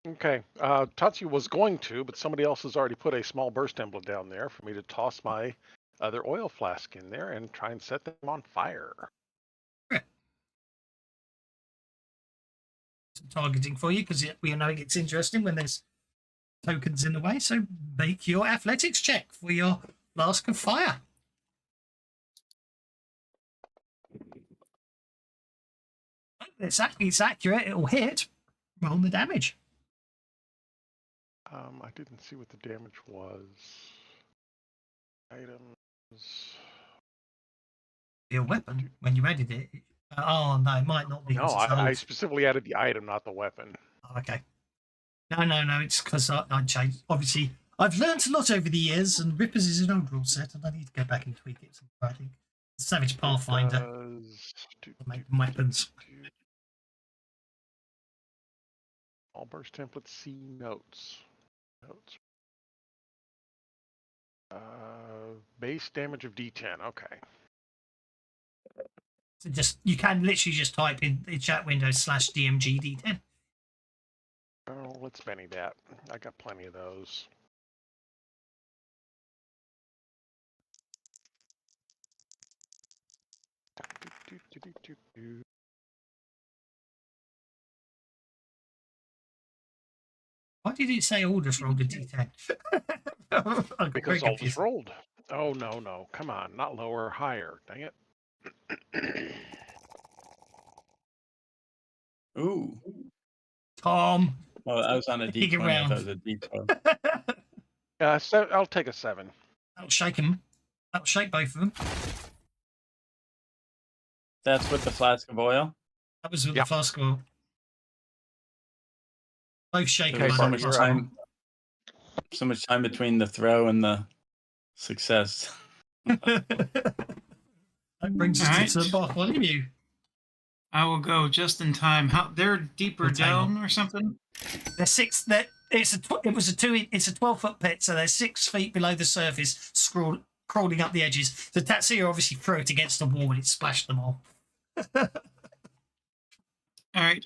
Okay. Tatsuya was going to, but somebody else has already put a small burst emblem down there for me to toss my other oil flask in there and try and set them on fire. Some targeting for you because we know it gets interesting when there's tokens in the way. So make your athletics check for your flask of fire. It's accurate. It'll hit. Roll the damage. I didn't see what the damage was. Items. Your weapon when you added it. Oh no, it might not be. No, 'cause it's I old. specifically added the item, not the weapon. Oh, okay. No. It's because I changed. Obviously, I've learnt a lot over the years, and Rippers is an old rule set, and I need to go back and tweak it. I think Savage Pathfinder to make them weapons. All burst template C notes. Base damage of D10. Okay. So you can literally just type in the chat window /DMGD10. Oh, let's Benny that. I got plenty of those. Why did it say all just rolled a D10? I got Because very all confused. just rolled. Oh, no. Come on. Not lower, higher. Dang it. Ooh. Tom. Well, I was on a Dig D20. I around. thought it was a D12. So I'll take a 7. That'll shake them. That'll shake both of them. That's with the flask of oil. That was with Yeah. the flask of oil. Both shake There's them. so much time between the throw and the success. That brings us to the Bartholomew. I will go just in time. They're deeper Good table. down or something? They're 6. It's a 12-foot pit, so they're 6 feet below the surface, crawling up the edges. So Tatsuya obviously threw it against the wall and it splashed them all. All right.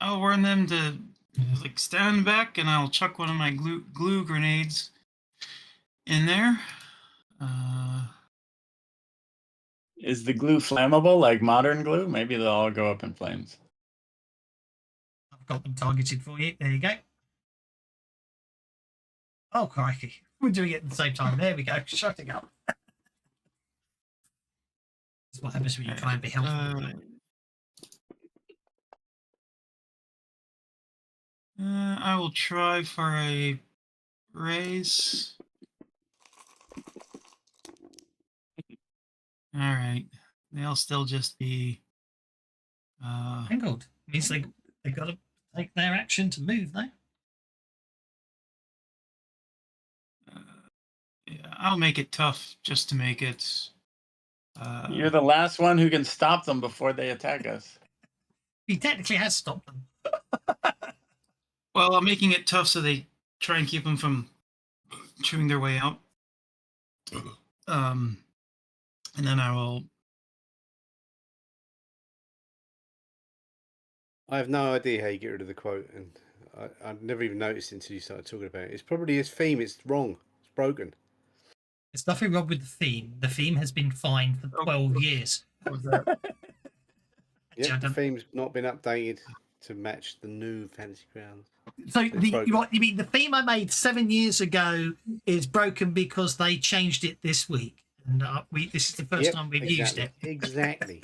I'll warn them to stand back, and I'll chuck one of my glue grenades in there. Is the glue flammable like modern glue? Maybe they'll all go up in flames. I've got them targeted for you. There you go. Oh, crikey. We're doing it at the same time. There we go. Shutting up. That's what happens when you try and be helpful. I will try for a raise. All right. They'll still just be Angled. Means they got to take their action to move now. yeah, I'll make it tough just to make it. You're the last one who can stop them before they attack us. He technically has stopped them. Well, I'm making it tough so they try and keep them from chewing their way out. And then I will I have no idea how you get rid of the quote, and I've never even noticed until you started talking about it. It's probably his theme. It's wrong. It's broken. There's nothing wrong with the theme. The theme has been fine for 12 years. Was that? Yep, the theme's not been updated to match the new Fantasy Grounds. So It's broken. what you mean the theme I made 7 years ago is broken because they changed it this week, and this is the first time we've used it. Exactly.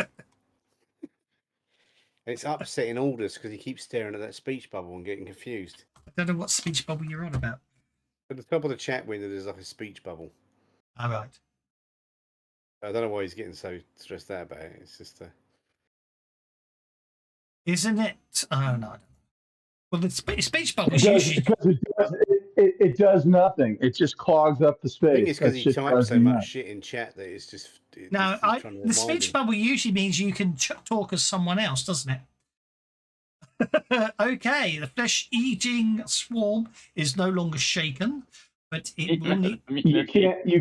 It's upsetting Aldous because he keeps staring at that speech bubble and getting confused. I don't know what speech bubble you're on about. At the top of the chat window, there's like a speech bubble. All right. I don't know why he's getting so stressed out about it. It's just Isn't it? Oh, no, I don't know. Well, the speech bubble It does, usually... because it does nothing. It just clogs up the space. I think it's because That he shit types drives so me much nuts. shit in chat that it's just. No, he's trying to the remind speech him. bubble usually means you can talk as someone else, doesn't it? Okay, the flesh-eating swarm is no longer shaken, but it will need... You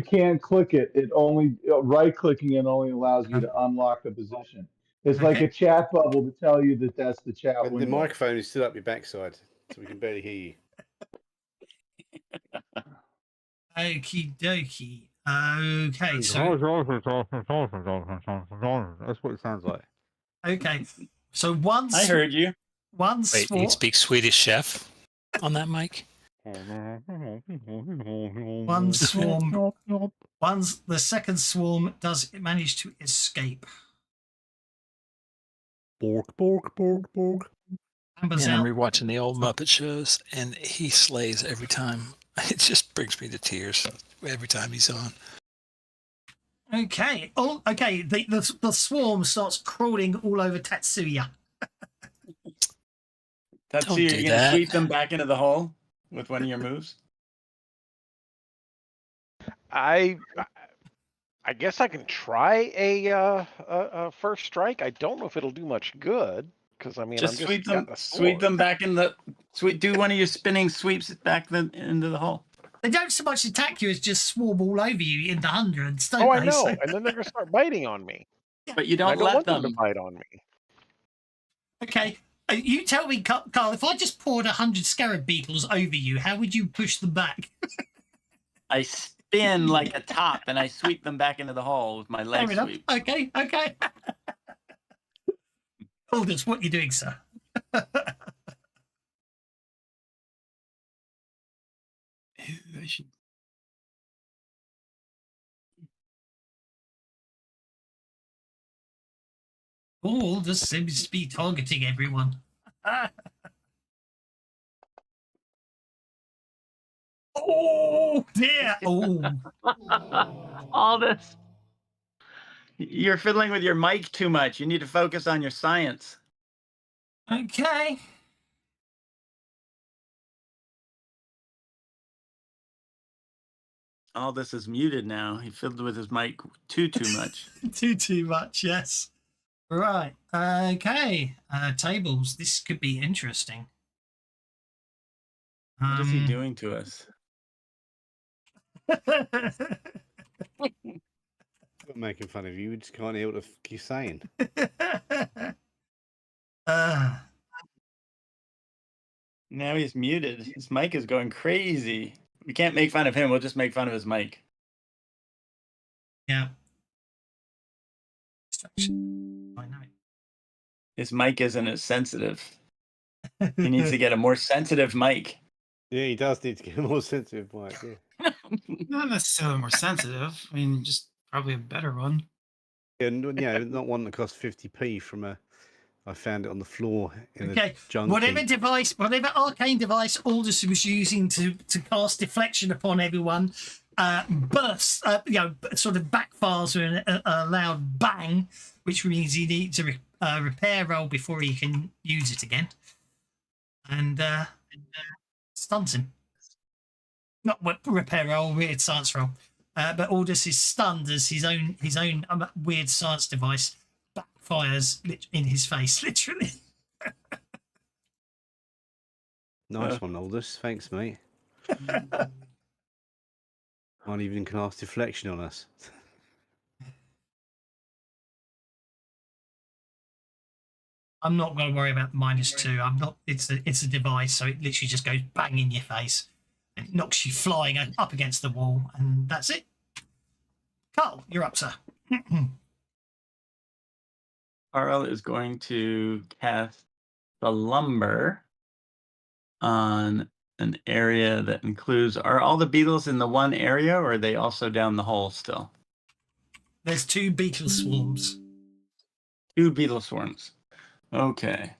can't click it. It only right-clicking it only allows you to unlock the position. It's like a chat bubble to tell you that that's the chat But the window. microphone is still up your backside, so we can barely hear you. Okie dokie. Okay, so That's what it sounds like. okay, so one. I heard you. One Wait, swarm. he speaks Swedish Chef on that mic? One swarm. The second swarm does manage to escape. Bork, bork, bork, bork. Amber's And I'm out. rewatching the old Muppet shows, and he slays every time. It just brings me to tears every time he's on. Okay. Oh, okay. The swarm starts crawling all over Tatsuya. That's Don't you're do gonna that. sweep them back into the hole with one of your moves. I guess I can try a first strike. I don't know if it'll do much good because I mean Just I'm sweep just them. got a Sweep sword. them back in the. Do one of your spinning sweeps back into the hole. They don't so much attack you as just swarm all over you in the hundreds, don't Oh, I they? know, So- and then they're gonna start biting on me. But you And I don't don't let want them to them. bite on me. okay. You tell me, Carl, if I just poured 100 scarab beetles over you, how would you push them back? I spin like a top and I sweep them back into the hole with my Fair leg enough. sweep. Okay. Aldous, what are you doing, sir? I should... Aldous seems to be targeting everyone. Oh dear! Oh, All this. You're fiddling with your mic too much. You need to focus on your science. okay. All this is muted now. He fiddled with his mic too much. Too much. Yes. Right. Okay. Tables. This could be interesting. What is he doing to us? I'm making fun of you. We just can't hear what you're saying. Now he's muted. His mic is going crazy. We can't make fun of him. We'll just make fun of his mic. Yeah. Distraction. I know it. His mic isn't as sensitive. He needs to get a more sensitive mic. Yeah, he does need to get a more sensitive mic. Yeah. Not necessarily more sensitive. I mean, just probably a better one. And yeah, not one that costs 50p from I found it on the floor in Okay. a junkie. Whatever arcane device Aldous was using to cast deflection upon everyone, bursts, sort of backfires with a loud bang, which means he needs a repair roll before he can use it again, and stuns him. Not repair roll, weird science roll, but Aldous is stunned as his own weird science device backfires in his face, literally. Nice one, Aldous. Thanks, mate. Can't even cast deflection on us. I'm not going to worry about the -2. I'm not. It's a device, so it literally just goes bang in your face and it knocks you flying up against the wall, and that's it. Carl, you're up, sir. Carl is going to cast the lumber on an area that includes. Are all the beetles in the one area, or are they also down the hole still? There's 2 beetle swarms. 2 beetle swarms. Okay.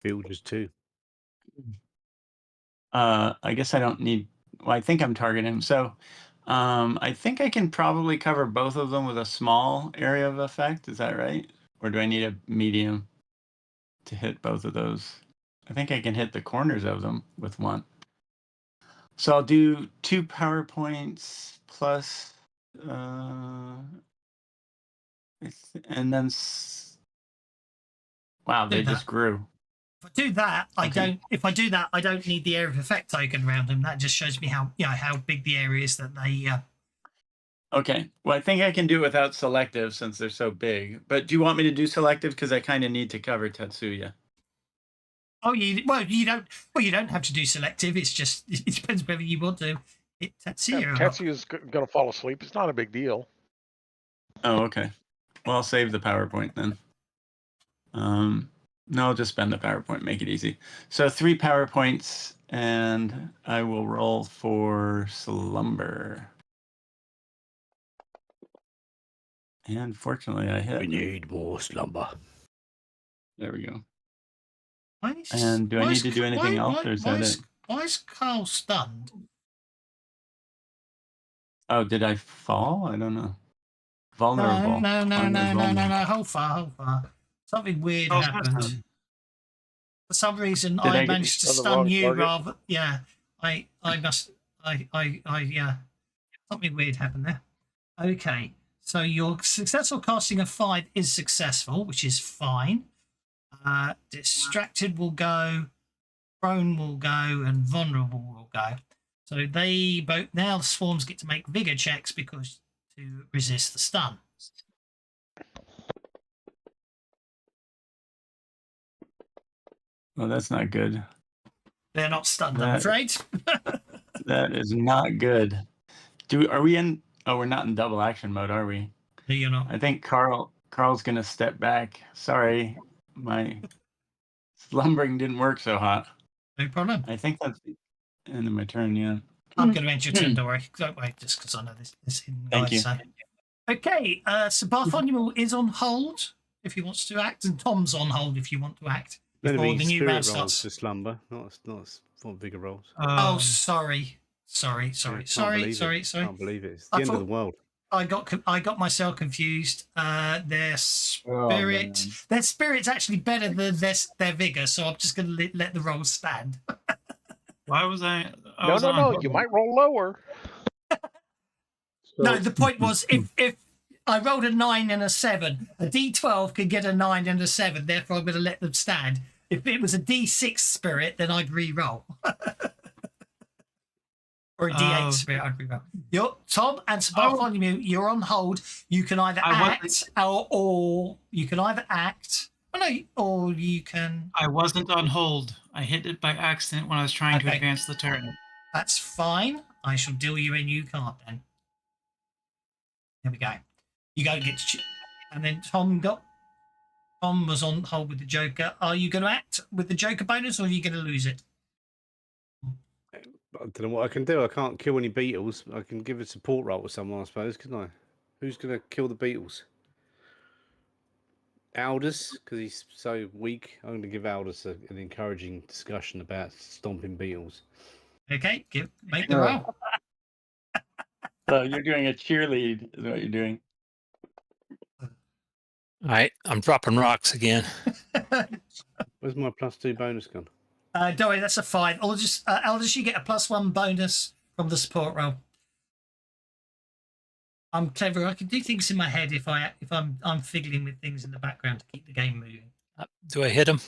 Builders too. I guess I don't need. Well, I think I'm targeting him. So, I think I can probably cover both of them with a small area of effect. Is that right? Or do I need a medium to hit both of those? I think I can hit the corners of them with one. So I'll do 2 power points plus, and then. Wow, they just grew. If I do that, I Okay. don't. If I do that, I don't need the area of effect token around them. That just shows me how how big the area is that they. Okay. Well, I think I can do it without selective since they're so big. But do you want me to do selective because I kind of need to cover Tetsuya? Oh, you don't. Well, you don't have to do selective. It's just it depends whether you want to hit Tetsuya or not. Tetsuya's going to fall asleep. It's not a big deal. Oh, okay. Well, I'll save the PowerPoint then. No, I'll just spend the PowerPoint, make it easy. So 3 PowerPoints, and I will roll for slumber. And fortunately, I hit. We need more slumber. There we go. Why is- And do I why need is- to do anything else, or is that it? Why is Carl stunned? Oh, did I fall? I don't know. Vulnerable. No. Vulnerable. Hold far. Something weird Oh, happened. awesome. For some reason, Did I I get managed to on the stun wrong you target? rather. Yeah, I yeah. Something weird happened there. Okay, so your successful casting of 5 is successful, which is fine. Distracted will go, prone will go, and vulnerable will go. So they both now the swarms get to make vigor checks because to resist the stun. Well, that's not good. They're not stunned, I'm afraid. That is not good. Are we in? Oh, we're not in double action mode, are we? No, you're not. I think Carl's gonna step back. Sorry, my slumbering didn't work so hot. No problem. I think that's the end of my turn. Yeah. I'm going to end your turn, don't worry. Don't worry, just because I know this hidden Thank guy. you. So. Okay, so Bartholomew is on hold if he wants to act, and Tom's on hold if you want to act Going to before be the new spirit round rolls starts. to slumber, not bigger rolls. Oh, sorry. Yeah, can't believe Sorry. it. Can't believe it. It's I the end of thought- the world. I got myself confused. Their spirit, their spirit's actually better than their vigor, so I'm just going to let the rolls stand. Why was I? No. You might roll lower. No, the point was if I rolled a 9 and a 7, a D12 could get a 9 and a 7. Therefore, I'm going to let them stand. If it was a D6 spirit, then I'd re-roll. Or a D8 spirit, I'd re-roll. You're Tom and Sir Bartholomew. You're on hold. You can either act or you can either act. Oh, no, or you can. I wasn't on hold. I hit it by accident when I was trying to Okay. advance the turn. That's fine. I shall deal you a new card then. Here we go. You go get to and then Tom was on hold with the Joker. Are you going to act with the Joker bonus, or are you going to lose it? I don't know what I can do. I can't kill any beetles. I can give a support roll to someone, I suppose, couldn't I? Who's going to kill the beetles? Aldous, because he's so weak. I'm going to give Aldous an encouraging discussion about stomping beetles. Okay, make the roll. So you're doing a cheerlead, is what you're doing. All right, I'm dropping rocks again. Where's my +2 bonus gone? Don't worry, that's a 5. Aldous, you get a +1 bonus from the support roll. I'm clever. I can do things in my head if I'm fiddling with things in the background to keep the game moving. Do I hit him?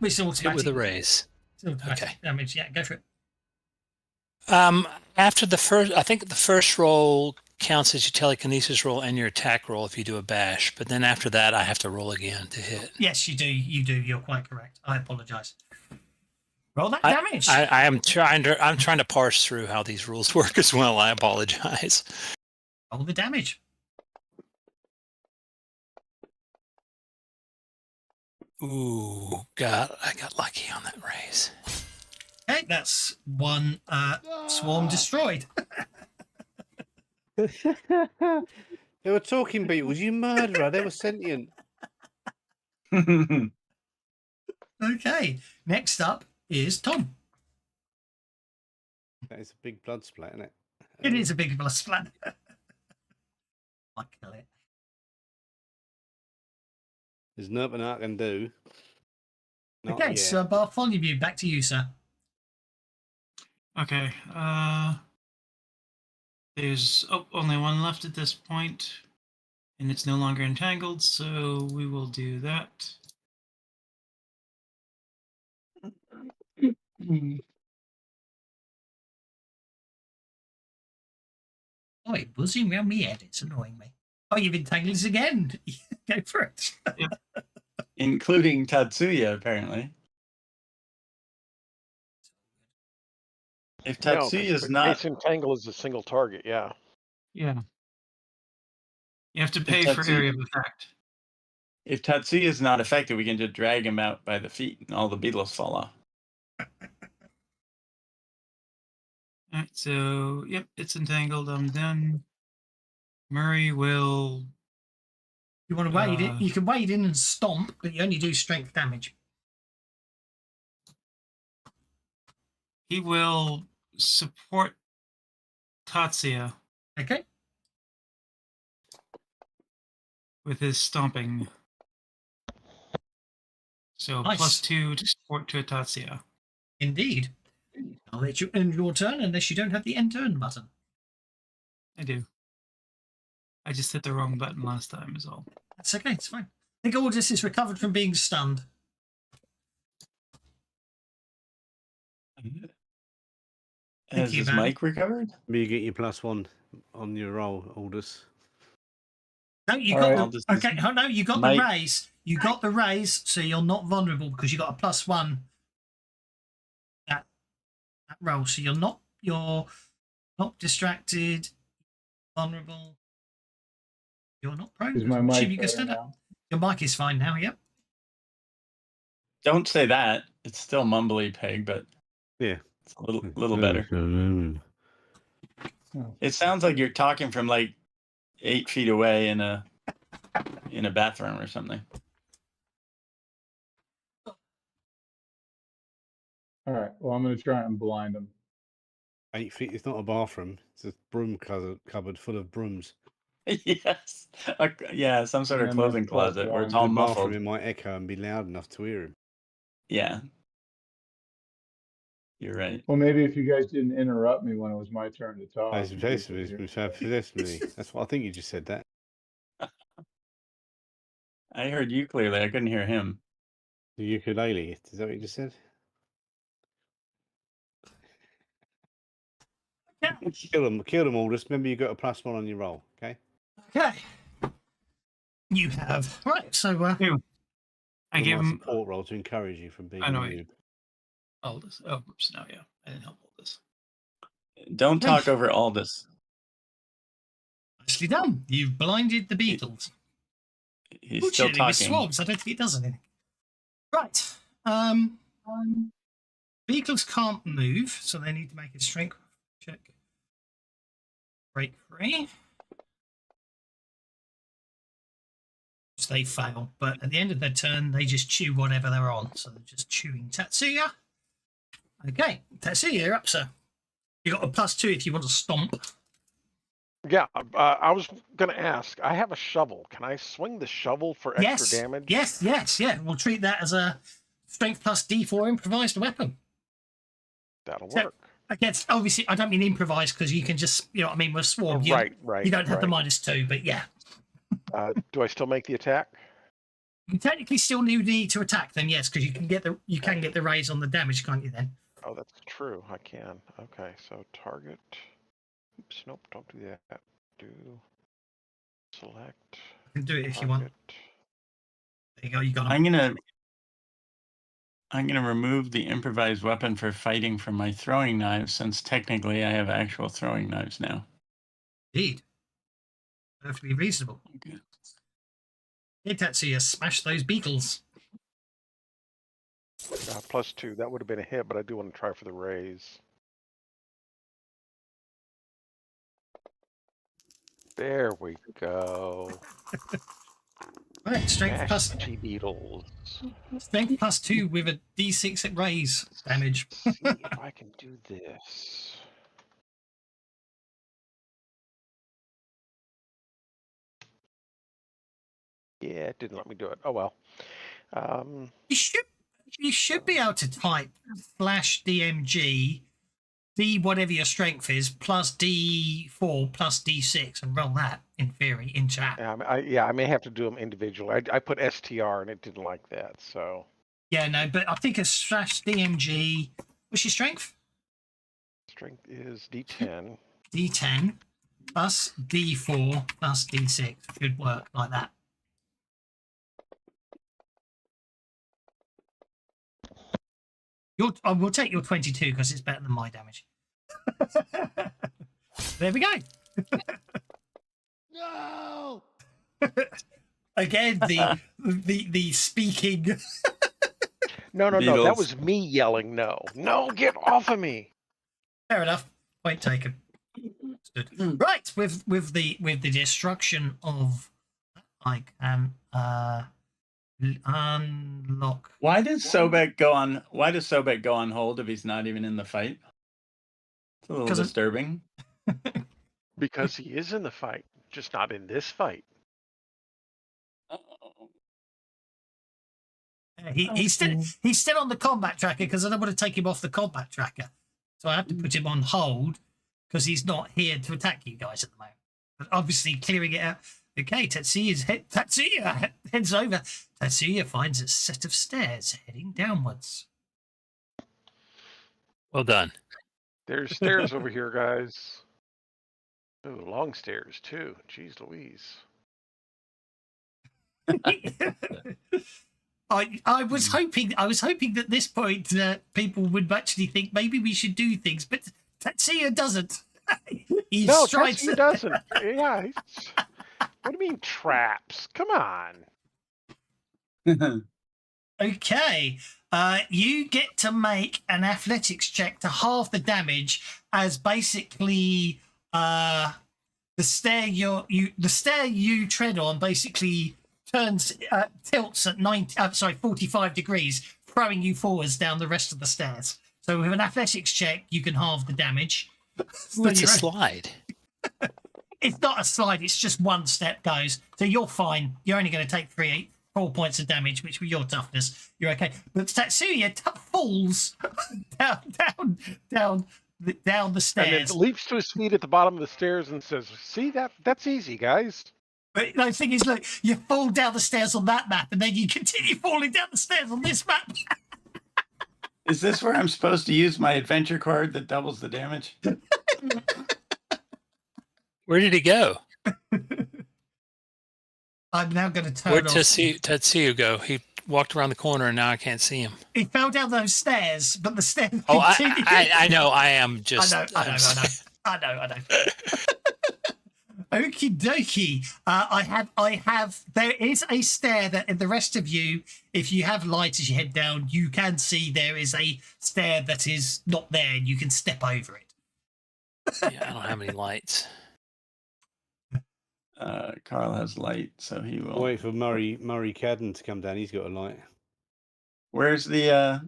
It's Hit automatic. with a raise. It's automatic Okay. damage. Yeah, go for it. After the first, I think the first roll counts as your telekinesis roll and your attack roll if you do a bash. But then after that, I have to roll again to hit. Yes, you do. You do. You're quite correct. I apologise. Roll that damage. I'm trying to parse through how these rules work as well. I apologize. Roll the damage. Ooh, God, I got lucky on that raise. Okay, that's one swarm destroyed. They were talking beetles, you murderer. They were sentient. Okay, next up is Tom. That is a big blood splat, isn't it? It is a big blood splat. I kill it. There's nothing I can do. Not Okay, yet. so Bartholomew, back to you, sir. Okay. There's only one left at this point, and it's no longer entangled, so we will do that. Oh, it buzzing around my head. It's annoying me. Oh, you've entangled us again. Go for it. Including Tatsuya, apparently. If No, 'cause Tatsuya's the not, Case Entangle is a single target, yeah. Yeah. You have to pay for area of effect. if Tatsuya's not affected, we can just drag him out by the feet, and all the beetles fall off. All right, so yep, it's entangled. I'm done. Murray will. You want to wade in? You can wade in and stomp, but you only do strength damage. He will support Tatsuya Okay. with his stomping. So Nice. +2 to support to Tatsuya. Indeed. I'll let you end your turn unless you don't have the end turn button. I do. I just hit the wrong button last time, is all. That's okay. It's fine. I think Aldous is recovered from being stunned. Has you, his man. mic recovered? Maybe you get your +1 on your roll, Aldous. No, you All got right. the Aldous' okay. Oh no, you got mic- the raise. You got the raise, so you're not vulnerable because you got a +1. That roll, so you're not distracted, vulnerable. You're not prone. Is my Assume mic you can better stand up. now? Your mic is fine now. Yep. Don't say that. It's still mumbly, Peg, but Yeah. it's a little better. Oh. It sounds like you're talking from like 8 feet away in a bathroom or something. All right. Well, I'm going to try and blind him. 8 feet. It's not a bathroom. It's a broom cupboard full of brooms. Yes. Yeah, some sort of And then clothing that's closet where +1. it's all The muffled. bathroom, it might echo and be loud enough to hear him. Yeah. You're right. Well, maybe if you guys didn't interrupt me when it was my turn to talk. That's what I think you just said that. I heard you clearly. I couldn't hear him. The ukulele. Is that what you just said? Yeah. Kill them all. Just remember you got a +1 on your roll. Okay. Okay. You have right. So I gave him support roll to encourage you from being I know a it. noob. Aldous. Oh, oops, no, yeah. I didn't help Aldous. Don't talk over Aldous. nicely done. You've blinded the beetles. He's still Fortunately, with talking. swabs, I don't think it does anything. Right. Beetles can't move, so they need to make a strength check. Break free. So they fail, but at the end of their turn, they just chew whatever they're on. So they're just chewing Tatsuya. Okay, Tatsuya, you're up, sir. You got a +2 if you want to stomp. Yeah, I was going to ask. I have a shovel. Can I swing the shovel for extra damage? Yes, yeah. We'll treat that as a strength +D4 improvised weapon. That'll So, work. Against, obviously, I don't mean improvised because you can just, you know what I mean, with swarm. Right. You don't have the right. -2, but yeah. Do I still make the attack? You technically still need to attack them, yes, because you can get the raise on the damage, can't you? Then Oh, that's true. I can. Okay, so target. Oops, nope, don't do that. Do select. You can do it if you want. target. There you go. You got I'm them. gonna remove the improvised weapon for fighting from my throwing knives, since technically I have actual throwing knives now. Indeed. Perfectly reasonable. Okay. Hey, Tatsuya, smash those beetles. +2. That would have been a hit, but I do want to try for the raise. There we go. Right, strength Smash plus the beetles. strength +2 with a D6 at raise damage. See if I can do this. Yeah, it didn't let me do it. Oh well. You should be able to type /DMG D whatever your strength is plus D4 plus D6 and roll that in theory in chat. I may have to do them individually. I put STR and it didn't like that. So Yeah, no, but I think a /DMG. What's your strength? strength is D10. D10 plus D4 plus D6 should work like that. We'll take your 22 because it's better than my damage. There we go. No. Again, the speaking. No. That Beetles. was me yelling no. No, get off of me. Fair enough. Point taken. Right, with the destruction of, I can unlock. Why does Sobek go on hold if he's not even in the fight? It's a little 'Cause disturbing. Because he is in the fight, just not in this fight. He's still on the combat tracker because I don't want to take him off the combat tracker, so I have to put him on hold because he's not here to attack you guys at the moment. But obviously, clearing it out. Okay, Tatsuya heads over. Tatsuya finds a set of stairs heading downwards. Well done. There's stairs over here, guys. Ooh, long stairs too. Jeez Louise. I was hoping that at this point people would actually think maybe we should do things, but Tatsuya doesn't. He No, strides. Tetsuya doesn't. Yeah. What do you mean traps? Come on. Okay, you get to make an athletics check to halve the damage, as basically the stair you tread on basically tilts at 45 degrees, throwing you forwards down the rest of the stairs. So with an athletics check, you can halve the damage. Ooh, it's a slide. It's not a slide, it's just one step goes. So you're fine. You're only going to take 4 points of damage, which with your toughness, you're okay. But Tatsuya falls down the stairs. And then leaps to his feet at the bottom of the stairs and says, "See, that's easy, guys." But the thing is, look, you fall down the stairs on that map, and then you continue falling down the stairs on this map. Is this where I'm supposed to use my adventure card that doubles the damage? Where did he go? I'm now going to turn Where'd off. Tetsuya go? He walked around the corner and now I can't see him. He fell down those stairs, but the stairs. Oh, continued. I know. I am just. I know. Okie dokie. I have. There is a stair that in the rest of you, if you have light as you head down, you can see there is a stair that is not there, and you can step over it. Yeah, I don't have any lights. Carl has light, so he will. Wait for Murray Cadden to come down. He's got a light. Where's the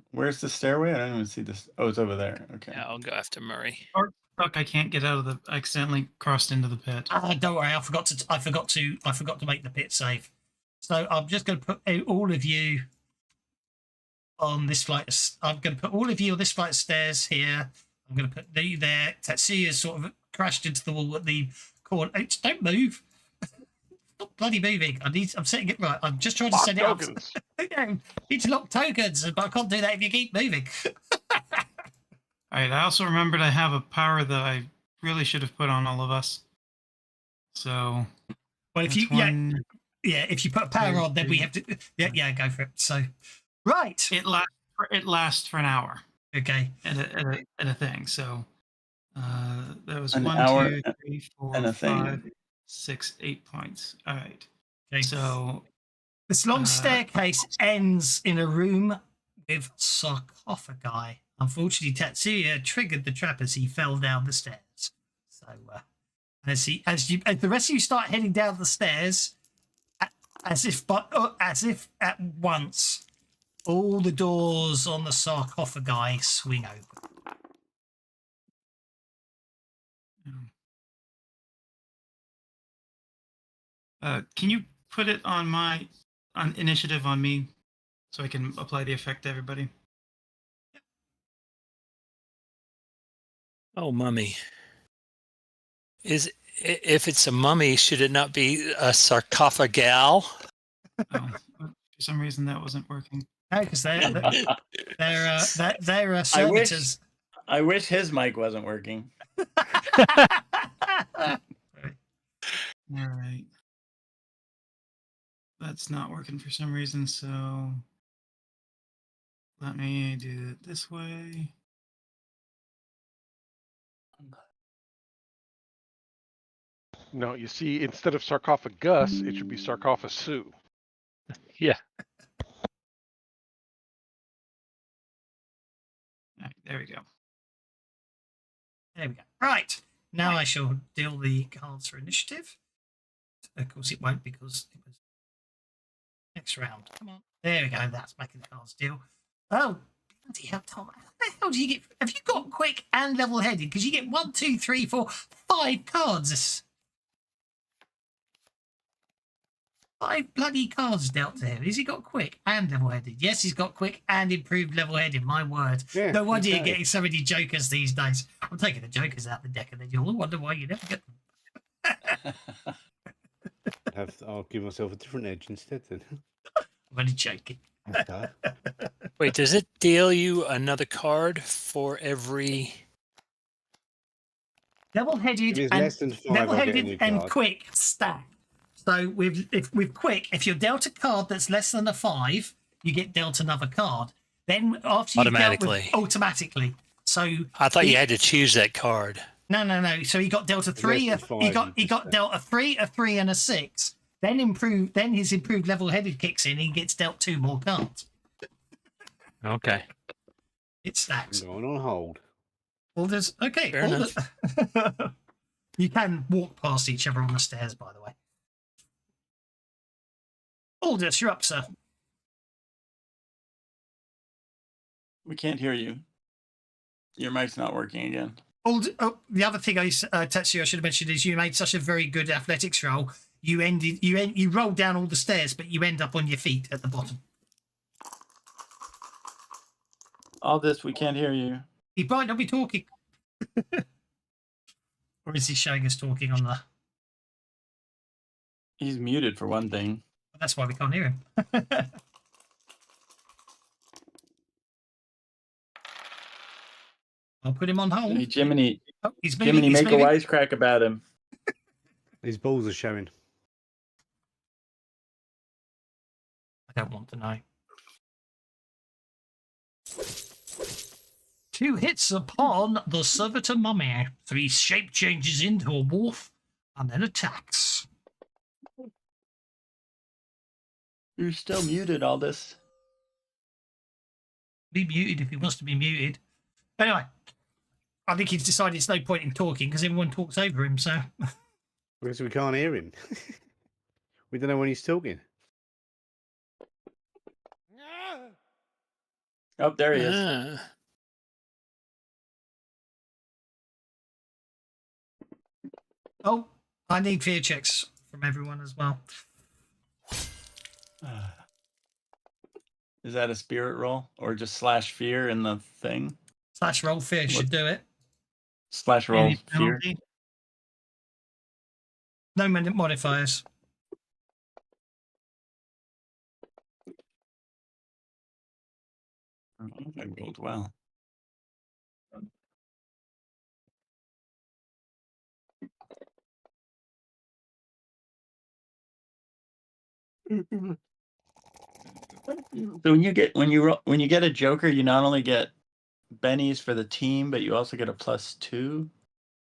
stairway? I don't even see this. Oh, it's over there. Okay. Yeah, I'll go after Murray. Fuck! I can't get out of the. I accidentally crossed into the pit. Don't worry, I forgot to make the pit safe. So I'm just going to put all of you on this flight. I'm going to put all of you on this flight of stairs here. I'm going to put you there. Tatsuya's sort of crashed into the wall at the corner. Don't move. Stop bloody moving. I'm setting it right. I'm just trying to set it up. Need to lock tokens, but I can't do that if you keep moving. All right. I also remembered I have a power that I really should have put on all of us. So Well, if that's you one. if you put power two, on, then we three. have to go for it. So right, It lasts for an hour okay. at a thing. So that was An 1, hour 2, 3, 4, and a 5, thing. 6, 8 points. All right. Okay. So This long staircase ends in a room with sarcophagi. Unfortunately, Tatsuya triggered the trap as he fell down the stairs. So, as the rest of you start heading down the stairs, as if at once, all the doors on the sarcophagi swing open. can you put it on initiative on me so I can apply the effect to everybody? Oh, mummy. If it's a mummy, should it not be a sarcophagal? Oh, for some reason that wasn't working. No, because they're servitors. I wish his mic wasn't working. All right. That's not working for some reason, so let me do it this way. No, you see, instead of sarcophagus, it should be sarcophasu. Yeah. All right, there we go. There we go. Right. Now I shall deal the cards for initiative. Of course, it won't because it was next round. Come on. There we go. That's making the cards deal. Oh, bloody hell, Tom. How the hell do you get? Have you got quick and level headed? Because you get 1, 2, 3, 4, 5 cards. 5 bloody cards dealt to him. Has he got quick and level headed? Yes, he's got quick and improved level headed. My word. Yeah, No wonder you're okay. getting so many jokers these days. I'm taking the jokers out the deck and then you'll wonder why you never get them. I'll give myself a different edge instead then. I'm only joking. Okay. Wait, does it deal you another card for every? Level-headed If it's and less than 5, I'll get a new card. quick stack. So with quick, if you're dealt a card that's less than a 5, you get dealt another card. Then after you automatically. So I thought you had to choose that card. No. So he got dealt a 3. He got dealt a 3, a 3, and a 6. Then his improved level-headed kicks in. And he gets dealt 2 more cards. Okay. It stacks. I'm going on hold. Aldous, okay. Fair enough. You can walk past each other on the stairs, by the way. Aldous, you're up, sir. We can't hear you. Your mic's not working again. The other thing Tetsuya, I should have mentioned is you made such a very good athletics roll. You rolled down all the stairs, but you end up on your feet at the bottom. All this, we can't hear you. He might not be talking. Or is he showing us talking on the... He's muted for one thing. That's why we can't hear him. I'll put him on hold. Hey, Jiminy, Oh, he's moving. Jiminy, He's make a moving. wisecrack about him. His balls are showing. I don't want to know. 2 hits upon the servitor mummy. 3 shape changes into a wolf and then attacks. You're still muted, all this. Be muted if he wants to be muted. Anyway, I think he's decided it's no point in talking because everyone talks over him, so... Because we can't hear him. We don't know when he's talking. Oh, there he is. Oh, I need fear checks from everyone as well. Is that a spirit roll or just /fear in the thing? / roll fear should do it. / roll Any fear. penalty? No modifiers. Oh, I rolled well. So when you get a Joker, you not only get bennies for the team, but you also get a +2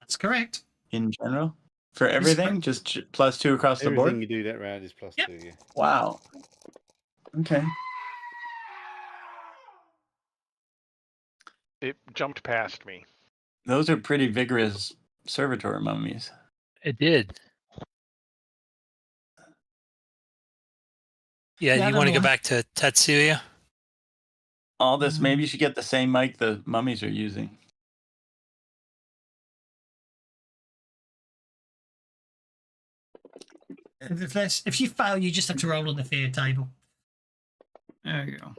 That's correct. in general for Is everything. Just +2 across the Everything board. you do that round is +2. Yep. Yeah. Wow. Okay. It jumped past me. Those are pretty vigorous servitor mummies. It did. Yeah, Yeah, you want to go another one. back to Tatsuya? All this, maybe you should get the same mic the mummies are using. If you fail, you just have to roll on the fear table. There you go.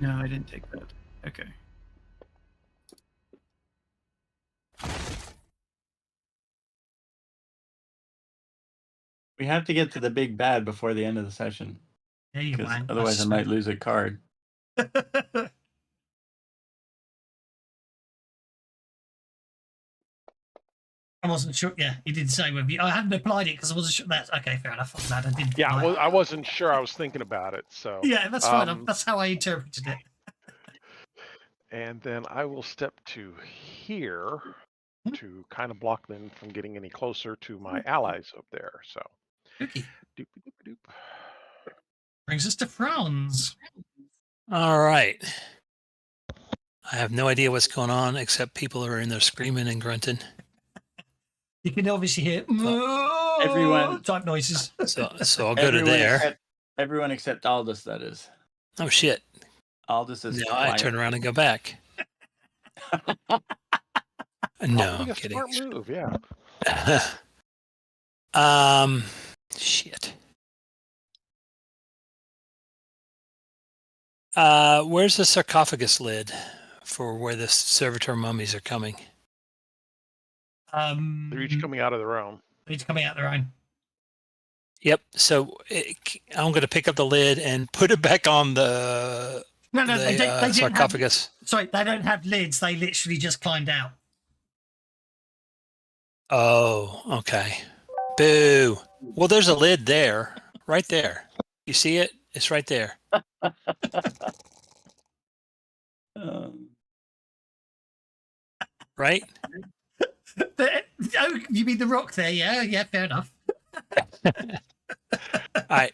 No, I didn't take that. Okay. We have to get to the big bad before the end of the session, There you because go. otherwise I might lose a card. I wasn't sure. Yeah, he did say with you. I hadn't applied it because I wasn't sure. That's okay. Fair enough. I'm glad I didn't. Yeah, apply it. I wasn't sure. I was thinking about it. So Yeah, that's fine. That's how I interpreted it. And then I will step to here to kind of block them from getting any closer to my allies up there. So Okay. doop, doop, doop. Brings us to Franz. All right. I have no idea what's going on except people are in there screaming and grunting. You can obviously hear Everyone- type noises. So I'll go to there. Everyone except Aldous, that is. Oh shit! Aldous is Now I quiet. turn around and go back. No, Probably I'm a kidding. smart move, yeah. Shit. Where's the sarcophagus lid for where the servitor mummies are coming? They're each coming out of their own. Each coming out their own. Yep. So I'm going to pick up the lid and put it back on the They didn't sarcophagus. Sorry, they don't have lids. They literally just climbed out. Oh, okay. Boo. Well, there's a lid there, right there. You see it? It's right there. Right? Oh, you mean the rock there? Yeah, fair enough. All right.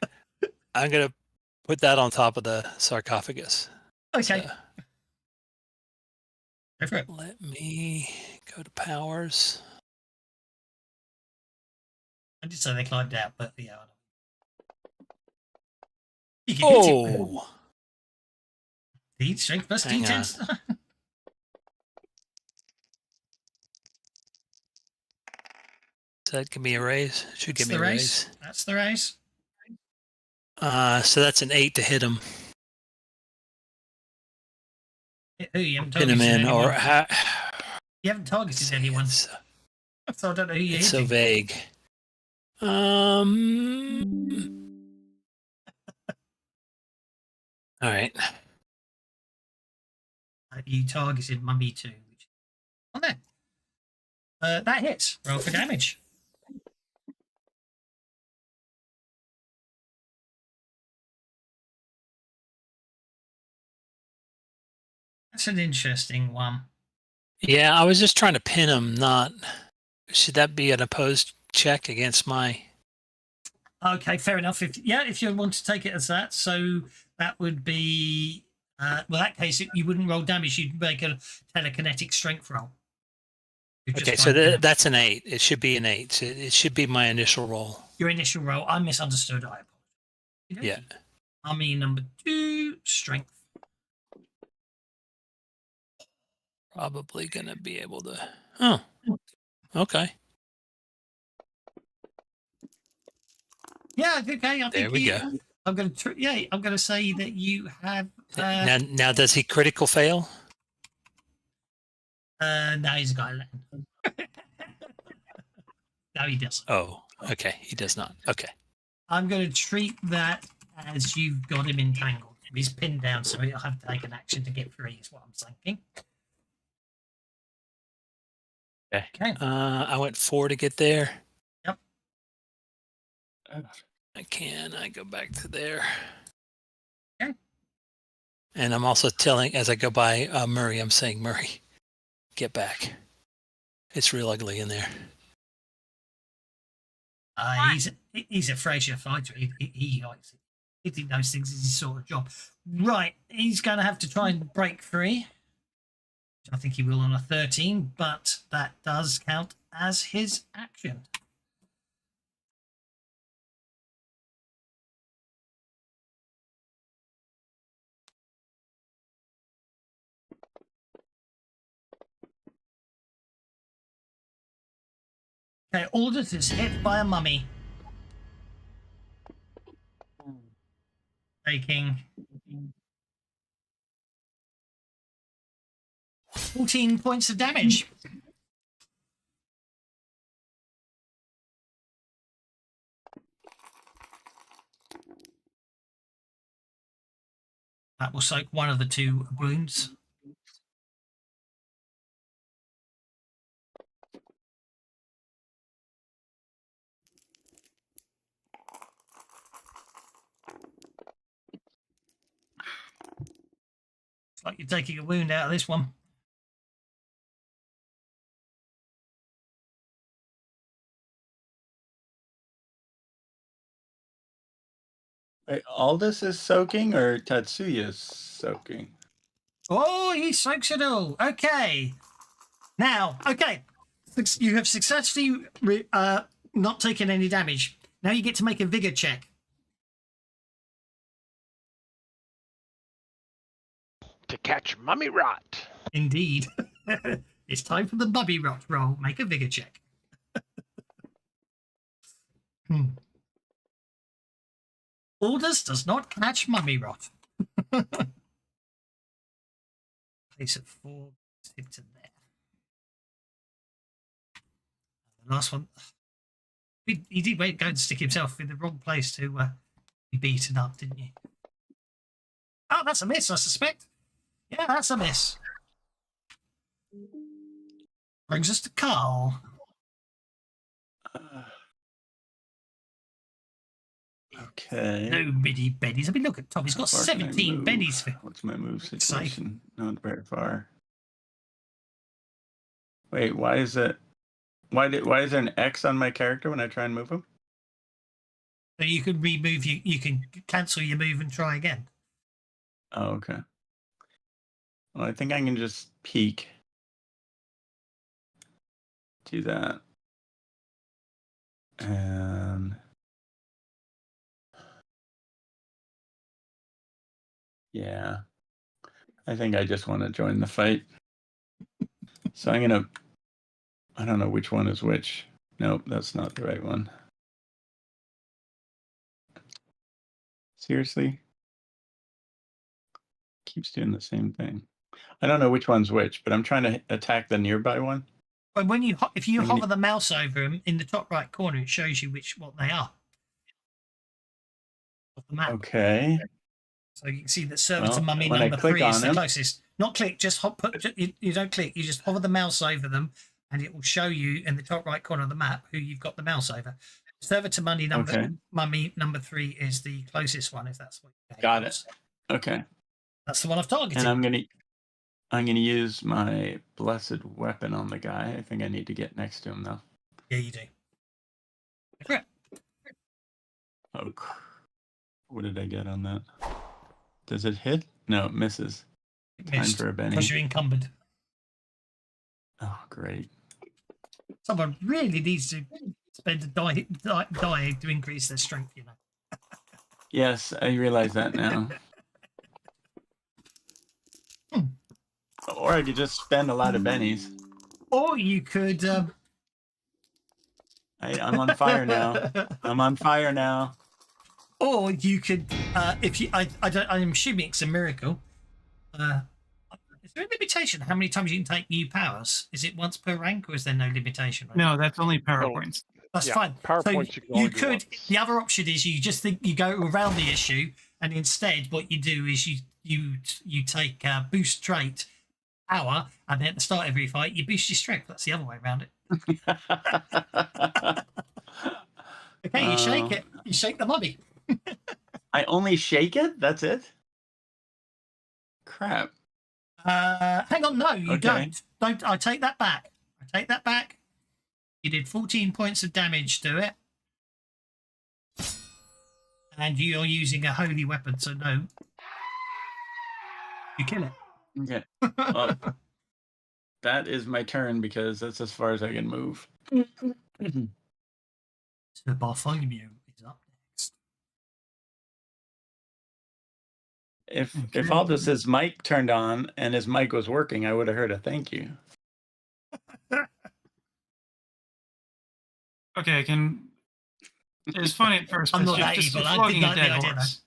I'm going to put that on top of the sarcophagus. Okay. So, Go for it. let me go to powers. I did say they climbed out, but yeah. You can hit it. Oh, D strength plus Hang D10. so that can be a raise. Should give me a raise. That's the raise. So that's an 8 to hit him. Who you haven't Pin him targeted in, anyone. or You haven't targeted anyone, It's, so I don't know who you're it's so hitting. vague. All right. You targeted Mummy 2. On there. That hits. Roll for damage. That's an interesting one. Yeah, I was just trying to pin him. Not should that be an opposed check against my? Okay, fair enough. If you want to take it as that, so that would be well. In that case, you wouldn't roll damage. You'd make a telekinetic strength roll. Okay, so that's an 8. It should be an 8. So it should be my initial roll. Your initial roll. I misunderstood. I apologize. Yeah. Army number 2, strength. Probably gonna be able to. Oh, okay. Yeah, okay. I think There we go. I'm going to. I'm going to say that you have. Now, does he critical fail? No, he's got 11. No, he doesn't. Oh, okay. He does not. Okay. I'm going to treat that as you've got him entangled. He's pinned down, so he'll have to take an action to get free. Is what I'm thinking. Okay. I went 4 to get there. Yep. I go back to there. Okay. And I'm also telling, as I go by Murray, I'm saying, Murray, get back. It's real ugly in there. He's a Fraser fighter. He likes it. Hitting those things is his sort of job. Right, he's going to have to try and break free. I think he will on a 13, but that does count as his action. Okay, Aldous is hit by a mummy. Taking 14 points of damage. That will soak one of the 2 wounds. It's like you're taking a wound out of this one. Wait, Aldous is soaking or Tatsuya's soaking? Oh, he soaks it all. Okay. Now, okay. You have successfully not taken any damage. Now you get to make a vigor check. To catch mummy rot. Indeed. It's time for the mummy rot roll. Make a vigor check. Aldous does not catch mummy rot. Place of 4 tipped in there. The last one. He did go and stick himself in the wrong place to be beaten up, didn't you? Oh, that's a miss, I suspect. Yeah, that's a miss. Brings us to Carl. Okay. No mini bennies. I mean, look at Tom. He's got How far can I 17 move? bennies. What's my move Safe. situation? Not very far. Wait, why is it? Why is there an X on my character when I try and move him? So you can remove you can cancel your move and try again. Oh, okay. Well, I think I can just peek. Do that. And yeah. I think I just want to join the fight. So I'm gonna, I don't know which one is which. Nope, that's not the right one. Seriously? Keeps doing the same thing. I don't know which one's which, but I'm trying to attack the nearby one. But when you if you How many- hover the mouse over them in the top right corner, it shows you what they are. Of the map. Okay. So you can see that server to Well, mummy when I number click 3 is on the him- closest. Not click, just you don't click. You just hover the mouse over them, and it will show you in the top right corner of the map who you've got the mouse over. Server to mummy number 3 is the closest one, if that's what. Got it. Okay. That's the one I've targeted. And I'm gonna use my blessed weapon on the guy. I think I need to get next to him though. Yeah, you do. Correct. Oh, what did I get on that? Does it hit? No, it misses. Time for a Benny. Because you're encumbered. Oh, great. Someone really needs to spend a die to increase their strength, you know. Yes, I realize that now. Or I could just spend a lot of bennies. Or you could. I'm on fire now. I'm on fire now. Or you could, if you, I'm assuming it's a miracle. Is there a limitation how many times you can take new powers? Is it once per rank, or is there no limitation? No, that's only power No. points. That's Yeah, fine. power So points you can only do could. once. The other option is you just think you go around the issue, and instead what you do is you take boost trait power, and then at the start of every fight, you boost your strength. That's the other way around it. Okay, you shake it. You shake the mummy. I only shake it? That's it? Crap. Hang on, no, you Okay. don't. Don't. I take that back. I take that back. You did 14 points of damage to it. And you're using a holy weapon, so no. You kill it. Okay. Well, that is my turn because that's as far as I can move. So Bartholomew is up next. If Aldous' mic turned on and his mic was working, I would have heard a thank you. Okay, I can. It was funny at first. I'm but not that just evil. I flogging did a like the dead idea, horse.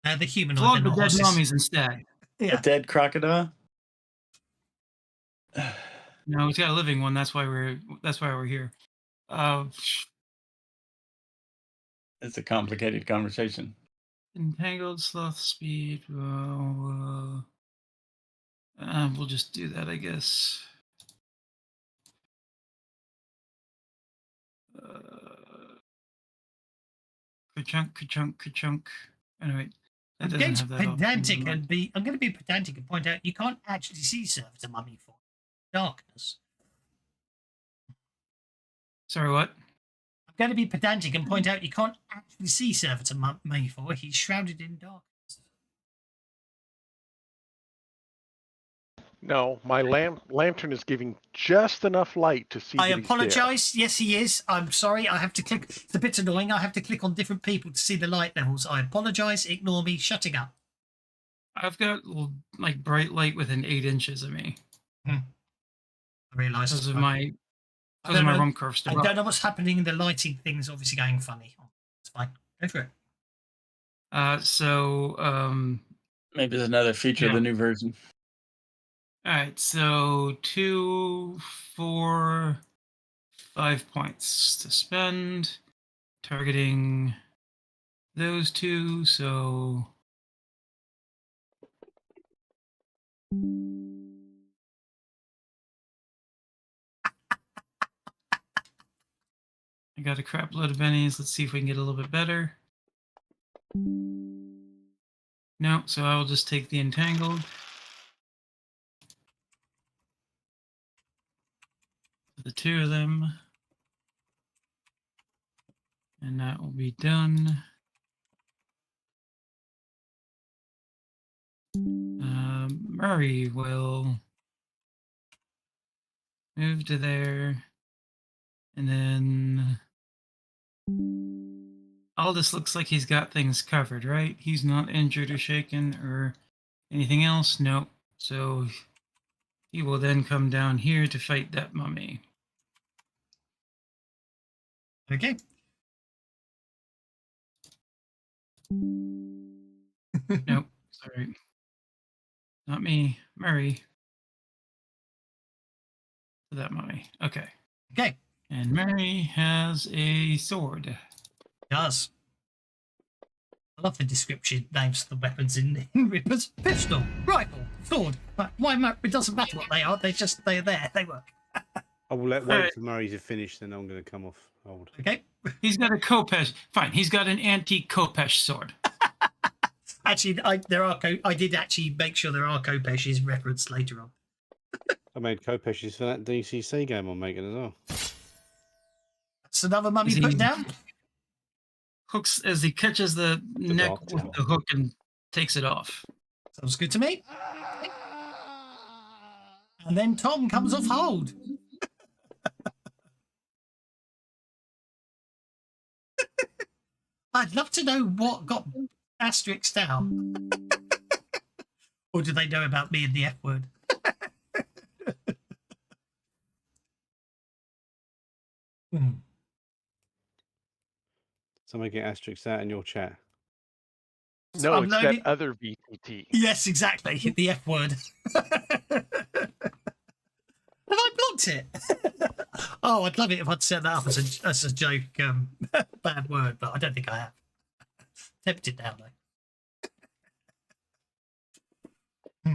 The humanoid, Flog they're the not dead horses. mummies instead. A Yeah. dead crocodile? No, it's got a living one. That's why we're here. It's a complicated conversation. Entangled sloth speed. We'll just do that, I guess. Ka-chunk. Anyway, that I'm going doesn't to have that pedantic option. I'm going to be pedantic and point out you can't actually see servitor mummy for darkness. Sorry, what? I'm going to be pedantic and point out you can't actually see servitor mummy for. He's shrouded in darkness. No, my lantern is giving just enough light to see. I that he's there. apologise. Yes, he is. I'm sorry. I have to click. It's a bit annoying. I have to click on different people to see the light levels. I apologise. Ignore me. Shutting up. I've got like bright light within 8 inches of me I realise. because of my don't know. rum curve. I don't know what's happening. The lighting thing is obviously going funny. It's fine. Go for it. Maybe there's another feature of the new version. All right, so 2, 4, 5 points to spend, targeting those two. So I got a crap load of bennies. Let's see if we can get a little bit better. No, so I will just take the entangled. The two of them. And that will be done. Murray will move to there. And then Aldous looks like he's got things covered, right? He's not injured or shaken or anything else. Nope. So he will then come down here to fight that mummy. Okay. Nope. Sorry. Not me. Murray. For that mummy. Okay. Okay. And Mary has a sword. Does. I love the description names of the weapons in Ripper's. Pistol, rifle, sword. But it doesn't matter what they are. They're there. They work. I will wait till Murray to finish, then I'm going to come off hold. Okay. He's got a Kopesh. Fine. He's got an antique Kopesh sword. Actually, I did actually make sure there are Kopesh's referenced later on. I made Kopesh's for that DCC game I'm making as well. That's another mummy Is he- put down. Hooks as he catches the neck dark with tower. the hook and takes it off. Sounds good to me. And then Tom comes off hold. I'd love to know what got Asterix down. Or do they know about me and the F word? Somebody get asterisks out in your chat. No, I'm it's loading- that other VTT. Yes, exactly. The F word. Have I blocked it? Oh, I'd love it if I'd set that up as a joke, bad word, but I don't think I have. Tempted now, though.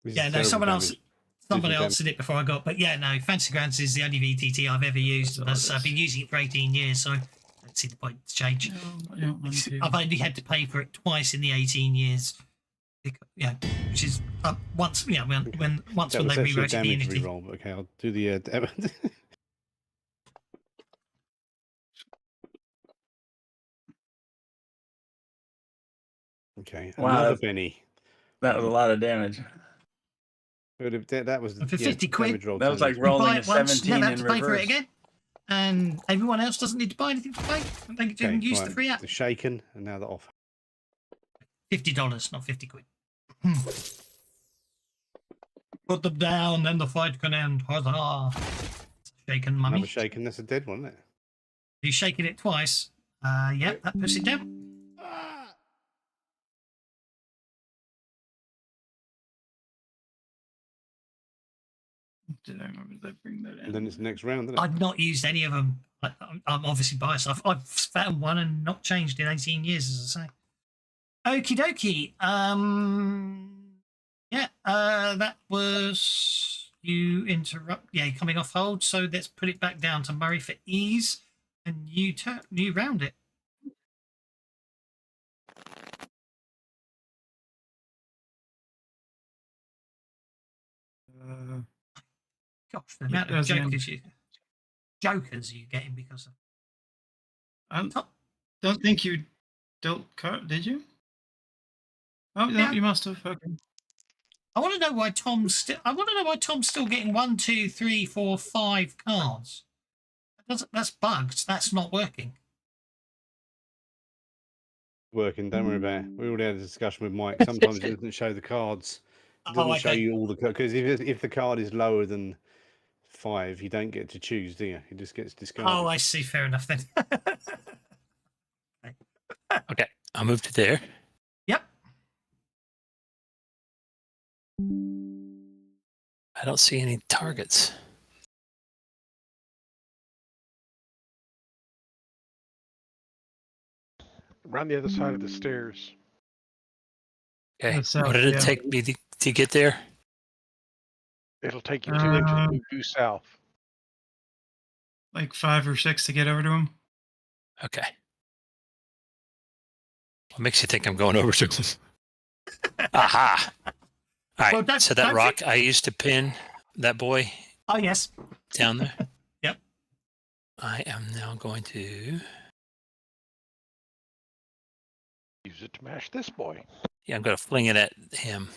This is Yeah, no, terrible someone damage. else. Somebody Visual answered it before I got, but yeah, no, Fancy Grounds is the only VTT I've ever used. And I've been using it for 18 years, so I don't see the point to change. No, I don't want to. I've only had to pay for it twice in the 18 years. Yeah, which is once. Yeah, when That they was actually a rewrote the damage Unity. reroll, but okay, I'll do the damage. Okay, Wow, another that's- penny. That was a lot of damage. That was For 50 quid, damage roll. That was like Tony. You rolling buy a it once, 17 never have in to pay for it reverse. again, and everyone else doesn't need to buy anything to pay. They can use the right, free app. The shaken and now the off. $50, not 50 quid. Put them down, then the fight can end. Huzzah! Shaken mummy. Another shaken. That's a dead one, isn't it? He's shaking it twice. Yep, that puts it down. Did I remember that? Bring that in. And then it's the next round, isn't it? I've not used any of them. I'm obviously biased. I've found one and not changed in 18 years, as I say. Okie dokie. Yeah, that was you interrupt. Yeah, coming off hold. So let's put it back down to Murray for ease, and you round it. Gosh, the amount of as in- jokers you're getting because of. I don't think you dealt card, did you? Oh, no, Yeah. you must have. Okay. I want to know why Tom's still. I want to know why Tom's still getting 1, 2, 3, 4, 5 cards. That's bugged. That's not working. Working, don't worry about it. We already had a discussion with Mike. Sometimes it doesn't show the cards. It doesn't show okay. you all the cards. Because if the card is lower than 5, you don't get to choose, do you? It just gets discarded. Oh, I see. Fair enough then. Okay, I'll move to there. Yep. I don't see any targets. Around the other side of the stairs. Okay, South, what did it yeah. take me to get there? It'll take you 2 inches to due south. Like 5 or 6 to get over to him. Okay. What makes you think I'm going over to him? Aha! All right, Well, that's- so that that's rock I used to pin that boy Oh yes. down there. Yep. I am now going to. Use it to mash this boy. Yeah, I'm going to fling it at him.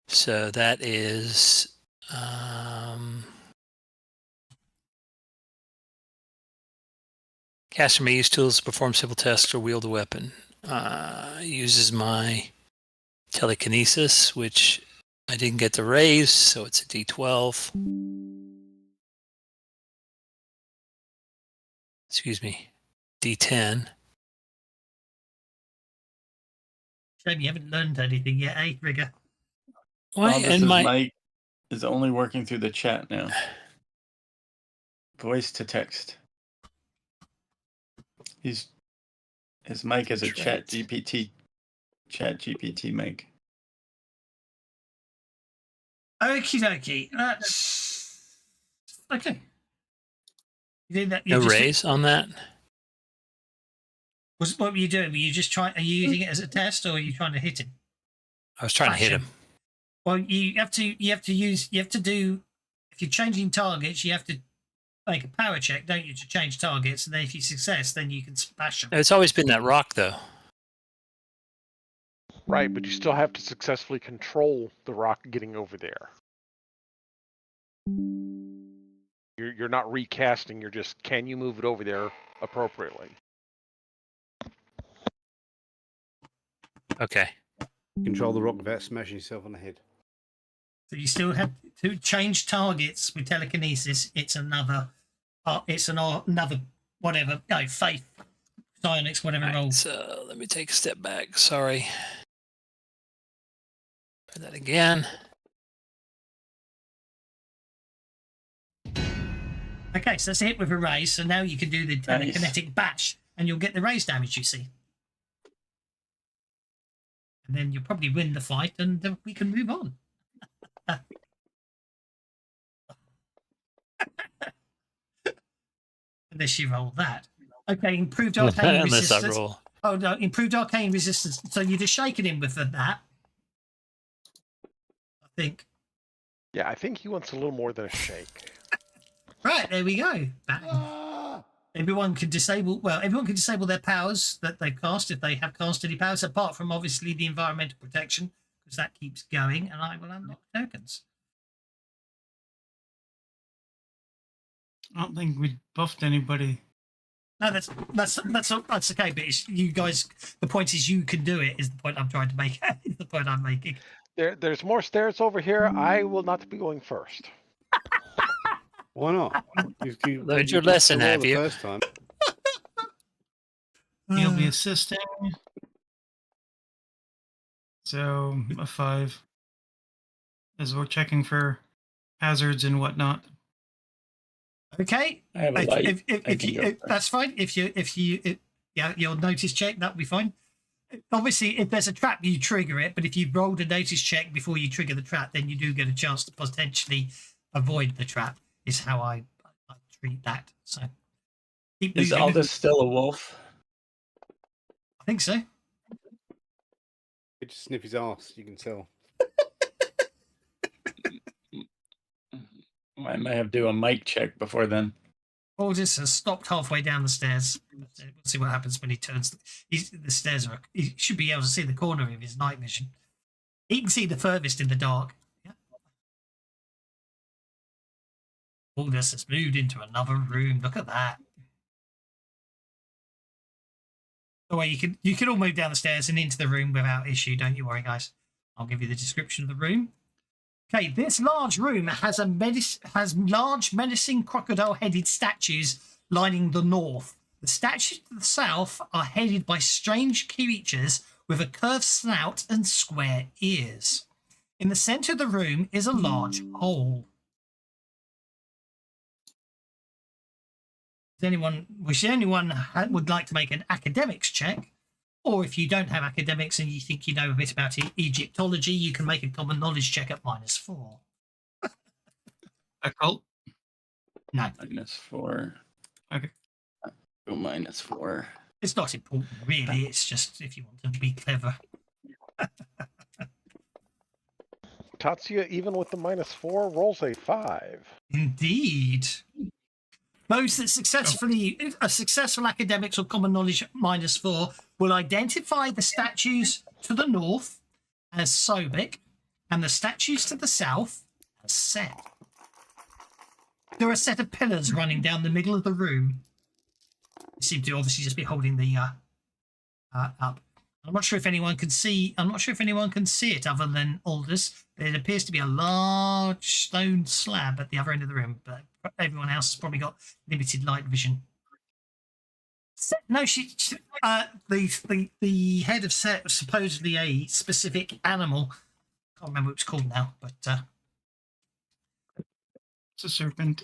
So that is. Caster may use tools to perform simple tasks or wield a weapon. Uses my telekinesis, which I didn't get to raise, so it's a D12. Excuse me, D10. Shame you haven't learned anything yet, eh, Rigger? Why? Oh, this And is my Mike is only working through the chat now. Voice to text. His mic is a chat GPT mic. Okie dokie. That's okay. You did that. no raise on that. What were you doing? Were you just trying? Are you using it as a test, or are you trying to hit him? I was trying to hit him. Well, you have to do. If you're changing targets, you have to make a power check, don't you, to change targets? And then if you success, then you can smash them. It's always been that rock, though. Right, but you still have to successfully control the rock getting over there. You're not recasting, you're just, can you move it over there appropriately? Okay. Control the rock without smashing yourself on the head. So you still have to change targets with telekinesis. It's another. Another whatever. No, faith, psionics, whatever All right, roll. so let me take a step back. Sorry. Try that again. Okay, so that's it with a raise. So now you can do the telekinetic bash, and you'll get the raise damage. You see, and then you'll probably win the fight, and we can move on. Unless you roll that. Okay, improved arcane Unless I resistance. roll. Oh no, improved arcane resistance. So you're just shaking him with that. I think. Yeah, I think he wants a little more than a shake. Right, there we go. Bang. Everyone can disable. Well, everyone can disable their powers that they've cast if they have cast any powers, apart from obviously the environmental protection, because that keeps going. And I will unlock tokens. I don't think we buffed anybody. No, that's okay. But it's, you guys, the point is you can do it. Is the point I'm trying to make? Is the point I'm making? There's more stairs over here. I will not be going first. Why not? Learned your lesson, roll have the you? First time. He'll be assisting. So a 5. As we're checking for hazards and whatnot. Okay. I have a light. I can go That's fine. If you'll notice check, that'll be fine. Obviously, if there's a trap, you trigger it. But if you've rolled a notice check before you trigger the trap, then you do get a chance to potentially avoid the trap. Is how I treat that. So keep Is moving. Aldous still a wolf? I think so. You just sniff his ass. You can tell. I might have to do a mic check before then. Aldous has stopped halfway down the stairs. We'll see what happens when he turns. The stairs are. He should be able to see the corner of his night vision. He can see the furthest in the dark. Yeah. Aldous has moved into another room. Look at that. Oh, well, you can all move down the stairs and into the room without issue. Don't you worry, guys. I'll give you the description of the room. Okay, this large room has large menacing crocodile-headed statues lining the north. The statues to the south are headed by strange creatures with a curved snout and square ears. In the center of the room is a large hole. Does anyone would like to make an academics check? Or if you don't have academics and you think you know a bit about Egyptology, you can make a common knowledge check at -4. Occult? No, -4. Okay. Go -4. it's not important, really. It's just if you want to be clever. Tatsuya, even with the -4, rolls a 5. Indeed. Those that are successful academics or common knowledge at -4 will identify the statues to the north as Sobek and the statues to the south as Set. There are a set of pillars running down the middle of the room. They seem to obviously just be holding the up. I'm not sure if anyone can see. I'm not sure if anyone can see it other than Aldous. It appears to be a large stone slab at the other end of the room, but everyone else has probably got limited light vision. No, the head of Set was supposedly a specific animal. Can't remember what it's called now, but It's a serpent.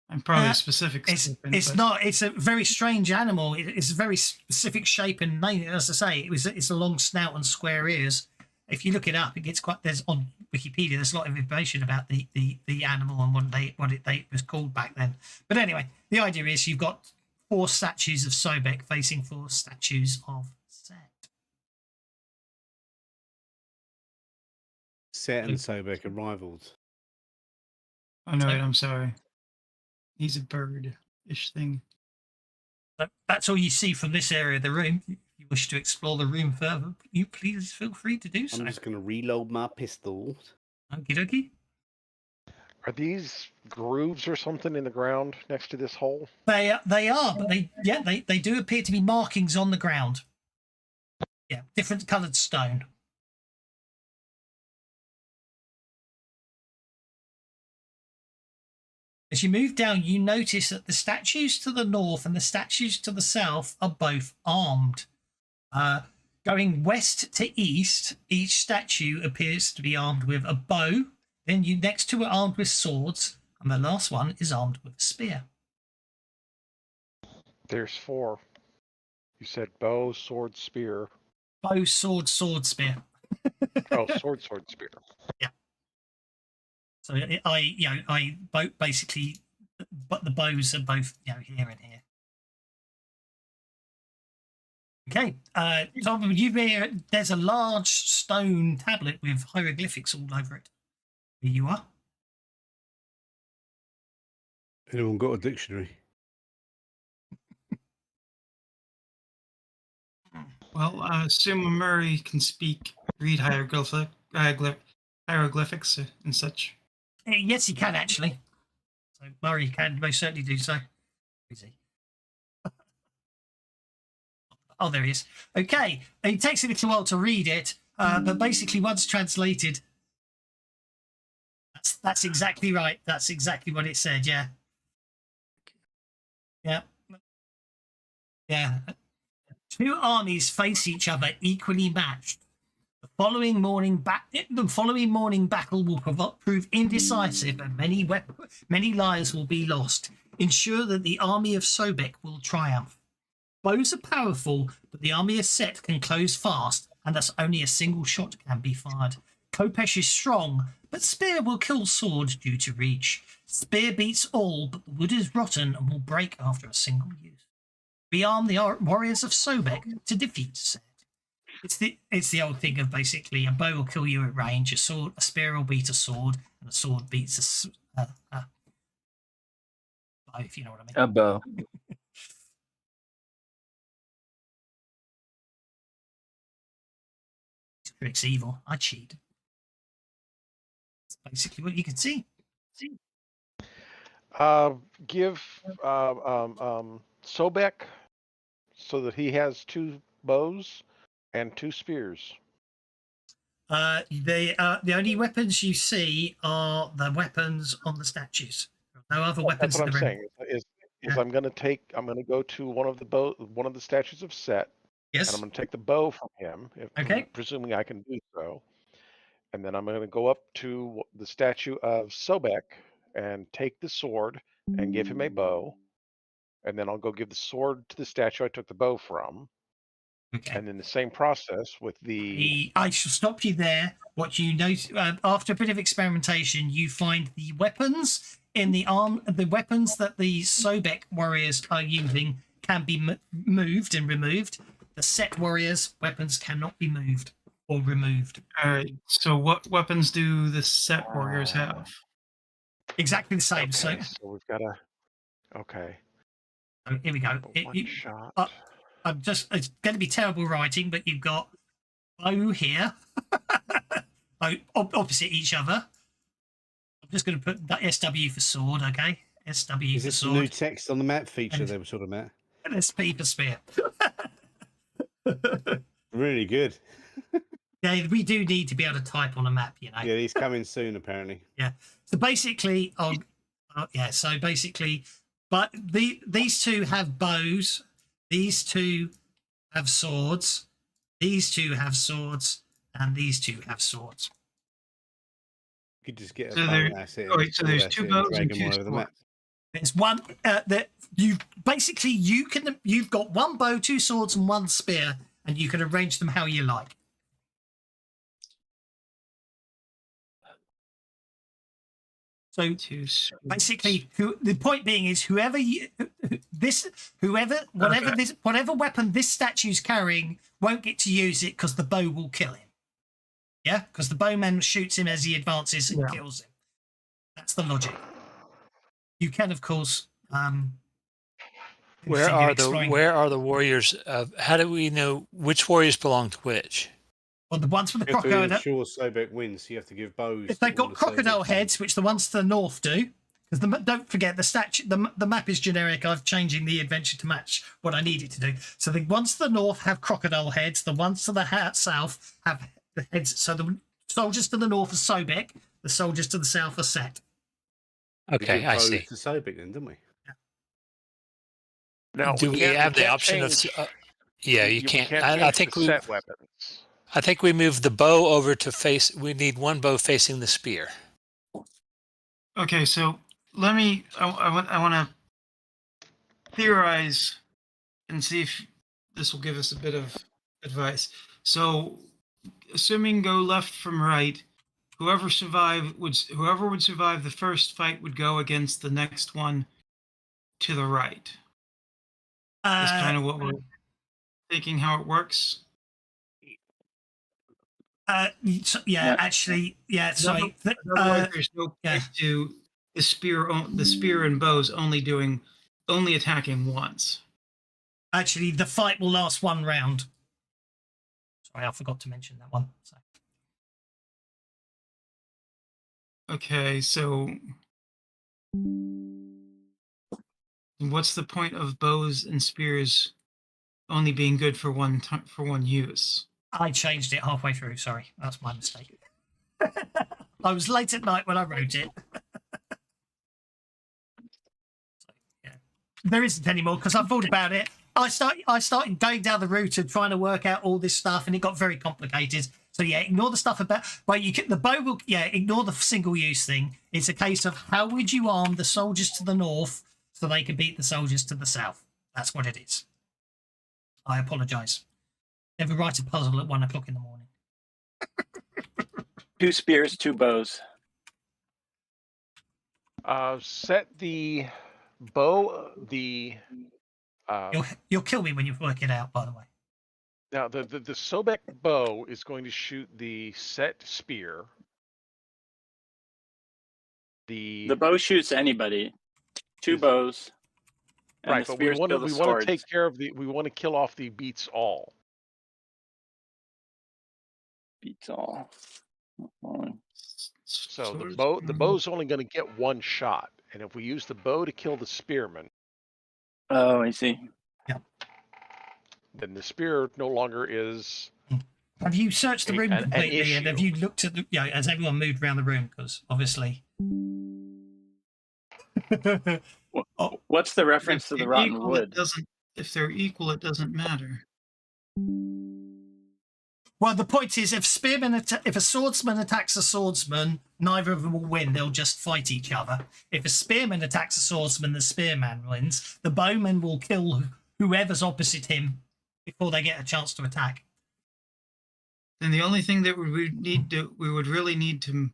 I'm probably a specific serpent. It's not. It's a very strange animal. It's a very specific shape and name. As I say, it's a long snout and square ears. If you look it up, it gets quite. There's on Wikipedia. There's a lot of information about the animal and what it was called back then. But anyway, the idea is you've got 4 statues of Sobek facing 4 statues of Set. Set and Sobek are rivals. Oh no, I'm sorry. He's a bird-ish thing. So that's all you see from this area of the room. If you wish to explore the room further, you please feel free to do so. I'm just going to reload my pistol. Okie dokie. Are these grooves or something in the ground next to this hole? They are, but they do appear to be markings on the ground. Yeah, different coloured stone. As you move down, you notice that the statues to the north and the statues to the south are both armed. Going west to east, each statue appears to be armed with a bow. Then you next two are armed with swords, and the last one is armed with a spear. There's 4. You said bow, sword, spear. Bow, sword, sword, spear. Oh, sword, sword, spear. Yeah. So basically, but the bows are both here and here. Okay, Tom, there's a large stone tablet with hieroglyphics all over it. Here you are. Anyone got a dictionary? Well, I assume Murray can read hieroglyphics and such. Yes, he can actually. So Murray can most certainly do so. Is he? Oh, there he is. Okay, it takes a little while to read it, but basically, once translated, that's exactly right. That's exactly what it said. Yeah. Yeah. Yeah. Two armies face each other equally matched. The following morning battle will prove indecisive, and many lives will be lost. Ensure that the army of Sobek will triumph. Bows are powerful, but the army of Set can close fast, and thus only a single shot can be fired. Kopesh is strong, but spear will kill sword due to reach. Spear beats all, but the wood is rotten and will break after a single use. Rearm the warriors of Sobek to defeat Set. It's the old thing of basically a bow will kill you at range, a spear will beat a sword, and a sword beats a bow, if you know what I mean. A bow. Trick's evil. I cheat. That's basically what you can see. Give Sobek so that he has 2 bows and 2 spears. The only weapons you see are the weapons on the statues. No other weapons. That's what I'm saying. Is I'm going to go to one of the statues of Set. Yes. And I'm going to take the bow from him, Okay. Presuming I can do so. And then I'm going to go up to the statue of Sobek and take the sword and give him a bow. And then I'll go give the sword to the statue I took the bow from. Okay. And then the same process with I shall stop you there. What you notice after a bit of experimentation, you find the weapons in the weapons that the Sobek warriors are using can be moved and removed. The Set warriors' weapons cannot be moved or removed. All right. So, what weapons do the Set warriors have? Exactly the same. Okay, so we've got okay. So here we go. Shot. It's going to be terrible writing, but you've got bow here, opposite each other. I'm just going to put that SW for sword, okay? SW Is for this sword. the new text on the map feature they were talking about? And SP for spear. Really good. Yeah, we do need to be able to type on a map, you know. Yeah, he's coming soon, apparently. Yeah. So basically, but these two have bows. These two have swords. These two have swords, and these two have swords. You could just get a So phone asset. so there's 2 bows and 2 swords. There's one that you've got 1 bow, 2 swords, and 1 spear, and you can arrange them how you like. So basically, the point being is whatever weapon this statue's carrying won't get to use it because the bow will kill him. Yeah, because the bowman shoots him as he advances and kills him. That's the logic. You can, of course. Where are the warriors? How do we know which warriors belong to which? Well, the ones with the You have to crocodile. ensure Sobek wins. You have to give bows. If they've got crocodile heads, which the ones to the north do, because don't forget the map is generic. I'm changing the adventure to match what I need it to do. So the ones to the north have crocodile heads. The ones to the south have the heads. So the soldiers to the north are Sobek. The soldiers to the south are Set. Okay, I see. To Sobek, then, didn't we? Now, Do we have the option of? Yeah, you can't. I think we. Set weapons. I think we moved the bow over to face. We need 1 bow facing the spear. Okay, so let me. I want to theorize and see if this will give us a bit of advice. So, assuming go left from right, whoever would survive the first fight would go against the next one to the right. That's kind of what we're thinking how it works. Yeah, actually, yeah. Sorry. Otherwise, there's no point to the spear and bows only attacking once. Actually, the fight will last one round. Sorry, I forgot to mention that one. So. Okay, so what's the point of bows and spears only being good for one use? I changed it halfway through. Sorry, that's my mistake. I was late at night when I wrote it. So, yeah. There isn't anymore because I thought about it. I started going down the route of trying to work out all this stuff, and it got very complicated. So yeah, ignore the stuff about. Well, the bow will. Yeah, ignore the single-use thing. It's a case of how would you arm the soldiers to the north so they can beat the soldiers to the south. That's what it is. I apologise. Never write a puzzle at 1 o'clock in the morning. 2 spears, 2 bows. Set the bow. You'll kill me when you work it out. By the way. Now the Sobek bow is going to shoot the set spear. The bow shoots anybody. 2 bows. And right, the but we want to take care of we want to kill off the beats all. Beats all. So the bow's only going to get 1 shot, and if we use the bow to kill the spearman. Oh, I see. Yeah. Then the spear no longer is. Have you searched the room completely, and have you looked at as everyone moved around the room? Because obviously. What's the reference to the rotten wood? If they're equal, it doesn't matter. Well, the point is, if a swordsman attacks a swordsman, neither of them will win. They'll just fight each other. If a spearman attacks a swordsman, the spearman wins. The bowman will kill whoever's opposite him before they get a chance to attack. Then the only thing that we would really need to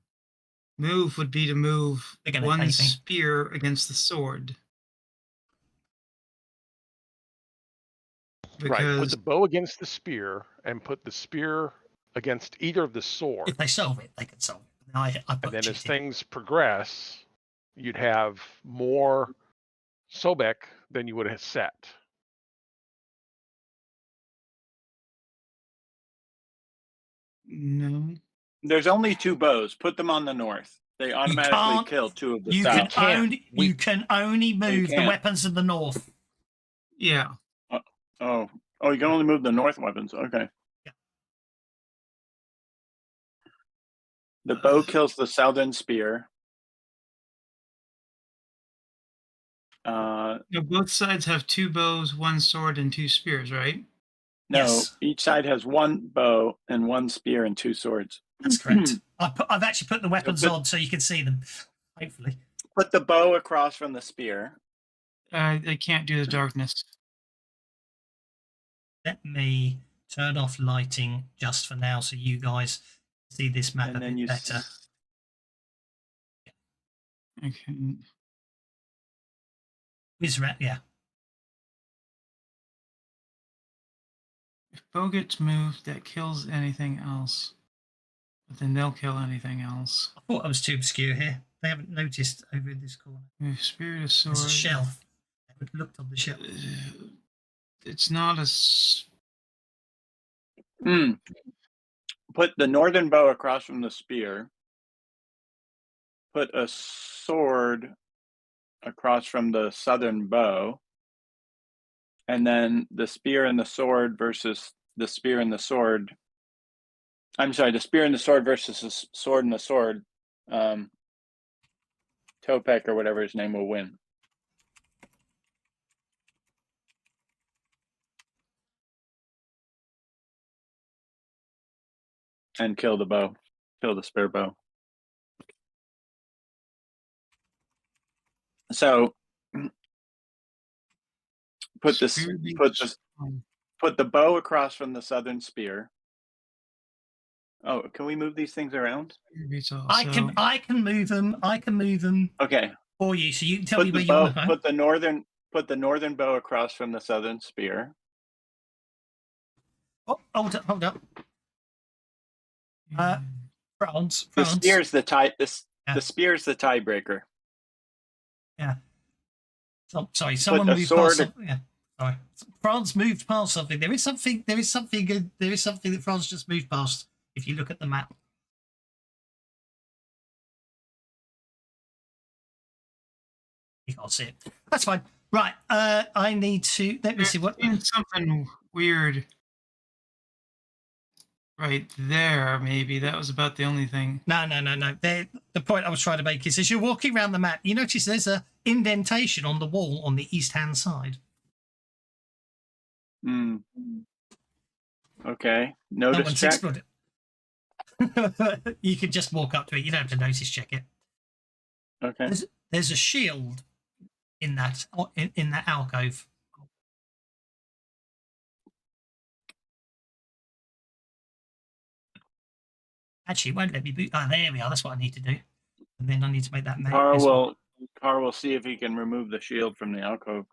move would be to move one spear against the sword. Right, put the bow against the spear and put the spear against either of the swords. If they solve it, they can solve it. And then as things progress, you'd have more Sobek than you would have set. No. There's only 2 bows. Put them on the north. They automatically kill 2 of the south. You can only move the weapons of the north. Yeah. Oh, you can only move the north weapons. Okay. Yeah. The bow kills the southern spear. Both sides have 2 bows, 1 sword, and 2 spears, right? No, yes. Each side has 1 bow and 1 spear and 2 swords. That's correct. I've actually put the weapons on so you can see them, hopefully. Put the bow across from the spear. They can't do the darkness. Let me turn off lighting just for now so you guys see this map a bit better. Okay. Yeah. If bow gets moved, that kills anything else. But then they'll kill anything else. I thought I was too obscure here. They haven't noticed over in this corner. Move spear to sword. There's a shelf. I haven't looked on the shelf. It's not a... Put the northern bow across from the spear. Put a sword across from the southern bow. And then the spear and the sword versus the spear and the sword. I'm sorry, the spear and the sword versus the sword and the sword. Topek or whatever his name will win. And kill the bow. Kill the spear bow. So put the bow across from the southern spear. Oh, can we move these things around? I can move them. I can move them Okay. for you. So you can tell me Put where the you bow. want to go. Put the northern bow across from the southern spear. Oh, hold up. France. The spear's the tie. Yeah. The spear's the tiebreaker. Yeah. Sorry, someone moved past something. Yeah. Sorry. France moved past something. There is something good. There is something that France just moved past. If you look at the map. You can't see it. That's fine. Right. I need to let me see what something weird right there. Maybe that was about the only thing. No. The point I was trying to make is as you're walking around the map, you notice there's a indentation on the wall on the east-hand side. Hmm. Okay. Notice Someone's check. explored it. You can just walk up to it. You don't have to notice check it. Okay. There's a shield in that alcove. Actually, it won't let me boot. Oh, there we are. That's what I need to do. And then I need to make that. Carl will see if he can remove the shield from the alcove.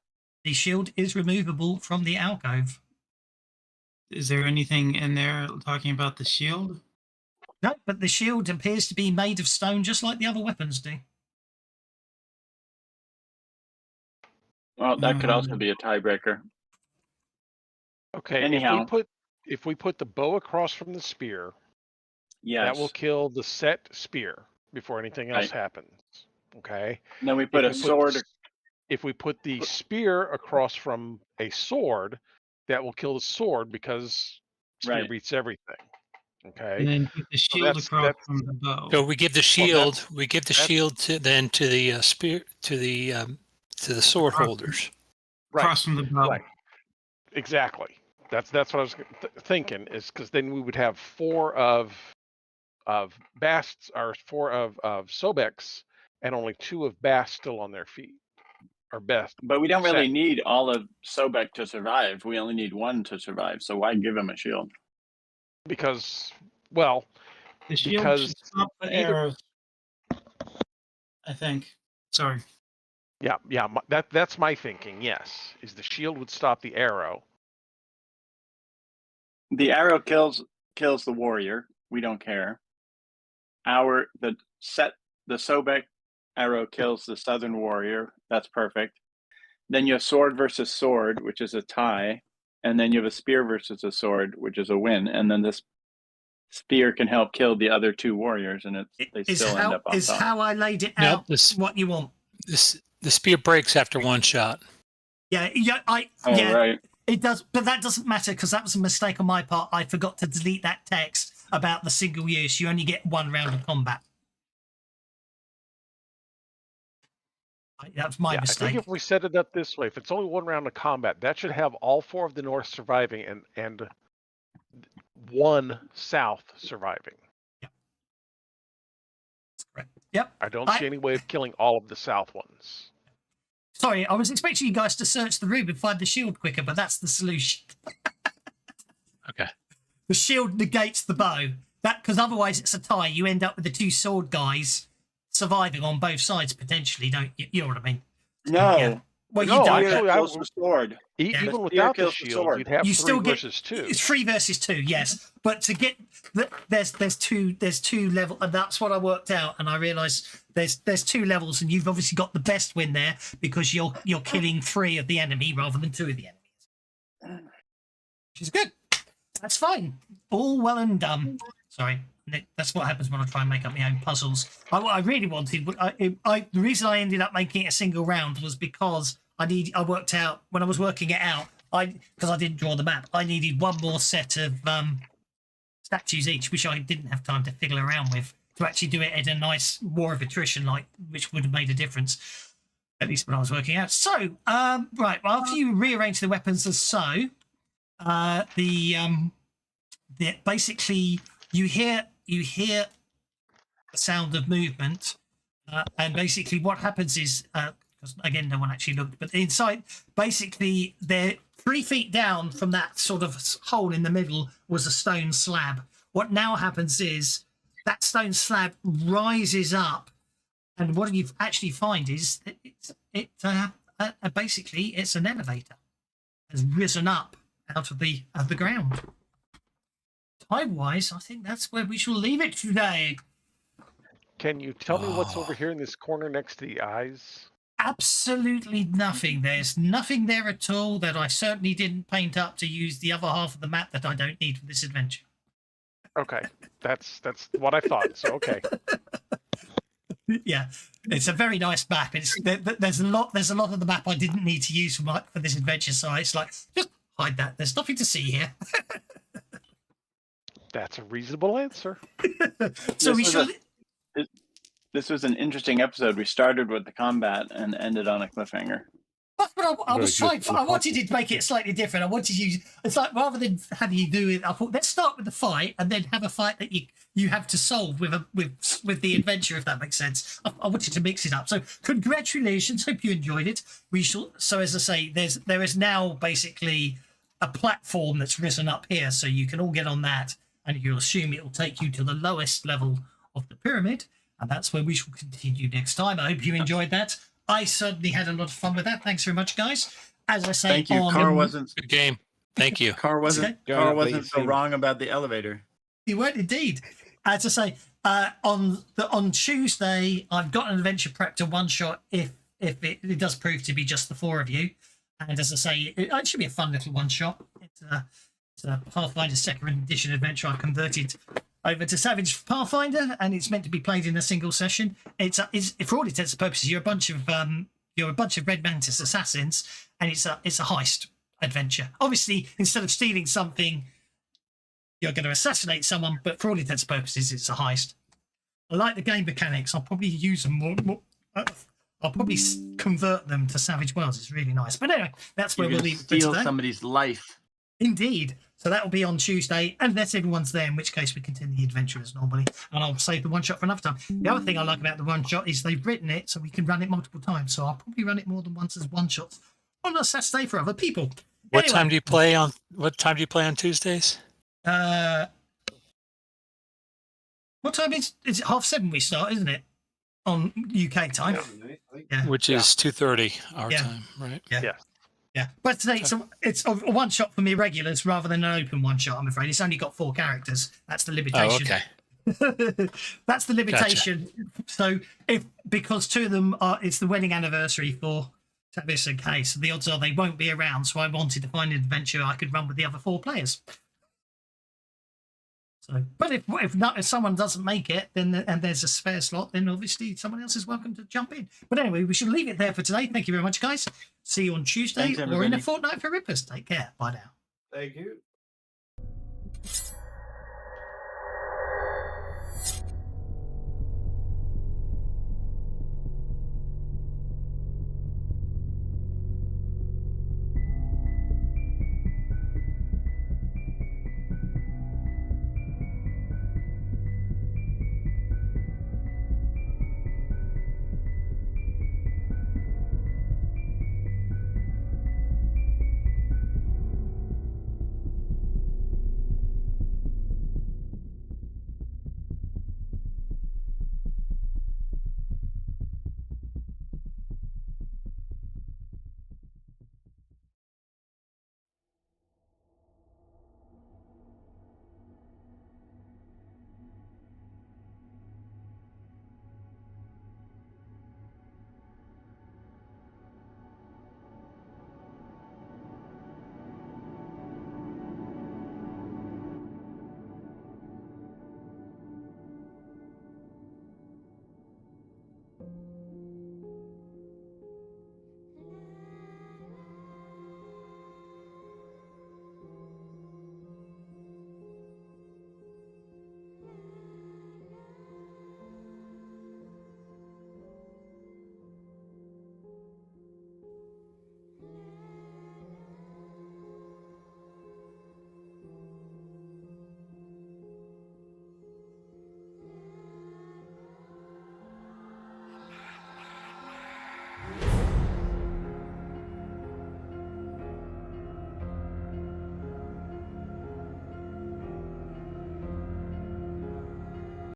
The shield is removable from the alcove. Is there anything in there talking about the shield? No, but the shield appears to be made of stone, just like the other weapons do. Well, that could also be a tiebreaker. Okay. Anyhow. If we put the bow across from the spear, Yes. that will kill the set spear before anything else happens. Okay. And then we put a sword. If we put the spear across from a sword, that will kill the sword because spear beats everything. Okay. And then put the shield across from the bow. So we give the shield. We give the shield to the spear to the sword holders. Across from the bow. Right. Exactly. That's what I was thinking. Is because then we would have 4 of Basts or 4 of Sobex and only 2 of Bast still on their feet. Or best. But we don't really need all of Sobek to survive. We only need 1 to survive. So why give him a shield? Because, well, the shield should stop the arrows. I think. Sorry. Yeah. That's my thinking. Yes, is the shield would stop the arrow. The arrow kills the warrior. We don't care. The Sobek arrow kills the southern warrior. That's perfect. Then you have sword versus sword, which is a tie, and then you have a spear versus a sword, which is a win. And then this spear can help kill the other 2 warriors, and they still end up on top. Is how I laid it out. What you want? The spear breaks after 1 shot. Yeah. Right. It does, but that doesn't matter because that was a mistake on my part. I forgot to delete that text about the single use. You only get 1 round of combat. That was my mistake. I think if we set it up this way, if it's only 1 round of combat, that should have all 4 of the North surviving and 1 South surviving. Yeah. That's correct. Yep. I don't see any way of killing all of the South ones. Sorry, I was expecting you guys to search the room and find the shield quicker, but that's the solution. Okay. The shield negates the bow. Because otherwise it's a tie. You end up with the 2 sword guys surviving on both sides potentially, don't you? You know what I mean? No. Yeah. Well, No, you don't. actually, I kills the sword. Even without the kills the shield, sword. you'd have You 3 still get versus 2. It's 3 versus 2, yes. But to get there's 2 level, and that's what I worked out. And I realised there's 2 levels, and you've obviously got the best win there because you're killing 3 of the enemy rather than 2 of the enemies, which is good. That's fine. All well and done. Sorry. That's what happens when I try and make up my own puzzles. What I really wanted, the reason I ended up making it a single round was because I worked out when I was working it out. Because I didn't draw the map, I needed 1 more set of statues each, which I didn't have time to fiddle around with to actually do it at a nice war of attrition, which would have made a difference, at least when I was working out. So, right, after you rearrange the weapons as so, basically you hear the sound of movement, and basically what happens is, because again no one actually looked, but inside, basically they're 3 feet down from that sort of hole in the middle was a stone slab. What now happens is that stone slab rises up, and what you actually find is that basically it's an elevator has risen up out of the ground. Time-wise, I think that's where we shall leave it today. Can you tell me what's over here in this corner next to the eyes? Absolutely nothing. There's nothing there at all that I certainly didn't paint up to use the other half of the map that I don't need for this adventure. Okay, that's what I thought. So okay. Yeah, it's a very nice map. There's a lot of the map I didn't need to use for this adventure, so it's like just hide that. There's nothing to see here. That's a reasonable answer. So we should. This was an interesting episode. We started with the combat and ended on a cliffhanger. That's what I was Very trying. good. I wanted to make it slightly different. I wanted you. It's like rather than having you do it, I thought let's start with the fight and then have a fight that you have to solve with the adventure, if that makes sense. I wanted to mix it up. So congratulations. Hope you enjoyed it. We shall. So as I say, there is now basically a platform that's risen up here, so you can all get on that, and you'll assume it will take you to the lowest level of the pyramid, and that's where we shall continue next time. I hope you enjoyed that. I certainly had a lot of fun with that. Thanks very much, guys. As I say, Thank you. Carr wasn't. Good game. Thank you. Carr wasn't. Go Carr up, wasn't please. so wrong about the elevator. You weren't indeed. As I say, on Tuesday, I've got an adventure prep to one shot if it does prove to be just the four of you. And as I say, it should be a fun little one shot. It's a Pathfinder Second Edition adventure I converted over to Savage Pathfinder, and it's meant to be played in a single session. It's for all intents and purposes, you're a bunch of Red Mantis assassins, and it's a heist adventure. Obviously, instead of stealing something, you're going to assassinate someone, but for all intents and purposes, it's a heist. I like the game mechanics. I'll probably use them more. I'll probably convert them to Savage Worlds. It's really nice. But anyway, that's where You're we'll gonna leave it for steal today. somebody's life. Indeed. So that will be on Tuesday, unless everyone's there, in which case we continue the adventure as normally. And I'll save the one shot for another time. The other thing I like about the one shot is they've written it so we can run it multiple times. So I'll probably run it more than once as one shots on a Saturday for other people. What Anyway, time do you play on? What time do you play on Tuesdays? what time is it? 7:30 we start, isn't it? On UK time. Yeah. Which is 2:30 our Yeah. time, right? Yeah, but today it's a one shot for me regulars rather than an open one shot. I'm afraid it's only got 4 characters. That's the Oh, limitation. okay. That's the limitation. So because 2 of them it's the wedding anniversary for Tavis and Kay, so the odds are they won't be around. So I wanted to find an adventure I could run with the other 4 players. So, but if someone doesn't make it, then and there's a spare slot, then obviously someone else is welcome to jump in. But anyway, we should leave it there for today. Thank you very much, guys. See you on Tuesday Thanks, or in everybody. a fortnight for Rippers. Take care. Bye now. Thank you.